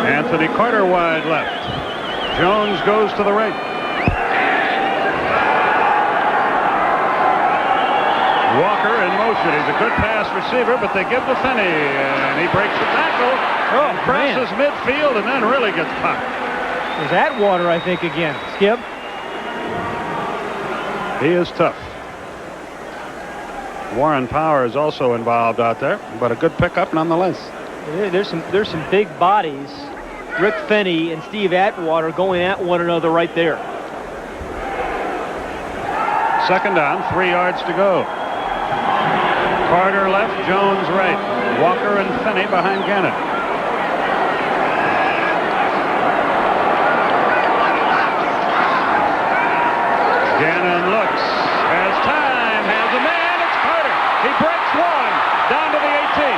Speaker 1: Anthony Carter wide left. Jones goes to the right. Walker in motion. He's a good pass receiver, but they give to Finney, and he breaks the tackle and crosses midfield and then really gets popped.
Speaker 2: Is Atwater, I think, again. Skip?
Speaker 1: He is tough. Warren Power is also involved out there, but a good pickup nonetheless.
Speaker 2: Yeah, there's some big bodies. Rick Finney and Steve Atwater going at one another right there.
Speaker 1: Second down, 3 yards to go. Carter left, Jones right. Walker and Finney behind Gannon. Gannon looks, has time, has a man, it's Carter. He breaks one, down to the 18.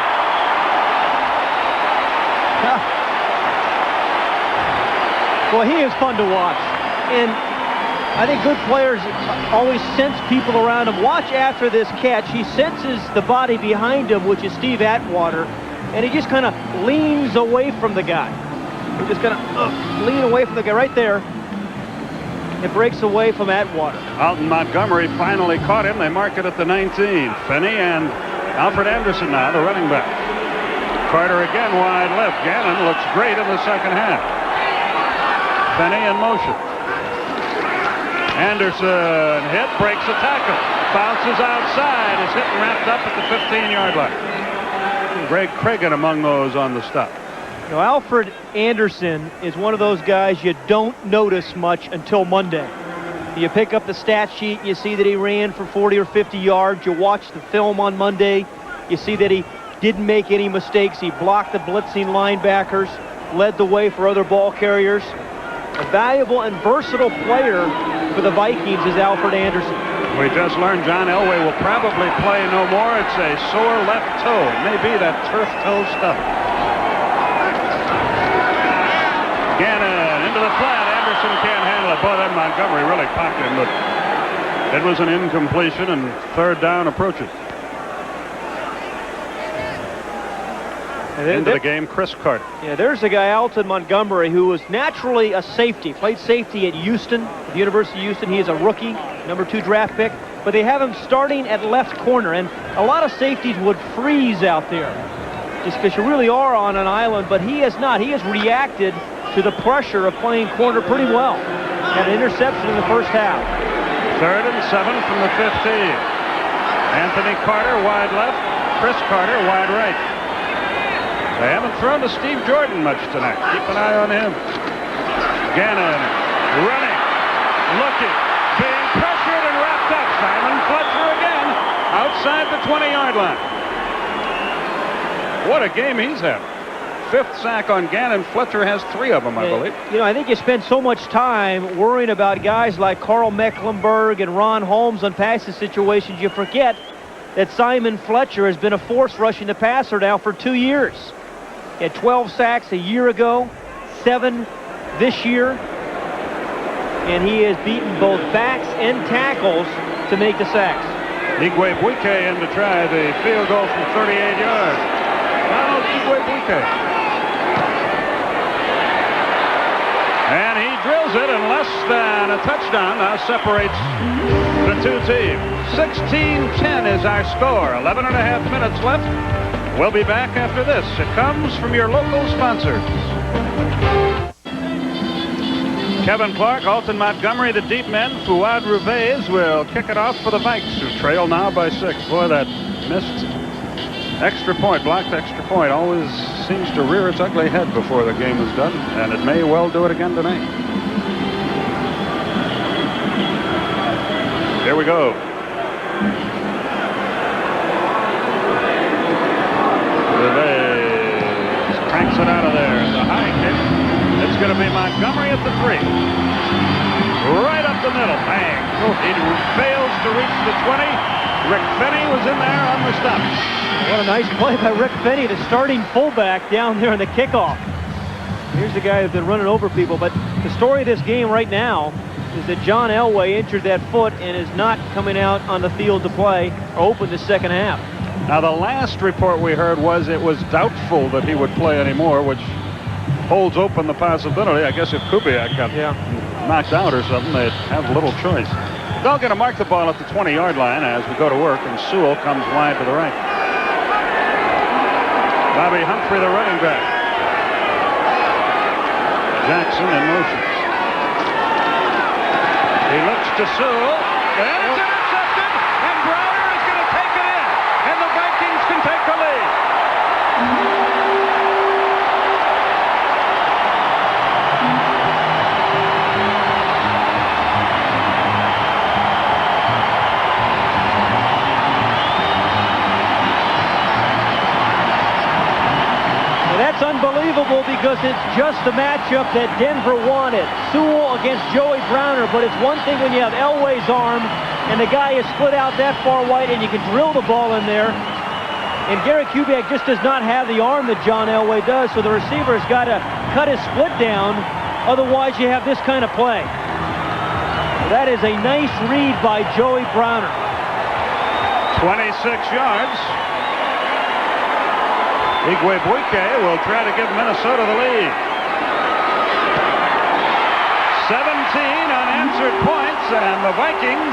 Speaker 2: Well, he is fun to watch. And I think good players always sense people around him. Watch after this catch. He senses the body behind him, which is Steve Atwater, and he just kind of leans away from the guy. He just kind of lean away from the guy right there. It breaks away from Atwater.
Speaker 1: Alton Montgomery finally caught him. They mark it at the 19. Finney and Alfred Anderson now, the running back. Carter again wide left. Gannon looks great in the second half. Finney in motion. Anderson hit, breaks a tackle. Bounces outside, is hit and wrapped up at the 15-yard line. Greg Cragen among those on the stop.
Speaker 2: You know, Alfred Anderson is one of those guys you don't notice much until Monday. You pick up the stat sheet, you see that he ran for 40 or 50 yards. You watch the film on Monday, you see that he didn't make any mistakes. He blocked the blitzing linebackers, led the way for other ball carriers. A valuable and versatile player for the Vikings is Alfred Anderson.
Speaker 1: We just learned John Elway will probably play no more. It's a sore left toe. It may be that turf toe stuff. Gannon into the flat. Anderson can't handle it. Boy, that Montgomery really popped him, but it was an incompletion, and third down approaches. Into the game, Chris Carter.
Speaker 2: Yeah, there's a guy, Alton Montgomery, who was naturally a safety. Played safety at Houston, the University of Houston. He is a rookie, number 2 draft pick. but they have him starting at left corner, and a lot of safeties would freeze out there just because you really are on an island, but he has not. He has reacted to the pressure of playing corner pretty well. Had an interception in the first half.
Speaker 1: 3rd and 7 from the 15. Anthony Carter wide left, Chris Carter wide right. They haven't thrown to Steve Jordan much tonight. Keep an eye on him. Gannon running, looking, being pressured and wrapped up. Simon Fletcher again outside the 20-yard line. What a game he's had. 5th sack on Gannon. Fletcher has 3 of them, I believe.
Speaker 2: You know, I think you spend so much time worrying about guys like Carl Mecklenburg and Ron Holmes on passing situations, you forget that Simon Fletcher has been a force rushing the passer now for 2 years. He had 12 sacks a year ago, 7 this year, and he has beaten both backs and tackles to make the sacks.
Speaker 1: Igwebuike in to try the field goal from 38 yards. Donald Igwebuike. And he drills it, and less than a touchdown now separates the two teams. 16-10 is our score. 11 and a half minutes left. We'll be back after this. It comes from your local sponsors. Kevin Clark, Alton Montgomery, the deep men. Fouad Rivez will kick it off for the Vikes, who trail now by 6. Boy, that missed extra point, blocked extra point, always seems to rear its ugly head before the game is done, and it may well do it again tonight. Here we go. Rivez cranks it out of there. The high kick. It's going to be Montgomery at the 3. Right up the middle. Bang. He fails to reach the 20. Rick Finney was in there on the stop.
Speaker 2: What a nice play by Rick Finney, the starting fullback down there in the kickoff. Here's the guy who's been running over people, but the story of this game right now is that John Elway injured that foot and is not coming out on the field to play or open the second half.
Speaker 1: Now, the last report we heard was it was doubtful that he would play anymore, which holds open the possibility. I guess if Kubiak got knocked out or something, they'd have little choice. They're going to mark the ball at the 20-yard line as we go to work, and Sewell comes wide to the right. Bobby Humphrey, the running back. Jackson in motion. He looks to Sewell, and it's intercepted, and Browner is going to take it in, and the Vikings can take the lead.
Speaker 2: That's unbelievable because it's just the matchup that Denver wanted. Sewell against Joey Browner, but it's one thing when you have Elway's arm and the guy is split out that far wide and you can drill the ball in there. And Gary Kubiak just does not have the arm that John Elway does, so the receiver's got to cut his split down. Otherwise, you have this kind of play. That is a nice read by Joey Browner.
Speaker 1: 26 yards. Igwebuike will try to give Minnesota the lead. 17 unanswered points, and the Vikings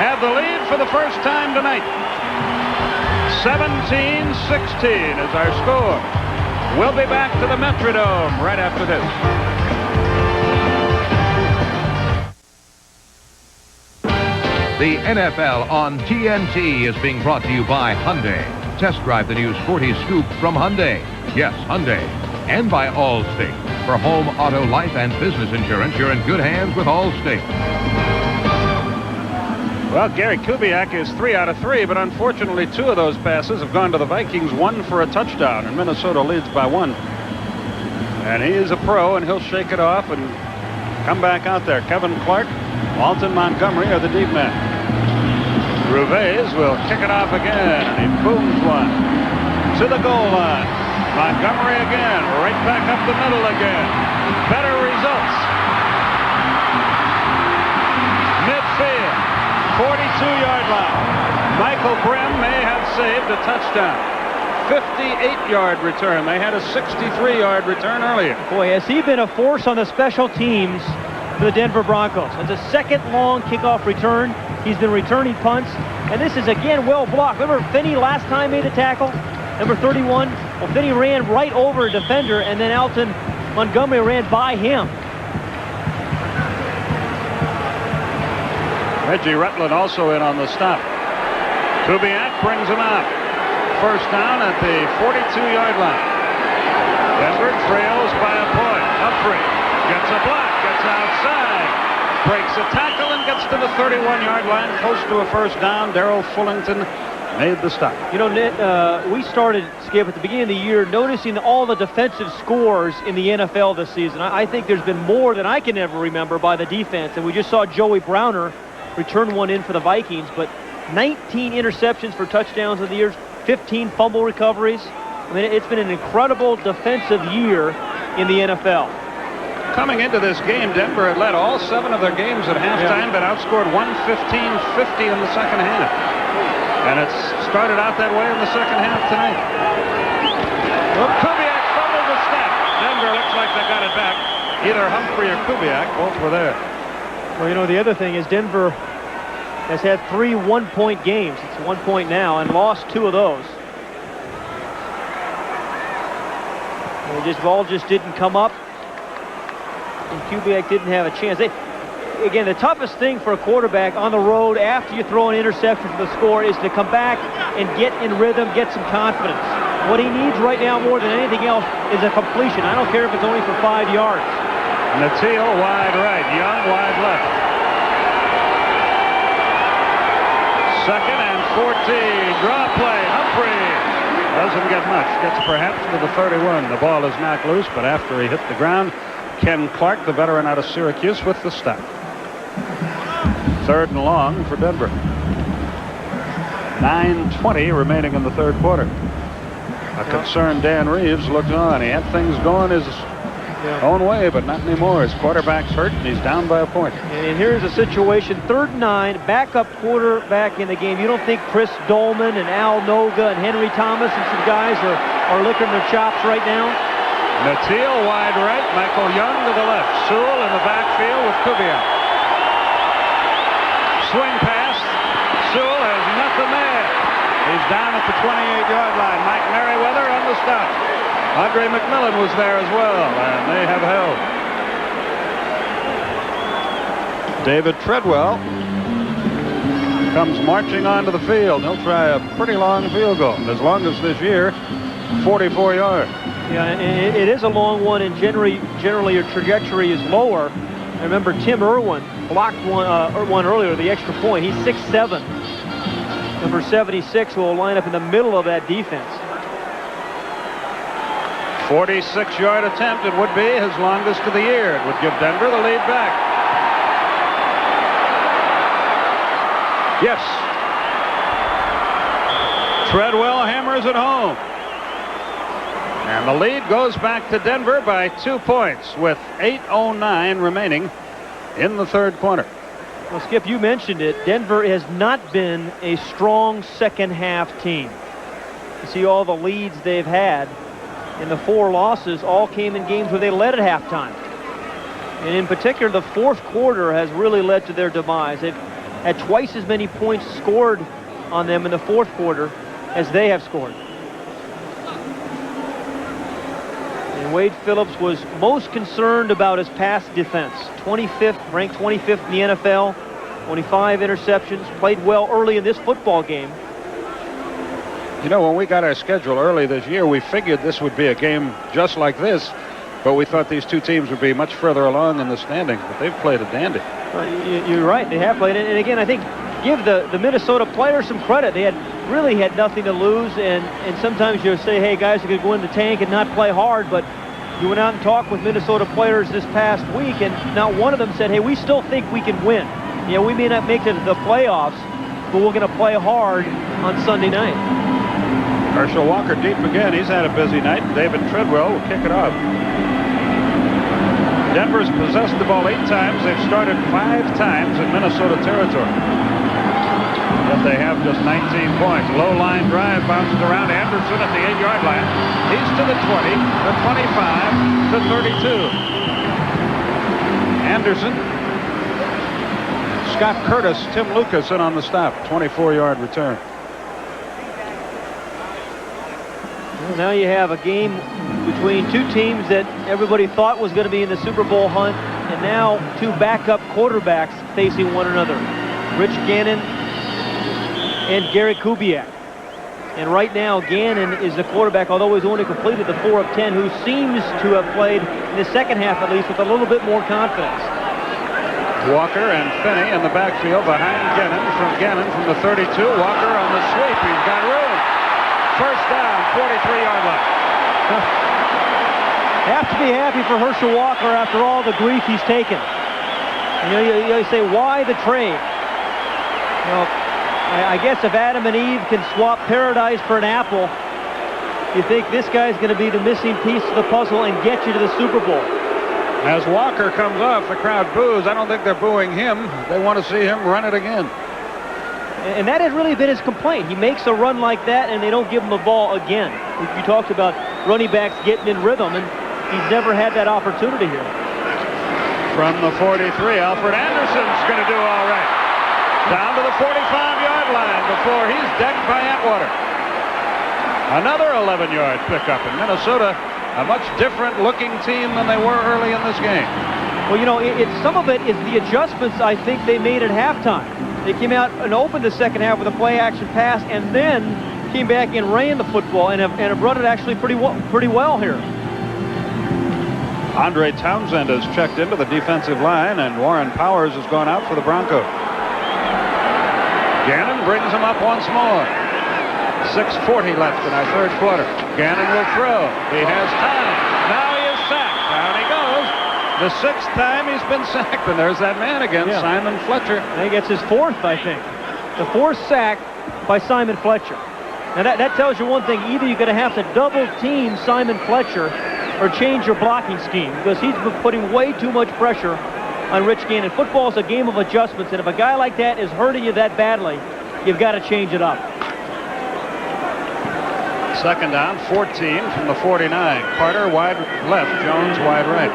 Speaker 1: have the lead for the first time tonight. 17-16 is our score. We'll be back to the Metrodome right after this.
Speaker 4: The NFL on TNT is being brought to you by Hyundai. Test drive the new sporty scoop from Hyundai. Yes, Hyundai. And by Allstate. For home, auto, life, and business insurance, you're in good hands with Allstate.
Speaker 1: Well, Gary Kubiak is 3 out of 3, but unfortunately 2 of those passes have gone to the Vikings, 1 for a touchdown, and Minnesota leads by 1. And he is a pro, and he'll shake it off and come back out there. Kevin Clark, Alton Montgomery are the deep men. Rivez will kick it off again, and he booms one to the goal line. Montgomery again, right back up the middle again. Better results. Midfield, 42-yard line. Michael Brehm may have saved a touchdown. 58-yard return. They had a 63-yard return earlier.
Speaker 2: Boy, has he been a force on the special teams for the Denver Broncos. It's a second long kickoff return. He's been returning punts, and this is again well blocked. Remember Finney last time made the tackle, number 31? Well, Finney ran right over a defender, and then Alton Montgomery ran by him.
Speaker 1: Reggie Rutland also in on the stop. Kubiak brings him out. First down at the 42-yard line. Denver trails by a point. Humphrey gets a block, gets outside, breaks a tackle, and gets to the 31-yard line, close to a first down. Darrell Fullington made the stop.
Speaker 2: You know, we started, Skip, at the beginning of the year noticing all the defensive scores in the NFL this season. I think there's been more than I can ever remember by the defense, and we just saw Joey Browner return one in for the Vikings, but 19 interceptions for touchdowns of the year, 15 fumble recoveries. I mean, it's been an incredible defensive year in the NFL.
Speaker 1: Coming into this game, Denver had led all 7 of their games at halftime, but outscored 115-50 in the second half. And it's started out that way in the second half tonight. Well, Kubiak fumbled the snap. Denver looks like they got it back. Either Humphrey or Kubiak, both were there.
Speaker 2: Well, you know, the other thing is Denver has had 3 one-point games. It's 1 point now, and lost 2 of those. Ball just didn't come up, and Kubiak didn't have a chance. Again, the toughest thing for a quarterback on the road after you throw an interception for the score is to come back and get in rhythm, get some confidence. What he needs right now more than anything else is a completion. I don't care if it's only for 5 yards.
Speaker 1: Natil wide right, Young wide left. 2nd and 14, draw play, Humphrey. Doesn't get much, gets perhaps to the 31. The ball is knocked loose, but after he hit the ground, Ken Clark, the veteran out of Syracuse, with the stop. 3rd and long for Denver. 9:20 remaining in the 3rd quarter. A concerned Dan Reeves looked on. He had things going his own way, but not anymore. His quarterback's hurt, and he's down by a point.
Speaker 2: And here's a situation, 3rd and 9, backup quarterback in the game. You don't think Chris Dolman and Al Noga and Henry Thomas and some guys are licking their chops right now?
Speaker 1: Natil wide right, Michael Young to the left. Sewell in the backfield with Kubiak. Swing pass. Sewell has nothing there. He's down at the 28-yard line. Mike Merriweather on the stop. Andre McMillan was there as well, and they have held. David Treadwell comes marching onto the field. He'll try a pretty long field goal. As long as this year, 44 yards.
Speaker 2: Yeah, and it is a long one, and generally your trajectory is lower. I remember Tim Irwin blocked one earlier, the extra point. He's 6'7", number 76, who will line up in the middle of that defense.
Speaker 1: 46-yard attempt. It would be his longest of the year. It would give Denver the lead back. Yes. Treadwell hammers it home. And the lead goes back to Denver by 2 points with 8:09 remaining in the 3rd quarter.
Speaker 2: Well, Skip, you mentioned it. Denver has not been a strong second half team. You see all the leads they've had, and the 4 losses all came in games where they led at halftime. And in particular, the 4th quarter has really led to their demise. They've had twice as many points scored on them in the 4th quarter as they have scored. And Wade Phillips was most concerned about his pass defense. 25th, ranked 25th in the NFL, 25 interceptions, played well early in this football game.
Speaker 1: You know, when we got our schedule early this year, we figured this would be a game just like this, but we thought these 2 teams would be much further along in the standings, but they've played a dandy.
Speaker 2: You're right, they have played it. And again, I think give the Minnesota players some credit. They really had nothing to lose, and sometimes you say, hey, guys, you could go in the tank and not play hard, but you went out and talked with Minnesota players this past week, and not one of them said, hey, we still think we can win. You know, we may not make it to the playoffs, but we're going to play hard on Sunday night.
Speaker 1: Herschel Walker deep again. He's had a busy night. David Treadwell will kick it off. Denver's possessed the ball 8 times. They've started 5 times in Minnesota territory. But they have just 19 points. Low line drive bounces around. Anderson at the 8-yard line. He's to the 20, the 25, the 32. Anderson Scott Curtis, Tim Lucas in on the stop. 24-yard return.
Speaker 2: Well, now you have a game between two teams that everybody thought was going to be in the Super Bowl hunt, and now two backup quarterbacks facing one another. Rich Gannon and Gary Kubiak. And right now, Gannon is the quarterback, although he's only completed the 4 of 10, who seems to have played in the second half at least with a little bit more confidence.
Speaker 1: Walker and Finney in the backfield behind Gannon from the 32. Walker on the sweep. He's got room. First down, 43-yard line.
Speaker 2: Have to be happy for Herschel Walker after all the grief he's taken. You say, why the trade? Well, I guess if Adam and Eve can swap paradise for an apple, you think this guy's going to be the missing piece of the puzzle and get you to the Super Bowl.
Speaker 1: As Walker comes off, the crowd boos. I don't think they're booing him. They want to see him run it again.
Speaker 2: And that has really been his complaint. He makes a run like that, and they don't give him the ball again. You talked about running backs getting in rhythm, and he's never had that opportunity here.
Speaker 1: From the 43, Alfred Anderson's going to do all right. Down to the 45-yard line before he's decked by Atwater. Another 11-yard pickup. In Minnesota, a much different-looking team than they were early in this game.
Speaker 2: Well, some of it is the adjustments I think they made at halftime. They came out and opened the second half with a play-action pass, and then came back and ran the football and have run it actually pretty well here.
Speaker 1: Andre Townsend has checked into the defensive line, and Warren Powers has gone out for the Broncos. Gannon brings him up once more. 6:40 left in our third quarter. Gannon will throw. He has time. Now he is sacked. Down he goes. The 6th time he's been sacked, and there's that man again, Simon Fletcher.
Speaker 2: I think it's his 4th, I think. The 4th sack by Simon Fletcher. Now that tells you one thing. Either you're going to have to double team Simon Fletcher or change your blocking scheme, because he's been putting way too much pressure on Rich Gannon. Football is a game of adjustments, and if a guy like that is hurting you that badly, you've got to change it up.
Speaker 1: Second down, 14 from the 49. Carter wide left, Jones wide right.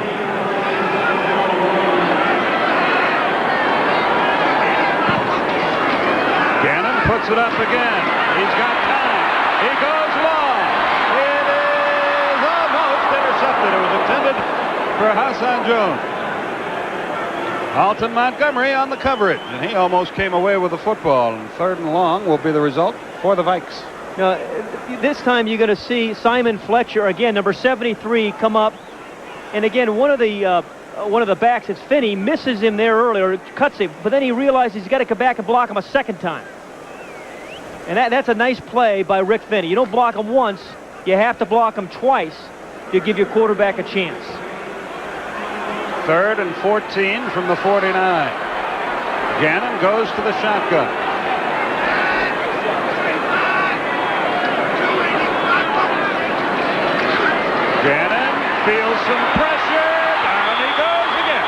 Speaker 1: Gannon puts it up again. He's got time. He goes long. It is almost intercepted. It was intended for Hassan Jones. Alton Montgomery on the coverage, and he almost came away with the football. And 3rd and long will be the result for the Vikes.
Speaker 2: Now, this time you're going to see Simon Fletcher again, number 73, come up, and again one of the backs, it's Finney, misses him there earlier, cuts him, but then he realizes he's got to come back and block him a second time. And that's a nice play by Rick Finney. You don't block him once, you have to block him twice to give your quarterback a chance.
Speaker 1: 3rd and 14 from the 49. Gannon goes to the shotgun. Gannon feels some pressure. Down he goes again.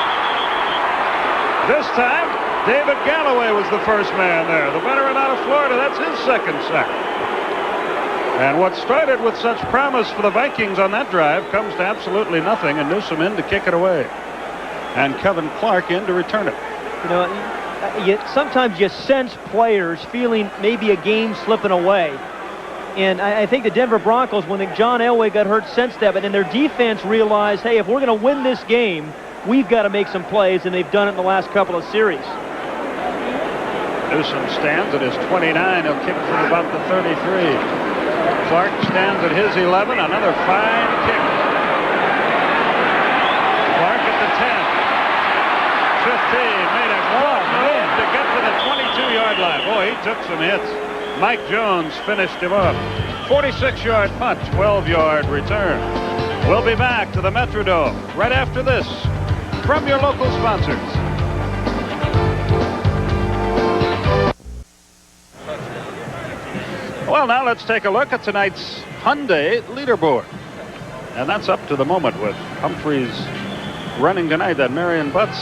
Speaker 1: This time, David Galloway was the first man there. The veteran out of Florida, that's his 2nd sack. And what started with such promise for the Vikings on that drive comes to absolutely nothing, and Newsome in to kick it away. And Kevin Clark in to return it.
Speaker 2: Sometimes you sense players feeling maybe a game slipping away. And I think the Denver Broncos, when John Elway got hurt, sensed that. But then their defense realized, hey, if we're going to win this game, we've got to make some plays, and they've done it in the last couple of series.
Speaker 1: Newsome stands at his 29. He'll kick from about the 33. Clark stands at his 11. Another fine kick. Clark at the 10. 15. Made a good move to get to the 22-yard line. Boy, he took some hits. Mike Jones finished him up. 46-yard punt, 12-yard return. We'll be back to the Metrodome right after this from your local sponsors. Well, now let's take a look at tonight's Hyundai leaderboard. And that's up to the moment with Humphreys running tonight. That Marion Butts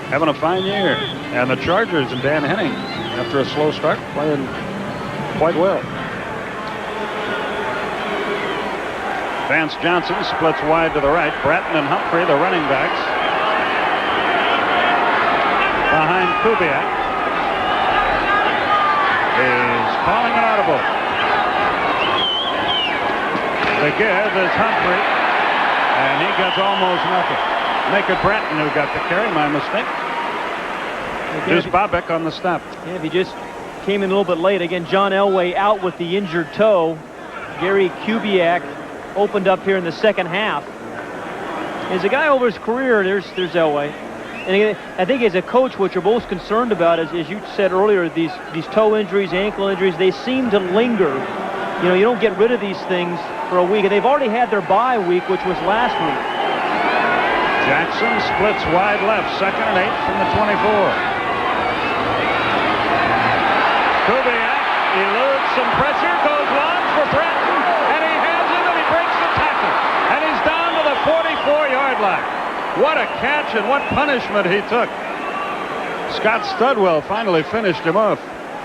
Speaker 1: having a fine year. And the Chargers and Dan Henning, after a slow start, playing quite well. Vance Johnson splits wide to the right. Bratton and Humphrey, the running backs. Behind Kubiak. He's calling an audible. The give is Humphrey, and he gets almost nothing. Make it Bratton who got the carry, my mistake. Deuce Bobek on the stop.
Speaker 2: Yeah, if he just came in a little bit late. Again, John Elway out with the injured toe. Gary Kubiak opened up here in the second half. As a guy over his career, there's Elway. And again, I think as a coach, what you're most concerned about is, as you said earlier, these toe injuries, ankle injuries, they seem to linger. You know, you don't get rid of these things for a week. And they've already had their bye week, which was last week.
Speaker 1: Jackson splits wide left, 2nd and 8 from the 24. Kubiak eludes some pressure, goes long for Bratton, and he has him, and he breaks the tackle. And he's down to the 44-yard line. What a catch and what punishment he took. Scott Studwell finally finished him off.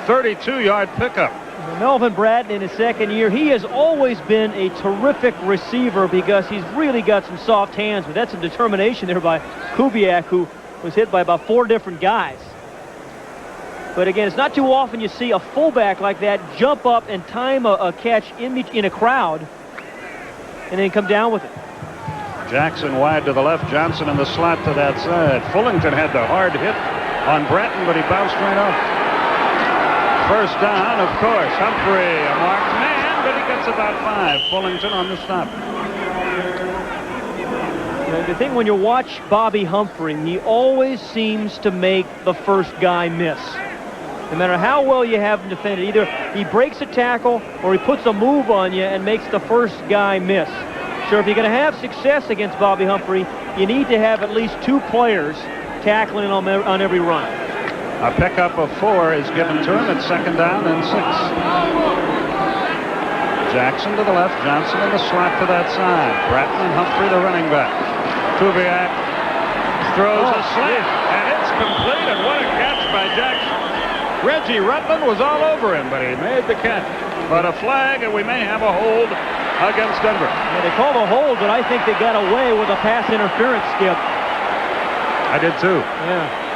Speaker 1: 32-yard pickup.
Speaker 2: Melvin Bratton in his second year, he has always been a terrific receiver because he's really got some soft hands, but that's some determination there by Kubiak, who was hit by about 4 different guys. But again, it's not too often you see a fullback like that jump up and time a catch in a crowd and then come down with it.
Speaker 1: Jackson wide to the left, Johnson in the slot to that side. Fullington had the hard hit on Bratton, but he bounced right off. First down, of course. Humphrey, a marked man, but he gets about 5. Fullington on the stop.
Speaker 2: The thing when you watch Bobby Humphrey, he always seems to make the first guy miss. No matter how well you have him defended, either he breaks a tackle or he puts a move on you and makes the first guy miss. Sure, if you're going to have success against Bobby Humphrey, you need to have at least 2 players tackling on every run.
Speaker 1: A pickup of 4 is given to him at 2nd down and 6. Jackson to the left, Johnson in the slot to that side. Bratton and Humphrey, the running back. Kubiak throws a slant, and it's complete, and what a catch by Jackson. Reggie Rutland was all over him, but he made the catch. But a flag, and we may have a hold against Denver.
Speaker 2: Yeah, they called a hold, but I think they got away with a pass interference, Skip.
Speaker 1: I did too.
Speaker 2: Yeah.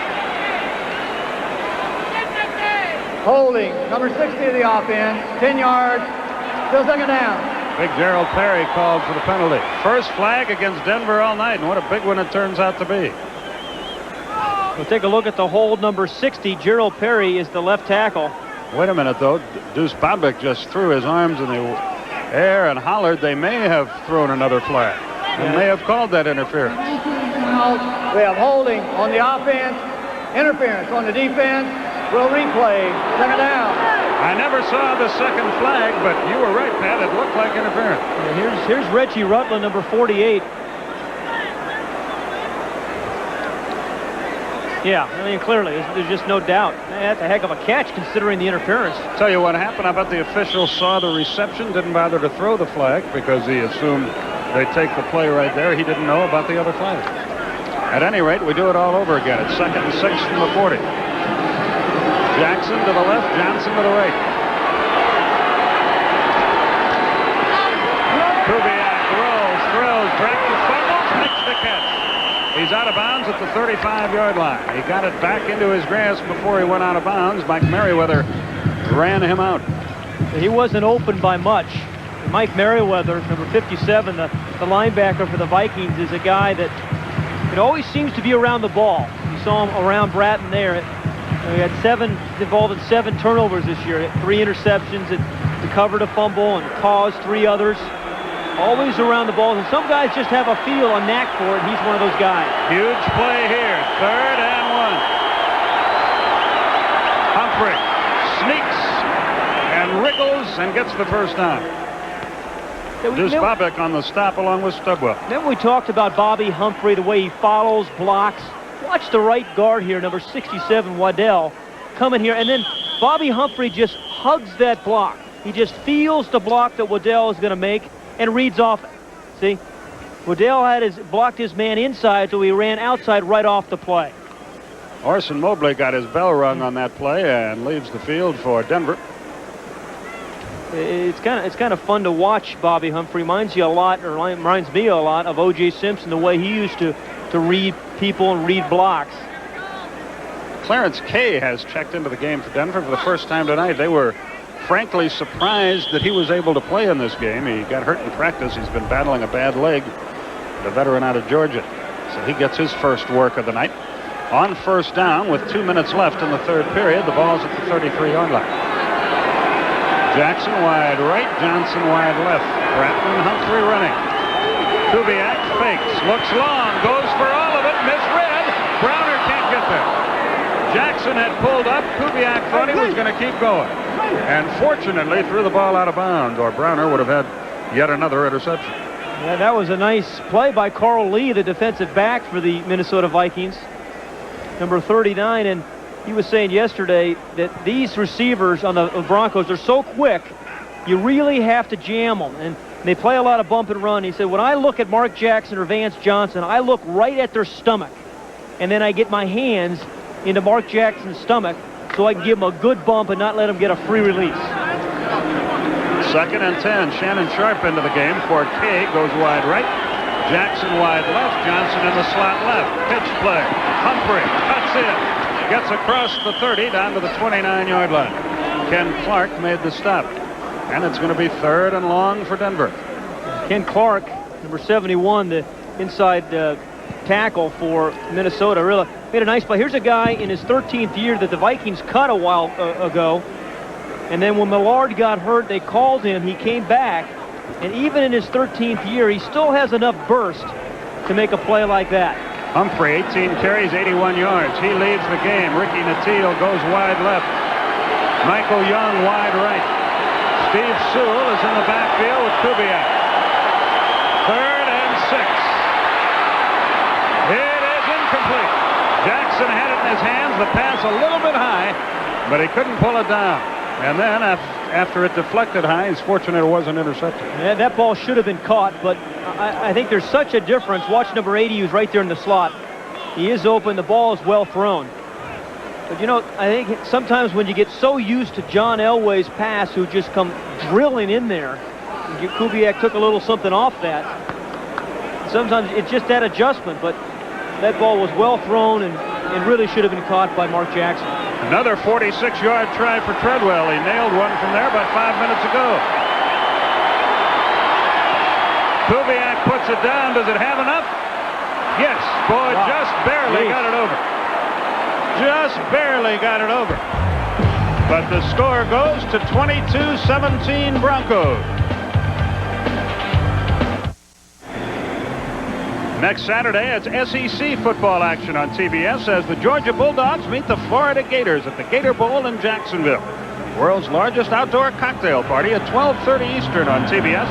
Speaker 13: Holding, number 60 of the offense, 10 yards, still 2nd down.
Speaker 1: Big Gerald Perry called for the penalty. First flag against Denver all night, and what a big one it turns out to be.
Speaker 2: We'll take a look at the hold, number 60. Gerald Perry is the left tackle.
Speaker 1: Wait a minute, though. Deuce Bobek just threw his arms in the air and hollered. They may have thrown another flag. They may have called that interference.
Speaker 13: We have holding on the offense, interference on the defense. We'll replay, 2nd down.
Speaker 1: I never saw the second flag, but you were right, Pat. It looked like interference.
Speaker 2: Yeah, here's Reggie Rutland, number 48. Yeah, I mean, clearly, there's just no doubt. That's a heck of a catch considering the interference.
Speaker 1: Tell you what happened. I bet the official saw the reception, didn't bother to throw the flag because he assumed they'd take the play right there. He didn't know about the other flag. At any rate, we do it all over again. It's 2nd and 6 from the 40. Jackson to the left, Johnson to the right. Kubiak rolls, throws, Bratton fumbles, makes the catch. He's out of bounds at the 35-yard line. He got it back into his grasp before he went out of bounds. Mike Merriweather ran him out.
Speaker 2: He wasn't open by much. Mike Merriweather, number 57, the linebacker for the Vikings, is a guy that always seems to be around the ball. You saw him around Bratton there. He had involved in 7 turnovers this year. 3 interceptions, and recovered a fumble and caused 3 others. Always around the ball, and some guys just have a feel, a knack for it, and he's one of those guys.
Speaker 1: Huge play here, 3rd and 1. Humphrey sneaks and wriggles and gets the first down. Deuce Bobek on the stop along with Studwell.
Speaker 2: Then we talked about Bobby Humphrey, the way he follows, blocks. Watch the right guard here, number 67, Waddell, coming here, and then Bobby Humphrey just hugs that block. He just feels the block that Waddell is going to make and reads off it. See? Waddell had blocked his man inside, so he ran outside right off the play.
Speaker 1: Orson Mobley got his bell rung on that play and leaves the field for Denver.
Speaker 2: It's kind of fun to watch Bobby Humphrey. Reminds me a lot of O.J. Simpson, the way he used to read people and read blocks.
Speaker 1: Clarence Kay has checked into the game for Denver for the first time tonight. They were frankly surprised that he was able to play in this game. He got hurt in practice. He's been battling a bad leg. The veteran out of Georgia. So he gets his first work of the night. On first down with 2 minutes left in the third period. The ball's at the 33-yard line. Jackson wide right, Johnson wide left. Bratton and Humphrey running. Kubiak fakes, looks long, goes for all of it, misread. Browner can't get there. Jackson had pulled up. Kubiak thought he was going to keep going. And fortunately threw the ball out of bounds, or Browner would have had yet another interception.
Speaker 2: Yeah, that was a nice play by Carl Lee, the defensive back for the Minnesota Vikings, number 39. And he was saying yesterday that these receivers on the Broncos are so quick, you really have to jam them. And they play a lot of bump and run. He said, when I look at Mark Jackson or Vance Johnson, I look right at their stomach. And then I get my hands into Mark Jackson's stomach so I can give him a good bump and not let him get a free release.
Speaker 1: 2nd and 10. Shannon Sharp into the game. Kay goes wide right. Jackson wide left. Johnson in the slot left. Pitch play. Humphrey cuts in. Gets across the 30 down to the 29-yard line. Ken Clark made the stop. And it's going to be 3rd and long for Denver.
Speaker 2: Ken Clark, number 71, the inside tackle for Minnesota, really made a nice play. Here's a guy in his 13th year that the Vikings cut a while ago. And then when Millard got hurt, they called him. He came back. And even in his 13th year, he still has enough burst to make a play like that.
Speaker 1: Humphrey, 18 carries, 81 yards. He leads the game. Ricky Natile goes wide left. Michael Young wide right. Steve Sewell is in the backfield with Kubiak. 3rd and 6. It is incomplete. Jackson had it in his hands. The pass a little bit high, but he couldn't pull it down. And then after it deflected high, he's fortunate it wasn't intercepted.
Speaker 2: Yeah, that ball should have been caught, but I think there's such a difference. Watch number 80, who's right there in the slot. He is open. The ball is well thrown. But, you know, I think sometimes when you get so used to John Elway's pass, who just come drilling in there, Kubiak took a little something off that. Sometimes it's just that adjustment, but that ball was well thrown and really should have been caught by Mark Jackson.
Speaker 1: Another 46-yard try for Treadwell. He nailed one from there about 5 minutes ago. Kubiak puts it down. Does it have enough? Yes. Boy, wow. Just barely got it over. Just barely got it over. But the score goes to 22-17 Broncos. Next Saturday, it's SEC football action on TBS as the Georgia Bulldogs meet the Florida Gators at the Gator Bowl in Jacksonville. World's largest outdoor cocktail party at 12:30 Eastern on TBS.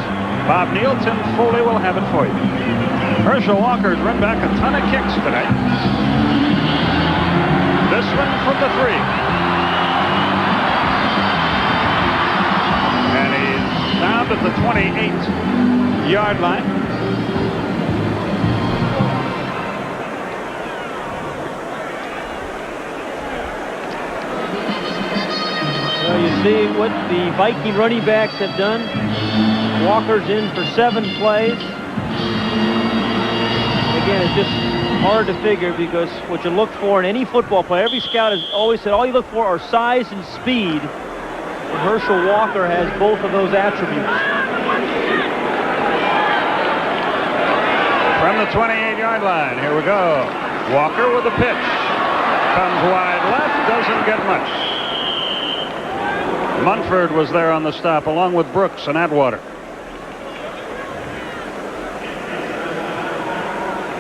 Speaker 1: Bob Neal, Tim Foley will have it for you. Herschel Walker's run back a ton of kicks tonight. This one from the 3. And he's down at the 28-yard line.
Speaker 2: You see what the Viking running backs have done. Walker's in for 7 plays. Again, it's just hard to figure because what you look for in any football player, every scout has always said all you look for are size and speed. And Herschel Walker has both of those attributes.
Speaker 1: From the 28-yard line, here we go. Walker with a pitch. Comes wide left, doesn't get much. Munford was there on the stop, along with Brooks and Atwater.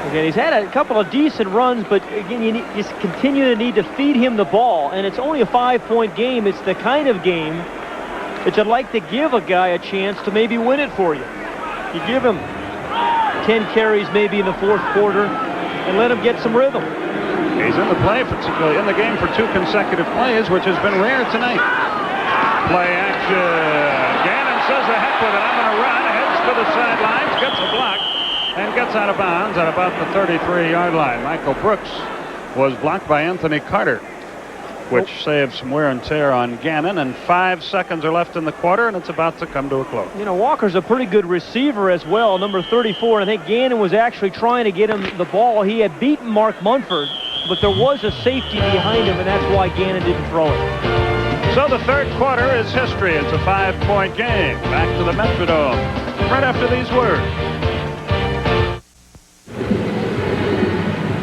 Speaker 2: Again, he's had a couple of decent runs, but again, you just continue to need to feed him the ball. And it's only a 5-point game. It's the kind of game that you'd like to give a guy a chance to maybe win it for you. You give him 10 carries maybe in the 4th quarter and let him get some rhythm.
Speaker 1: He's in the game for 2 consecutive plays, which has been rare tonight. Play action. Gannon says the heck with it. I'm going to run. Heads to the sidelines. Gets a block. And gets out of bounds at about the 33-yard line. Michael Brooks was blocked by Anthony Carter, which saved some wear and tear on Gannon. And 5 seconds are left in the quarter, and it's about to come to a close.
Speaker 2: You know, Walker's a pretty good receiver as well, number 34. And I think Gannon was actually trying to get him the ball. He had beaten Mark Munford but there was a safety behind him, and that's why Gannon didn't throw it.
Speaker 1: So the third quarter is history. It's a 5-point game. Back to the Metrodome right after these words.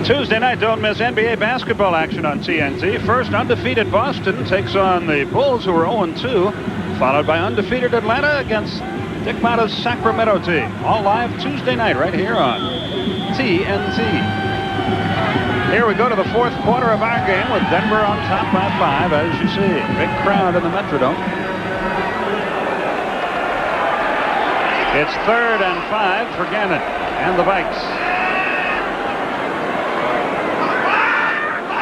Speaker 1: Tuesday night, don't miss NBA basketball action on TNT. First, undefeated Boston takes on the Bulls, who are 0-2, followed by undefeated Atlanta against Dick Motta's Sacramento team. All live Tuesday night right here on TNT. Here we go to the fourth quarter of our game with Denver on top by 5, as you see. Big crowd in the Metrodome. It's 3rd and 5 for Gannon and the Vikes.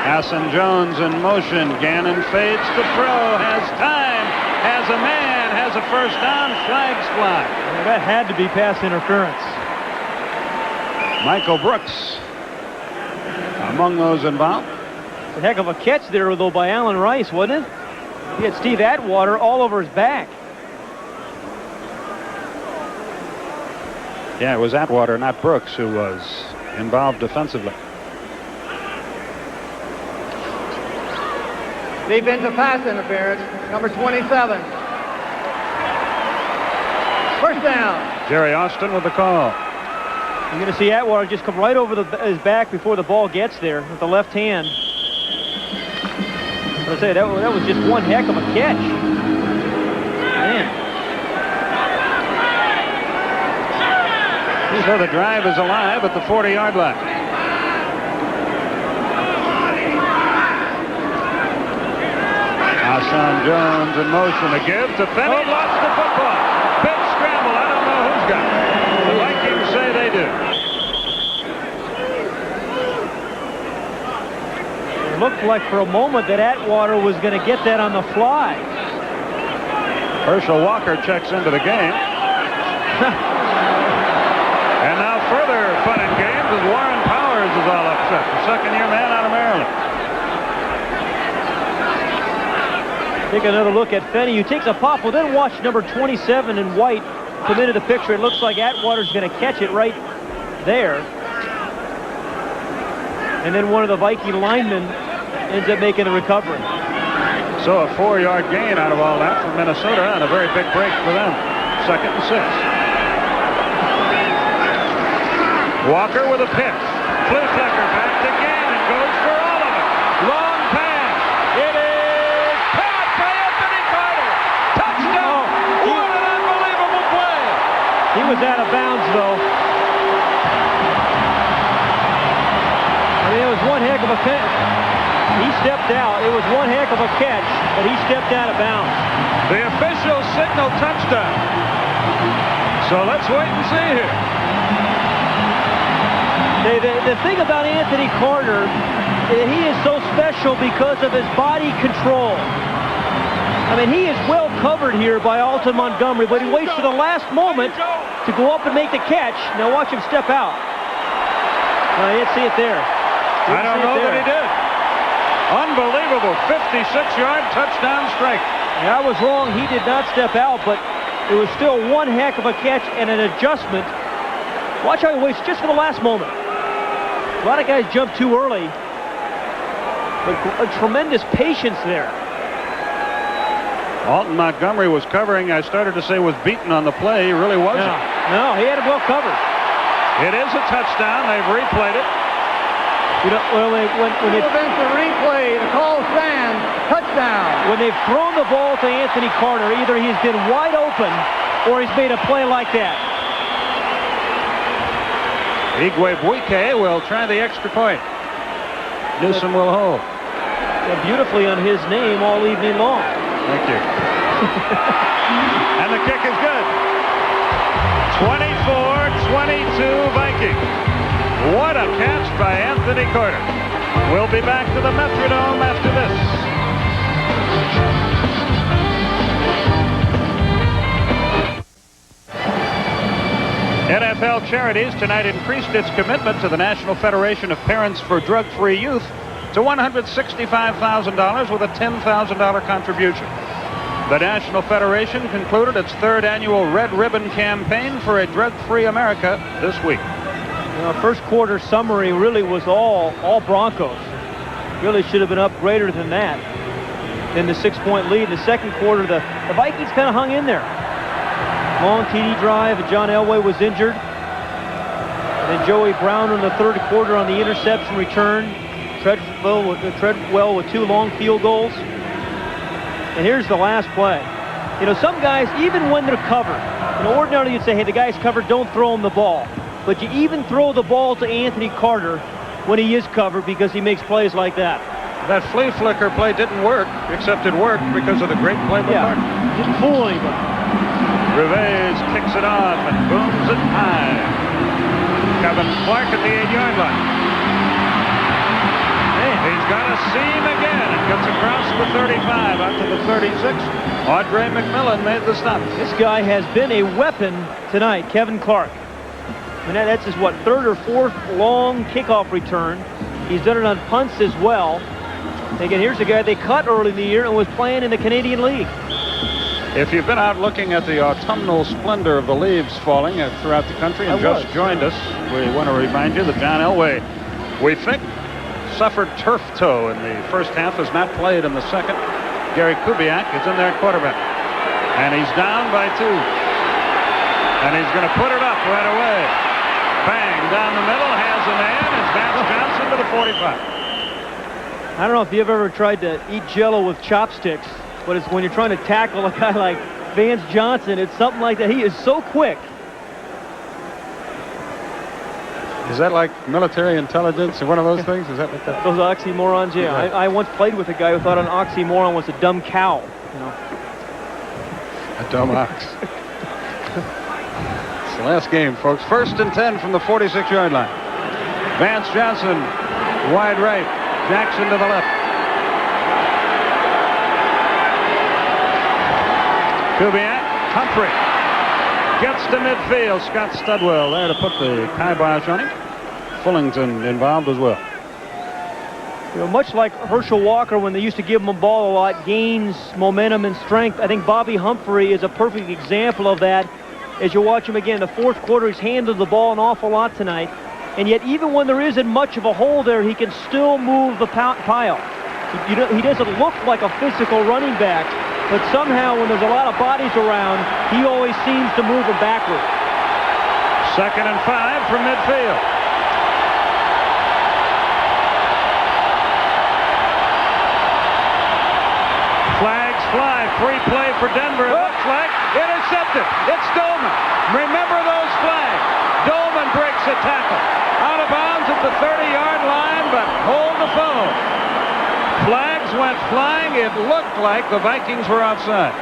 Speaker 1: Hassan Jones in motion. Gannon fades to throw. Has time. Has a man. Has a first down. Flags fly.
Speaker 2: Well, that had to be pass interference.
Speaker 1: Michael Brooks among those involved.
Speaker 2: It's a heck of a catch there, though, by Allen Rice, wasn't it? He had Steve Atwater all over his back.
Speaker 1: Yeah, it was Atwater, not Brooks, who was involved defensively.
Speaker 13: Defensive pass interference, number 27. First down.
Speaker 1: Jerry Austin with the call.
Speaker 2: You're going to see Atwater just come right over his back before the ball gets there with the left hand. I'll say that was just one heck of a catch. Man.
Speaker 1: So the drive is alive at the 40-yard line. Hassan Jones in motion to give to Penny. Lost the football. Big scramble. I don't know who's got it. The Vikings say they do.
Speaker 2: It looked like for a moment that Atwater was going to get that on the fly.
Speaker 1: Herschel Walker checks into the game. And now further fun and games as Warren Powers is all upset. The second-year man out of Maryland.
Speaker 2: Take another look at Fenny, who takes a pop. Well, then watch number 27 in white come into the picture. It looks like Atwater's going to catch it right there. And then one of the Viking linemen ends up making the recovery.
Speaker 1: So a 4-yard gain out of all that for Minnesota, and a very big break for them. 2nd and 6. Walker with a pitch. Flicker back to Gannon. Goes for all of it. Long pass. It is caught by Anthony Carter. Touchdown. What an unbelievable play.
Speaker 2: He was out of bounds, though. I mean, it was one heck of a catch. He stepped out. It was one heck of a catch, but he stepped out of bounds.
Speaker 1: The official signal touchdown. So let's wait and see here.
Speaker 2: The thing about Anthony Carter, he is so special because of his body control. I mean, he is well covered here by Alton Montgomery, but he waits to the last moment to go up and make the catch. Now watch him step out. I didn't see it there.
Speaker 1: I don't know that he did. Unbelievable 56-yard touchdown strike.
Speaker 2: Yeah, I was wrong. He did not step out, but it was still one heck of a catch and an adjustment. Watch how he waits just for the last moment. A lot of guys jump too early, but a tremendous patience there.
Speaker 1: Alton Montgomery was covering. I started to say was beaten on the play. He really wasn't.
Speaker 2: No, he had it well covered.
Speaker 1: It is a touchdown. They've replayed it.
Speaker 2: You know, well, when they
Speaker 13: prevent the replay, the call stands. Touchdown.
Speaker 2: When they've thrown the ball to Anthony Carter, either he's been wide open or he's made a play like that.
Speaker 1: Igwe Buike will try the extra point. Newsom will hold.
Speaker 2: Beautifully on his name all evening long.
Speaker 1: Thank you. And the kick is good. 24-22 Vikings. What a catch by Anthony Carter. We'll be back to the Metrodome after this. NFL Charities tonight increased its commitment to the National Federation of Parents for Drug-Free Youth to $165,000 with a $10,000 contribution. The National Federation concluded its 3rd annual Red Ribbon campaign for a drug-free America this week.
Speaker 2: First quarter summary really was all Broncos. Really should have been up greater than that, than the 6-point lead. In the second quarter, the Vikings kind of hung in there. Long TD drive, and John Elway was injured. And then Joey Brown in the third quarter on the interception return. Treadwell with 2 long field goals. And here's the last play. You know, some guys, even when they're covered, ordinarily you'd say, hey, the guy's covered, don't throw him the ball. But you even throw the ball to Anthony Carter when he is covered because he makes plays like that.
Speaker 1: That flea flicker play didn't work, except it worked because of the great play by Carter.
Speaker 2: Didn't fool anybody.
Speaker 1: Rivers kicks it off and booms it high. Kevin Clark at the 8-yard line. He's got a seam again and gets across the 35 up to the 36. Audrey McMillan made the stop.
Speaker 2: This guy has been a weapon tonight, Kevin Clark. I mean, that's his, what, 3rd or 4th long kickoff return. He's done it on punts as well. Again, here's a guy they cut early in the year and was playing in the Canadian League.
Speaker 1: If you've been out looking at the autumnal splendor of the leaves falling throughout the country and just joined us, we want to remind you that John Elway, we think, suffered turf toe in the first half, has not played in the second. Gary Kubiak is in there at quarterback. And he's down by 2. And he's going to put it up right away. Bang, down the middle, has a man, it's Vance Johnson to the 45.
Speaker 2: I don't know if you've ever tried to eat Jell-O with chopsticks, but it's when you're trying to tackle a guy like Vance Johnson, it's something like that. He is so quick.
Speaker 1: Is that like military intelligence or one of those things? Is that what that?
Speaker 2: Those oxymorons, yeah. I once played with a guy who thought an oxymoron was a dumb cow. You know.
Speaker 1: A dumb ox. It's the last game, folks. 1st and 10 from the 46-yard line. Vance Johnson, wide right. Jackson to the left. Kubiak, Humphrey. Gets to midfield. Scott Studwell there to put the kibosh on him. Fullington involved as well.
Speaker 2: You know, much like Herschel Walker when they used to give him a ball a lot, gains momentum and strength. I think Bobby Humphrey is a perfect example of that. As you watch him again, the 4th quarter, he's handled the ball an awful lot tonight. And yet, even when there isn't much of a hole there, he can still move the pile. He doesn't look like a physical running back, but somehow when there's a lot of bodies around, he always seems to move them backward.
Speaker 1: 2nd and 5 from midfield. Flags fly. Free play for Denver. It looks like intercepted. It's Dolman. Remember those flags. Dolman breaks a tackle. Out of bounds at the 30-yard line, but hold the phone. Flags went flying. It looked like the Vikings were offside.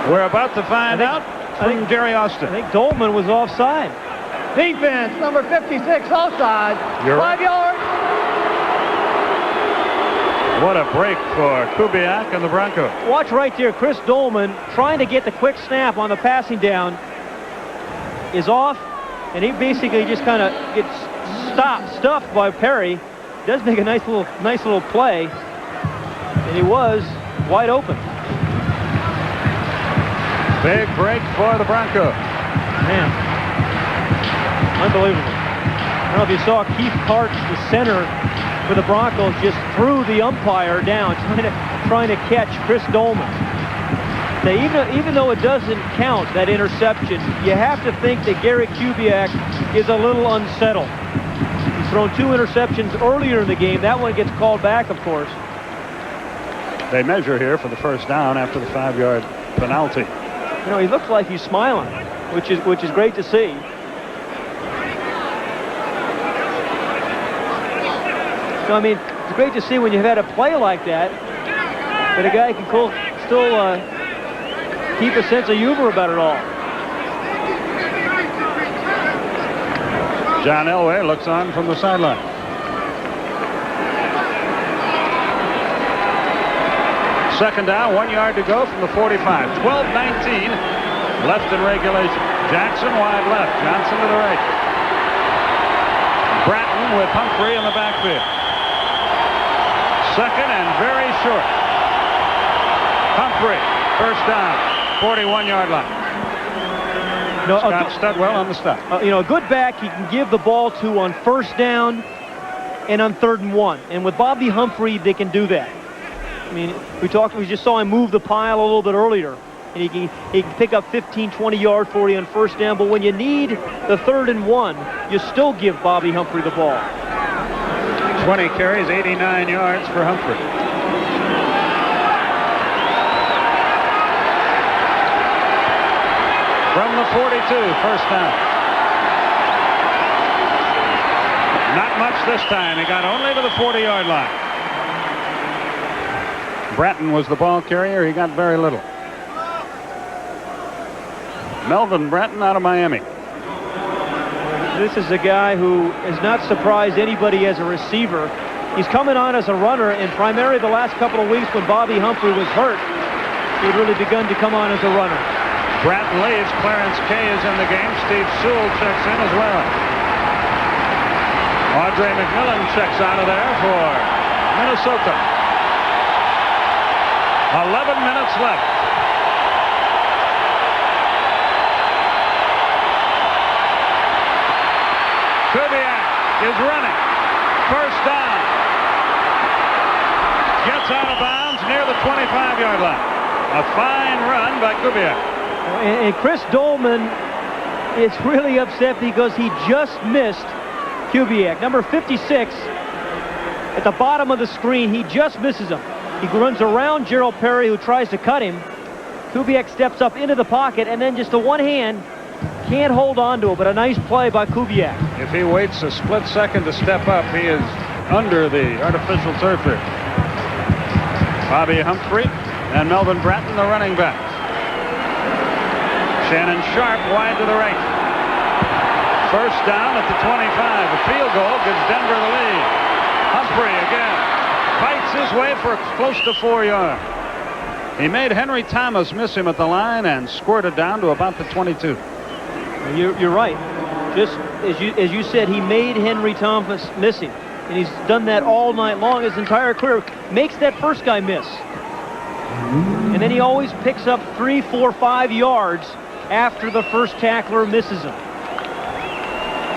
Speaker 1: We're about to find out from Jerry Austin.
Speaker 2: I think Dolman was offside.
Speaker 13: Defense, number 56, offside. 5 yards.
Speaker 1: What a break for Kubiak and the Broncos.
Speaker 2: Watch right there. Chris Dolman trying to get the quick snap on the passing down is off, and he basically just kind of gets stuffed by Perry. Does make a nice little play, and he was wide open.
Speaker 1: Big break for the Broncos.
Speaker 2: Man, unbelievable. I don't know if you saw Keith Karch, the center for the Broncos, just threw the umpire down, trying to catch Chris Dolman. Now, even though it doesn't count, that interception, you have to think that Gary Kubiak is a little unsettled. He's thrown 2 interceptions earlier in the game. That one gets called back, of course.
Speaker 1: They measure here for the first down after the 5-yard penalty.
Speaker 2: You know, he looks like he's smiling, which is great to see. So, I mean, it's great to see when you've had a play like that a guy can still keep a sense of humor about it all.
Speaker 1: John Elway looks on from the sideline. Second down, 1 yard to go from the 45. 12-19 left in regulation. Jackson wide left. Johnson to the right. Bratton with Humphrey in the backfield. Second and very short. Humphrey, first down, 41-yard line.
Speaker 2: No,
Speaker 1: Scott Studwell on the stop.
Speaker 2: You know, a good back he can give the ball to on first down and on 3rd and 1. And with Bobby Humphrey, they can do that. I mean, we just saw him move the pile a little bit earlier. And he can pick up 15, 20 yards for you on 1st down. But when you need the 3rd and 1, you still give Bobby Humphrey the ball.
Speaker 1: 20 carries, 89 yards for Humphrey. From the 42, 1st down. Not much this time. He got only to the 40-yard line. Bratton was the ball carrier. He got very little. Melvin Bratton out of Miami.
Speaker 2: This is a guy who has not surprised anybody as a receiver. He's coming on as a runner, and primarily the last couple of weeks when Bobby Humphrey was hurt, he'd really begun to come on as a runner.
Speaker 1: Bratton leads. Clarence Kay is in the game. Steve Sewell checks in as well. Audrey McMillan checks out of there for Minnesota. 11 minutes left. Kubiak is running. 1st down. Gets out of bounds near the 25-yard line. A fine run by Kubiak.
Speaker 2: And Chris Dolman is really upset because he just missed Kubiak. Number 56 at the bottom of the screen. He just misses him. He runs around Gerald Perry, who tries to cut him. Kubiak steps up into the pocket, and then just the one hand can't hold on to it, but a nice play by Kubiak.
Speaker 1: If he waits a split second to step up, he is under the artificial turf here. Bobby Humphrey and Melvin Bratton, the running backs. Shannon Sharp wide to the right. 1st down at the 25. A field goal gives Denver the lead. Humphrey again fights his way for close to 4 yards. He made Henry Thomas miss him at the line and squirted down to about the 22.
Speaker 2: You're right. Just as you said, he made Henry Thomas miss him. And he's done that all night long. His entire career makes that first guy miss. And then he always picks up 3, 4, 5 yards after the first tackler misses him.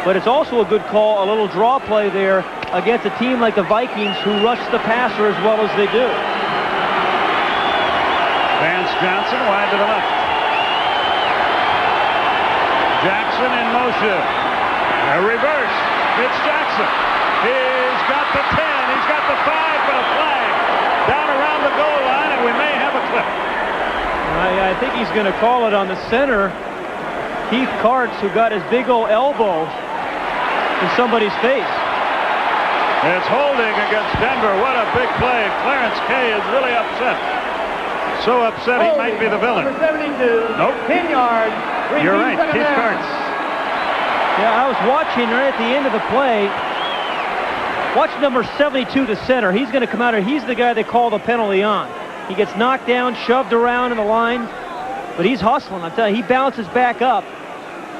Speaker 2: But it's also a good call, a little draw play there against a team like the Vikings who rush the passer as well as they do.
Speaker 1: Vance Johnson wide to the left. Jackson in motion. A reverse. It's Jackson. He's got the 10. He's got the 5, but a flag down around the goal line, and we may have a clip.
Speaker 2: I think he's going to call it on the center, Keith Karts, who got his big old elbow in somebody's face.
Speaker 1: It's holding against Denver. What a big play. Clarence Kay is really upset. So upset he might be the villain.
Speaker 13: Number 72.
Speaker 1: Nope.
Speaker 13: 10 yards.
Speaker 1: You're right. Keith Karts.
Speaker 2: Yeah, I was watching right at the end of the play. Watch number 72, the center. He's going to come out here. He's the guy they call the penalty on. He gets knocked down, shoved around in the line, but he's hustling. I'm telling you, he bounces back up.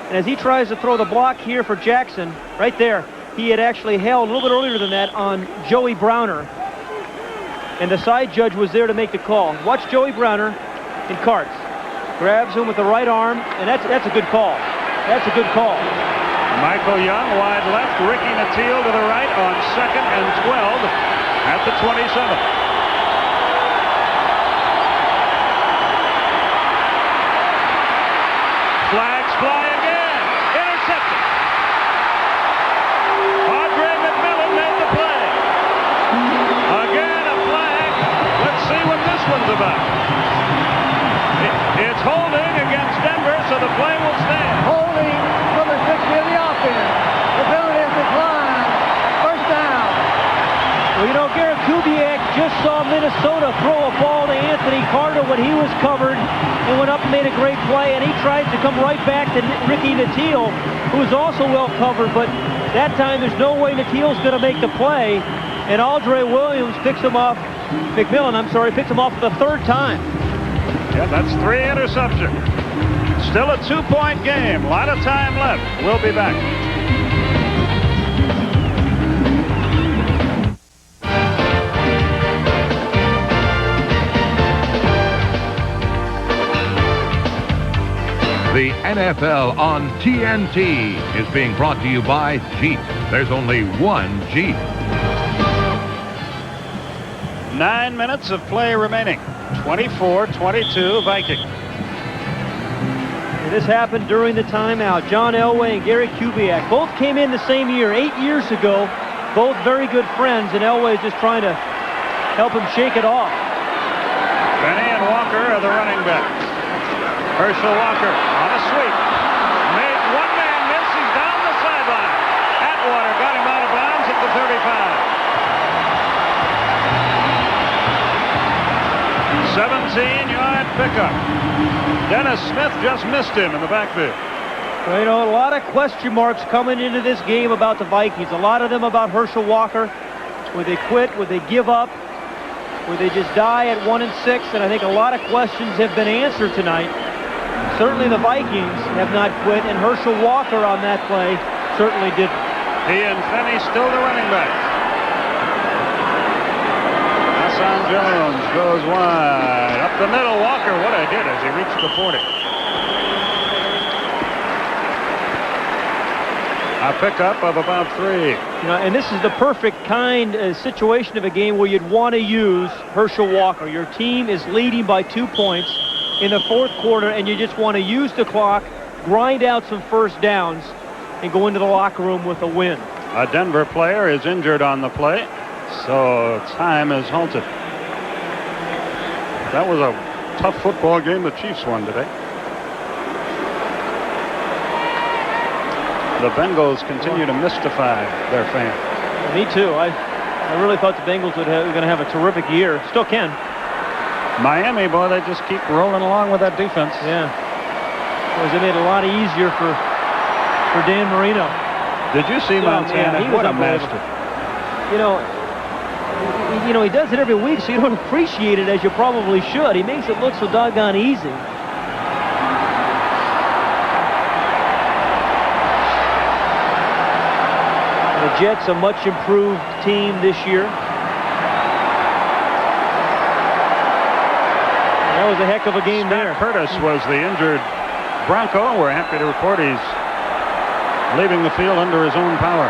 Speaker 2: And as he tries to throw the block here for Jackson, right there, he had actually held a little bit earlier than that on Joey Browner. And the side judge was there to make the call. Watch Joey Browner in Karts. Grabs him with the right arm, and that's a good call. That's a good call.
Speaker 1: Michael Young wide left, Ricky Nattiel to the right on 2nd and 12 at the 27. Flags fly again. Intercepted. Audrey McMillan made the play. Again a flag. Let's see what this one's about. It's holding against Denver, so the play will stand.
Speaker 13: Holding number 60 of the offense. The penalty is declined. 1st down.
Speaker 2: Well, you know, Garrett Kubiak just saw Minnesota throw a ball to Anthony Carter when he was covered and went up and made a great play, and he tried to come right back to Ricky Nattiel, who was also well covered, but that time there's no way Nattiel's going to make the play, and Aldre Williams picks him off, McMillan, I'm sorry, picks him off for the 3rd time.
Speaker 1: Yeah, that's 3 interceptions. Still a 2-point game. A lot of time left. We'll be back.
Speaker 4: The NFL on TNT is being brought to you by Jeep. There's only one Jeep.
Speaker 1: 9 minutes of play remaining. 24-22 Vikings.
Speaker 2: This happened during the timeout. John Elway and Gary Kubiak both came in the same year, 8 years ago. Both very good friends, and Elway is just trying to help him shake it off.
Speaker 1: Benny and Walker are the running backs. Herschel Walker on a sweep. Made one man miss. He's down the sideline. Atwater got him out of bounds at the 35. 17-yard pickup. Dennis Smith just missed him in the backfield.
Speaker 2: Well, you know, a lot of question marks coming into this game about the Vikings. A lot of them about Herschel Walker. Would they quit? Would they give up? Would they just die at 1-6? And I think a lot of questions have been answered tonight. Certainly the Vikings have not quit, and Herschel Walker on that play certainly didn't.
Speaker 1: He and Finney still the running backs. Hassan Jones goes wide. Up the middle, Walker, what a hit as he reached the 40. A pickup of about 3.
Speaker 2: You know, and this is the perfect kind situation of a game where you'd want to use Herschel Walker. Your team is leading by 2 points in the fourth quarter, and you just want to use the clock, grind out some first downs, and go into the locker room with a win.
Speaker 1: A Denver player is injured on the play, so time is halted. That was a tough football game the Chiefs won today. The Bengals continue to mystify their fans.
Speaker 2: Me too. I really thought the Bengals were going to have a terrific year. Still can.
Speaker 1: Miami, boy, they just keep rolling along with that defense.
Speaker 2: Yeah. Because they made it a lot easier for Dan Marino.
Speaker 1: Did you see Montana?
Speaker 2: Yeah,
Speaker 1: what a master.
Speaker 2: You know, he does it every week, so you don't appreciate it as you probably should. He makes it look so doggone easy. The Jets a much improved team this year. That was a heck of a game there.
Speaker 1: Curtis was the injured Bronco. We're happy to report he's leaving the field under his own power.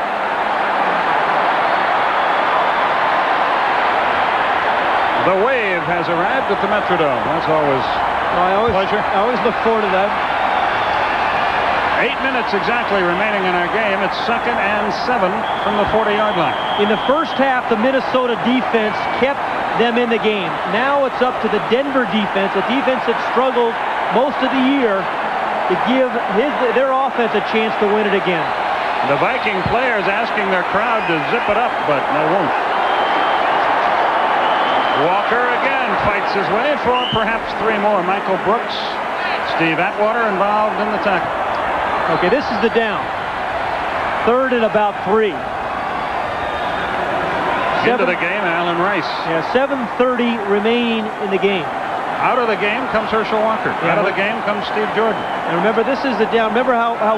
Speaker 1: The wave has arrived at the Metrodome. That's always pleasure.
Speaker 2: I always look forward to that.
Speaker 1: 8 minutes exactly remaining in our game. It's 2nd and 7 from the 40-yard line.
Speaker 2: In the first half, the Minnesota defense kept them in the game. Now it's up to the Denver defense, a defense that struggled most of the year, to give their offense a chance to win it again.
Speaker 1: The Viking players asking their crowd to zip it up, but they won't. Walker again fights his way for perhaps 3 more. Michael Brooks, Steve Atwater involved in the tackle.
Speaker 2: Okay, this is the down. 3rd and about 3.
Speaker 1: Into the game, Alan Rice.
Speaker 2: Yeah, 7:30 remaining in the game.
Speaker 1: Out of the game comes Herschel Walker. Out of the game comes Steve Jordan.
Speaker 2: And remember, this is the down. Remember how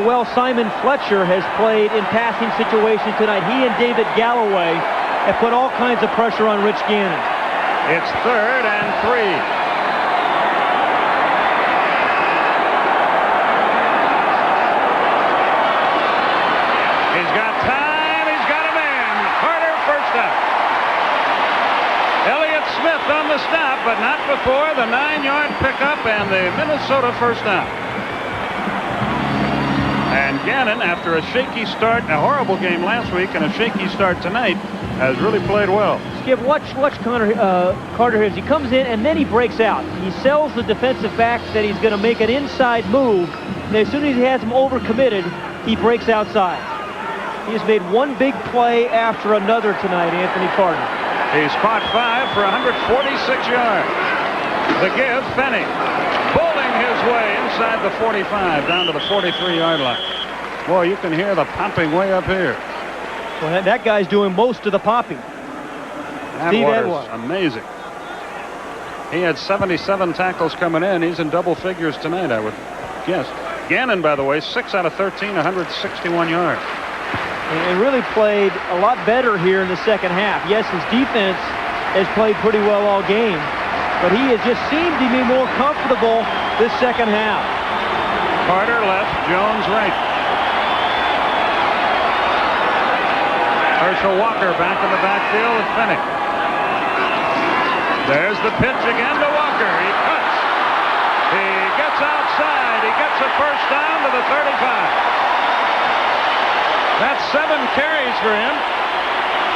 Speaker 2: well Simon Fletcher has played in passing situations tonight. He and David Galloway have put all kinds of pressure on Rich Gannon.
Speaker 1: It's 3rd and 3. He's got time. He's got a man. Carter, first down. Elliott Smith on the stop, but not before the 9-yard pickup and the Minnesota first down. And Gannon, after a shaky start, a horrible game last week, and a shaky start tonight, has really played well.
Speaker 2: Skip, watch Carter here. He comes in and then he breaks out. He sells the defensive backs that he's going to make an inside move. And as soon as he has them overcommitted, he breaks outside. He has made one big play after another tonight, Anthony Carter.
Speaker 1: He's caught 5 for 146 yards. The give, Finney, bowling his way inside the 45, down to the 43-yard line. Boy, you can hear the popping way up here.
Speaker 2: Well, that guy's doing most of the popping. Steve Atwater.
Speaker 1: Amazing. He had 77 tackles coming in. He's in double figures tonight, I would guess. Gannon, by the way, 6 out of 13, 161 yards.
Speaker 2: And really played a lot better here in the second half. Yes, his defense has played pretty well all game, but he has just seemed to be more comfortable this second half.
Speaker 1: Carter left, Jones right. Herschel Walker back in the backfield with Finney. There's the pitch again to Walker. He cuts. He gets outside. He gets a first down to the 35. That's 7 carries for him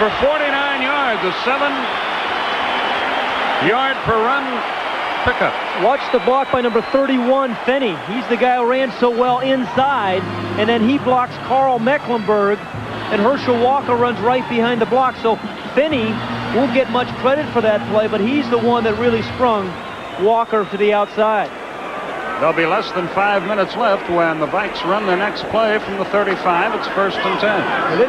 Speaker 1: for 49 yards. A 7-yard per run pickup.
Speaker 2: Watch the block by number 31, Finney. He's the guy who ran so well inside, and then he blocks Carl Mecklenburg, and Herschel Walker runs right behind the block. So Finney won't get much credit for that play, but he's the one that really sprung Walker to the outside.
Speaker 1: There'll be less than 5 minutes left when the Vikes run the next play from the 35. It's 1st and 10.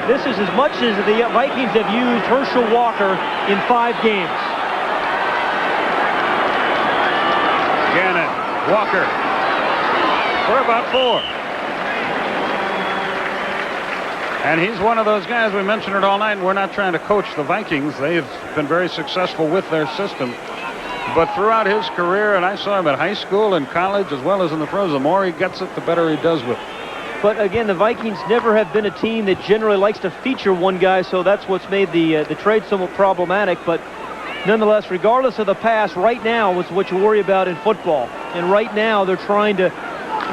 Speaker 2: This is as much as the Vikings have used Herschel Walker in 5 games.
Speaker 1: Gannon, Walker, for about 4. And he's one of those guys, we mentioned it all night, and we're not trying to coach the Vikings. They've been very successful with their system. But throughout his career, and I saw him at high school and college as well as in the pros, the more he gets it, the better he does with it.
Speaker 2: But again, the Vikings never have been a team that generally likes to feature one guy, so that's what's made the trade somewhat problematic. But nonetheless, regardless of the pass, right now is what you worry about in football. And right now, they're trying to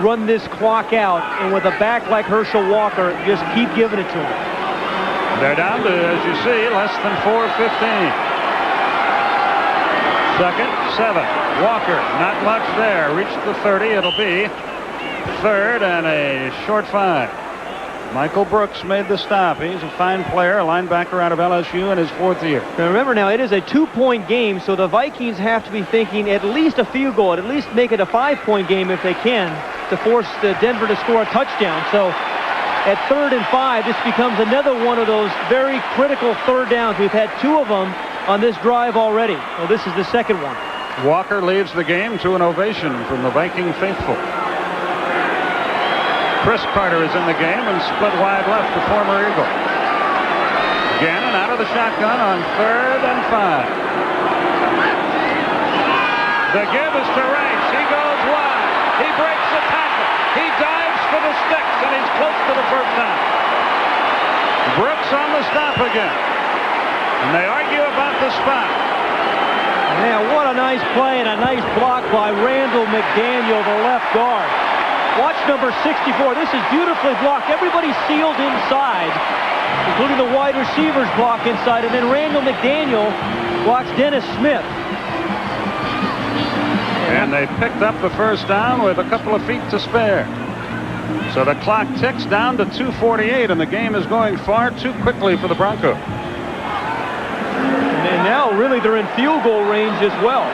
Speaker 2: run this clock out, and with a back like Herschel Walker, just keep giving it to him.
Speaker 1: They're down to, as you see, less than 4:15. 2nd, 7. Walker, not much there. Reached the 30. It'll be 3rd and a short 5. Michael Brooks made the stop. He's a fine player, a linebacker out of LSU in his 4th year.
Speaker 2: Now remember now, it is a 2-point game, so the Vikings have to be thinking at least a field goal, at least make it a 5-point game if they can, to force Denver to score a touchdown. So at 3rd and 5, this becomes another one of those very critical 3rd downs. We've had 2 of them on this drive already. Well, this is the 2nd one.
Speaker 1: Walker leads the game to an ovation from the Viking faithful. Chris Carter is in the game and split wide left, the former Eagle. Gannon out of the shotgun on 3rd and 5. The give is to Rice. He goes wide. He breaks the tackle. He dives for the sticks, and he's close to the first down. Brooks on the stop again. And they argue about the spot.
Speaker 2: Now, what a nice play and a nice block by Randall McDaniel, the left guard. Watch number 64. This is beautifully blocked. Everybody's sealed inside, including the wide receivers block inside. And then Randall McDaniel blocks Dennis Smith.
Speaker 1: And they picked up the first down with a couple of feet to spare. So the clock ticks down to 2:48, and the game is going far too quickly for the Broncos.
Speaker 2: And now, really, they're in field goal range as well.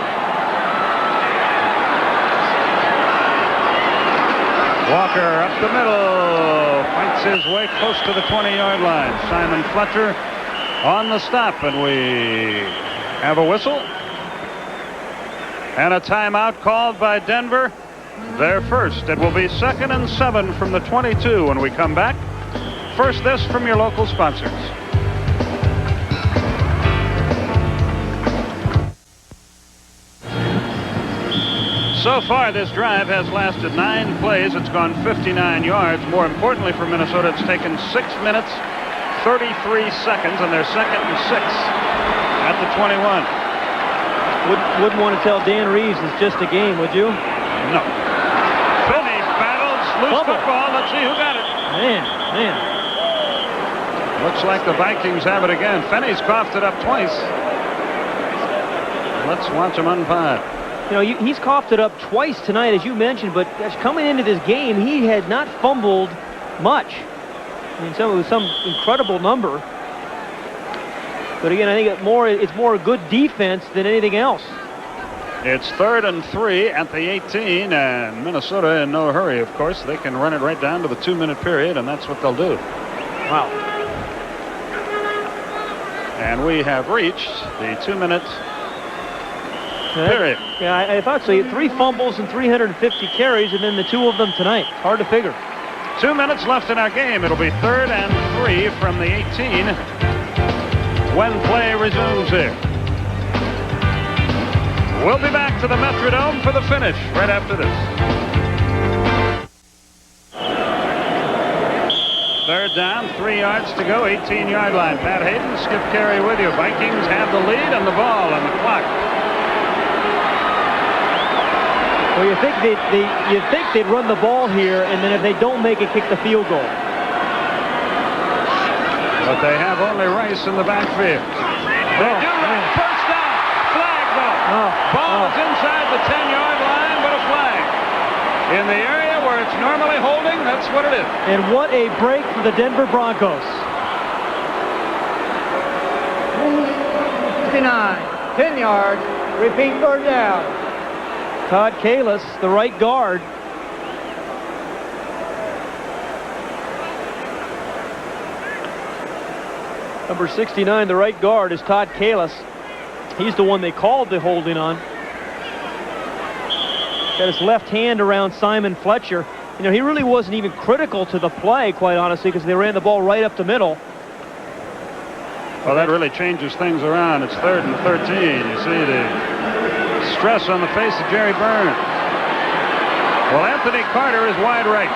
Speaker 1: Walker up the middle, fights his way close to the 20-yard line. Simon Fletcher on the stop, and we have a whistle. And a timeout called by Denver. Their first. It will be 2nd and 7 from the 22 when we come back. First, this from your local sponsors. So far, this drive has lasted 9 plays. It's gone 59 yards. More importantly for Minnesota, it's taken 6 minutes, 33 seconds, and they're 2nd and 6 at the 21.
Speaker 2: Wouldn't want to tell Dan Reeves it's just a game, would you?
Speaker 1: No. Finney battles loose football. Let's see who got it.
Speaker 2: Man.
Speaker 1: Looks like the Vikings have it again. Finney's coughed it up twice. Let's watch him umpire.
Speaker 2: You know, he's coughed it up twice tonight, as you mentioned, but coming into this game, he had not fumbled much. I mean, it was some incredible number. But again, I think it's more good defense than anything else.
Speaker 1: It's 3rd and 3 at the 18, and Minnesota in no hurry, of course. They can run it right down to the 2-minute period, and that's what they'll do.
Speaker 2: Wow.
Speaker 1: And we have reached the 2-minute period.
Speaker 2: Yeah, I thought so. 3 fumbles and 350 carries, and then the 2 of them tonight. Hard to figure.
Speaker 1: 2 minutes left in our game. It'll be 3rd and 3 from the 18 when play resumes here. We'll be back to the Metrodome for the finish right after this. 3rd down, 3 yards to go, 18-yard line. Pat Hayden, Skip Carey with you. Vikings have the lead and the ball and the clock
Speaker 2: Well, you think they'd run the ball here, and then if they don't make it, kick the field goal.
Speaker 1: But they have only Rice in the backfield. They do run. First down. Flag, though. Ball is inside the 10-yard line, but a flag. In the area where it's normally holding, that's what it is.
Speaker 2: And what a break for the Denver Broncos.
Speaker 13: 59, 10 yards. Repeat, third down.
Speaker 2: Todd Kalis, the right guard. Number 69, the right guard, is Todd Kalis. He's the one they called the holding on. Got his left hand around Simon Fletcher. You know, he really wasn't even critical to the play, quite honestly, because they ran the ball right up the middle.
Speaker 1: Well, that really changes things around. It's 3rd and 13. You see the stress on the face of Jerry Burns. Well, Anthony Carter is wide right.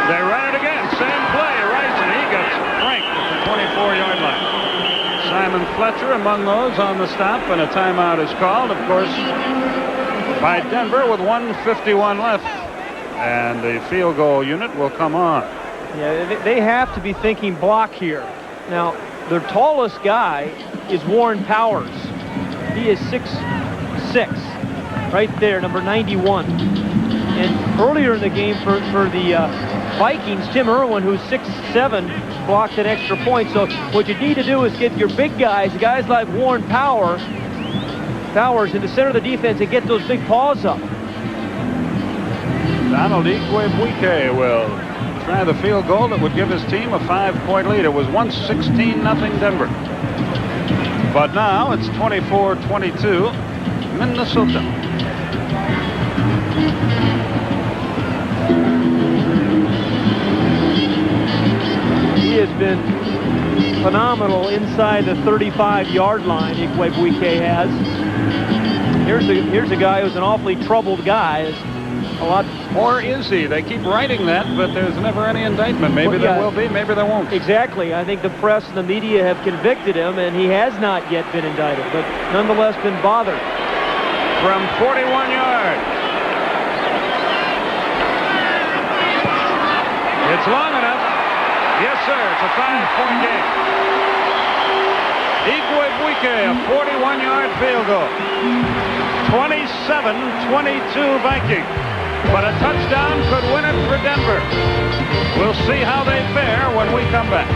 Speaker 1: They run it again. Same play. Rice, and he gets franked at the 24-yard line. Simon Fletcher among those on the stop, and a timeout is called, of course, by Denver with 1:51 left. And the field goal unit will come on.
Speaker 2: Yeah, they have to be thinking block here. Now, their tallest guy is Warren Powers. He is 6'6", right there, number 91. And earlier in the game for the Vikings, Tim Irwin, who's 6'7", blocked an extra point. So what you need to do is get your big guys like Warren Powers in the center of the defense and get those big paws up.
Speaker 1: Donald Igwebuike will try the field goal that would give his team a 5-point lead. It was once 16-0 Denver. But now it's 24-22 Minnesota.
Speaker 2: He has been phenomenal inside the 35-yard line, Igwebuike has. Here's a guy who's an awfully troubled guy.
Speaker 1: Or is he? They keep writing that, but there's never any indictment. Maybe there will be, maybe there won't.
Speaker 2: Exactly. I think the press and the media have convicted him, and he has not yet been indicted, but nonetheless been bothered.
Speaker 1: From 41 yards. It's long enough. Yes, sir. It's a 5-point game. Igwebuike, a 41-yard field goal. 27-22 Vikings. But a touchdown could win it for Denver. We'll see how they fare when we come back.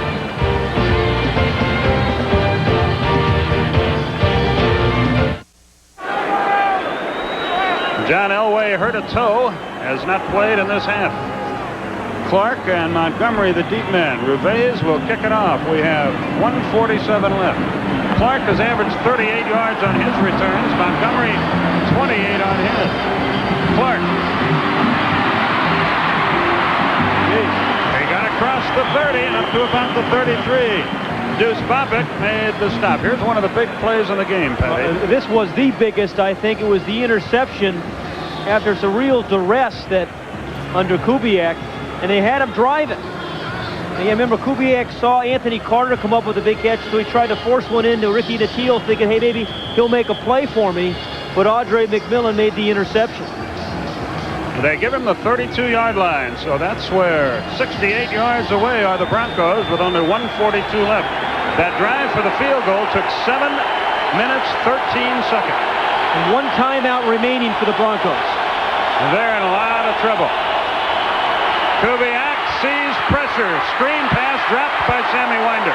Speaker 1: John Elway hurt a toe, has not played in this half. Clark and Montgomery, the deep man. Reveiz will kick it off. We have 1:47 left. Clark has averaged 38 yards on his returns. Montgomery, 28 on his. Clark. He got across the 30 and up to about the 33. Deuce Bobbitt made the stop. Here's one of the big plays in the game, Patty.
Speaker 2: This was the biggest, I think. It was the interception after some real duress that under Kubiak, and they had him driving. And you remember Kubiak saw Anthony Carter come up with a big catch, so he tried to force one into Ricky Nattiel, thinking, hey, maybe he'll make a play for me. But Audrey McMillan made the interception.
Speaker 1: They give him the 32-yard line, so that's where 68 yards away are the Broncos with only 1:42 left. That drive for the field goal took 7 minutes, 13 seconds.
Speaker 2: And one timeout remaining for the Broncos.
Speaker 1: They're in a lot of trouble. Kubiak sees pressure. Screen pass dropped by Sammy Winder.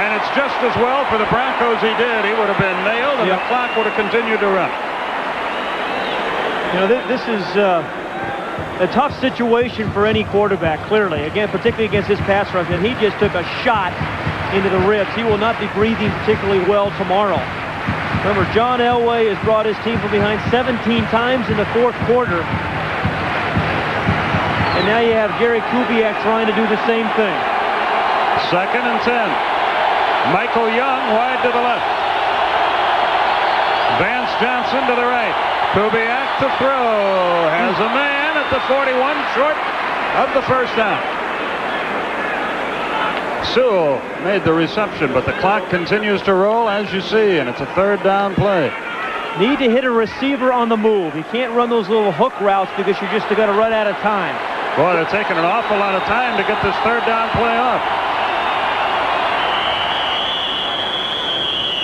Speaker 1: And it's just as well for the Broncos he did. He would have been nailed, and the clock would have continued to run.
Speaker 2: You know, this is a tough situation for any quarterback, clearly. Again, particularly against this pass rush. And he just took a shot into the ribs. He will not be breathing particularly well tomorrow. Remember, John Elway has brought his team from behind 17 times in the fourth quarter. And now you have Gary Kubiak trying to do the same thing.
Speaker 1: 2nd and 10. Michael Young wide to the left. Vance Johnson to the right. Kubiak to throw. Has a man at the 41, short of the first down. Sewell made the reception, but the clock continues to roll, as you see, and it's a 3rd down play.
Speaker 2: Need to hit a receiver on the move. You can't run those little hook routes because you're just going to run out of time.
Speaker 1: Boy, they're taking an awful lot of time to get this 3rd down play off.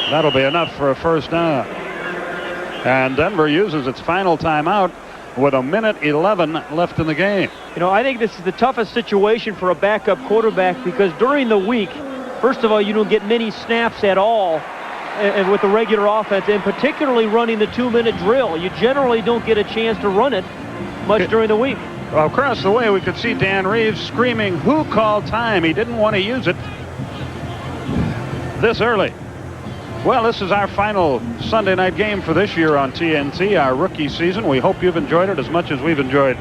Speaker 1: That'll be enough for a 1st down. And Denver uses its final timeout with 1:11 left in the game.
Speaker 2: You know, I think this is the toughest situation for a backup quarterback because during the week, first of all, you don't get many snaps at all and with the regular offense, and particularly running the 2-minute drill. You generally don't get a chance to run it much during the week.
Speaker 1: Well, across the way, we could see Dan Reeves screaming, "Who called time?" He didn't want to use it this early. Well, this is our final Sunday night game for this year on TNT, our rookie season. We hope you've enjoyed it as much as we've enjoyed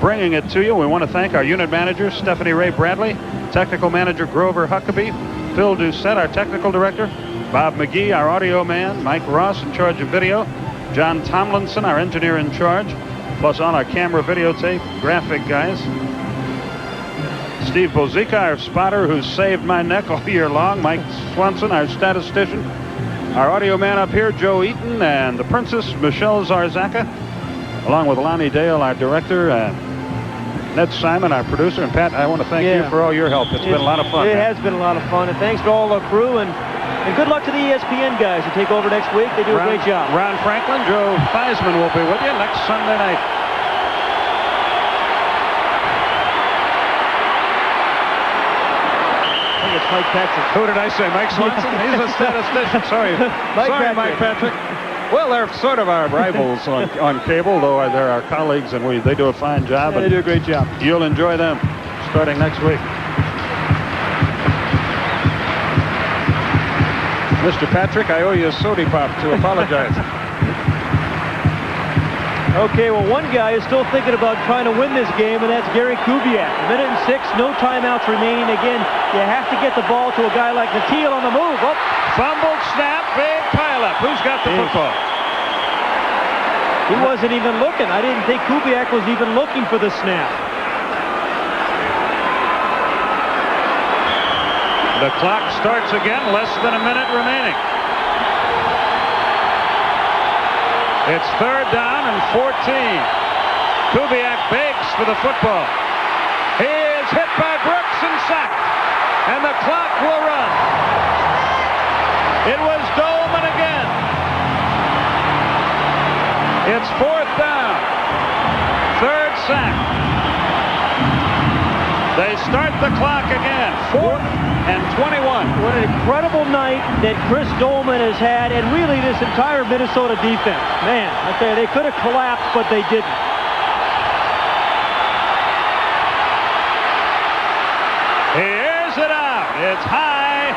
Speaker 1: bringing it to you. We want to thank our unit manager, Stephanie Ray Bradley, technical manager, Grover Huckabee, Phil Doucette, our technical director, Bob McGee, our audio man, Mike Ross in charge of video, John Tomlinson, our engineer in charge, plus all our camera, videotape, graphic guys. Steve Bozica, our spotter, who's saved my neck all year long. Mike Swanson, our statistician. Our audio man up here, Joe Eaton, and the princess, Michelle Zarzaka, along with Lonnie Dale, our director, and Ned Simon, our producer. And Pat, I want to thank you for all your help. It's been a lot of fun.
Speaker 2: It has been a lot of fun, and thanks to all the crew, and good luck to the ESPN guys who take over next week. They do a great job.
Speaker 1: Ron Franklin, Joe Theismann will be with you next Sunday night.
Speaker 2: It's Mike Patrick.
Speaker 1: Who did I say? Mike Swanson? He's a statistician. Sorry. Mike Patrick. Well, they're sort of our rivals on cable, though they're our colleagues, and they do a fine job.
Speaker 2: Yeah, they do a great job.
Speaker 1: You'll enjoy them starting next week. Mr. Patrick, I owe you a soda pop to apologize.
Speaker 2: Okay, well, one guy is still thinking about trying to win this game, and that's Gary Kubiak. 1:06, no timeouts remaining. Again, you have to get the ball to a guy like Natil on the move. Oh,
Speaker 1: fumbled snap, big pileup. Who's got the football?
Speaker 2: He wasn't even looking. I didn't think Kubiak was even looking for the snap.
Speaker 1: The clock starts again, less than a minute remaining. It's 3rd down and 14. Kubiak begs for the football. He is hit by Brooks and sacked. And the clock will run. It was Dolman again. It's 4th down. 3rd sack. They start the clock again. 4th and 21.
Speaker 2: What an incredible night that Chris Dolman has had, and really this entire Minnesota defense. Man, I tell you, they could have collapsed, but they didn't.
Speaker 1: He airs it out. It's high,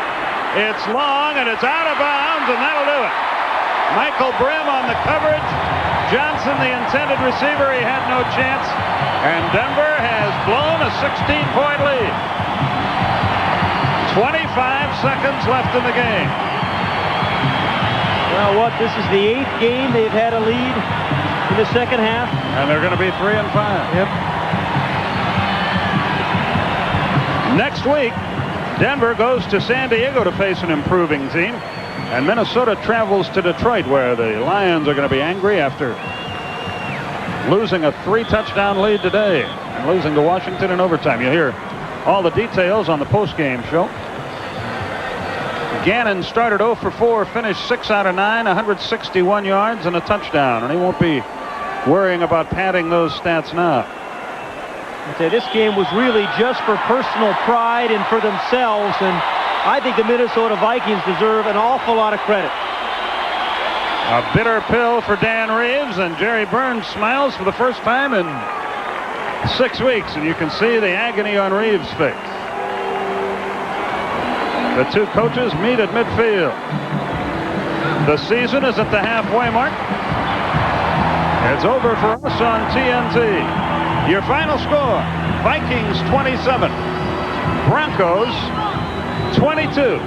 Speaker 1: it's long, and it's out of bounds, and that'll do it. Michael Brim on the coverage. Johnson, the intended receiver, he had no chance. And Denver has blown a 16-point lead. 25 seconds left in the game.
Speaker 2: Well, this is the 8th game they've had a lead in the second half.
Speaker 1: And they're going to be 3 and 5.
Speaker 2: Yep.
Speaker 1: Next week, Denver goes to San Diego to face an improving team. And Minnesota travels to Detroit, where the Lions are going to be angry after losing a 3-touchdown lead today and losing to Washington in overtime. You'll hear all the details on the postgame show. Gannon started 0 for 4, finished 6 out of 9, 161 yards and a touchdown, and he won't be worrying about padding those stats now.
Speaker 2: Okay, this game was really just for personal pride and for themselves, and I think the Minnesota Vikings deserve an awful lot of credit.
Speaker 1: A bitter pill for Dan Reeves, and Jerry Burns smiles for the first time in 6 weeks, and you can see the agony on Reeves' face. The two coaches meet at midfield. The season is at the halfway mark. It's over for us on TNT. Your final score, Vikings 27, Broncos 22.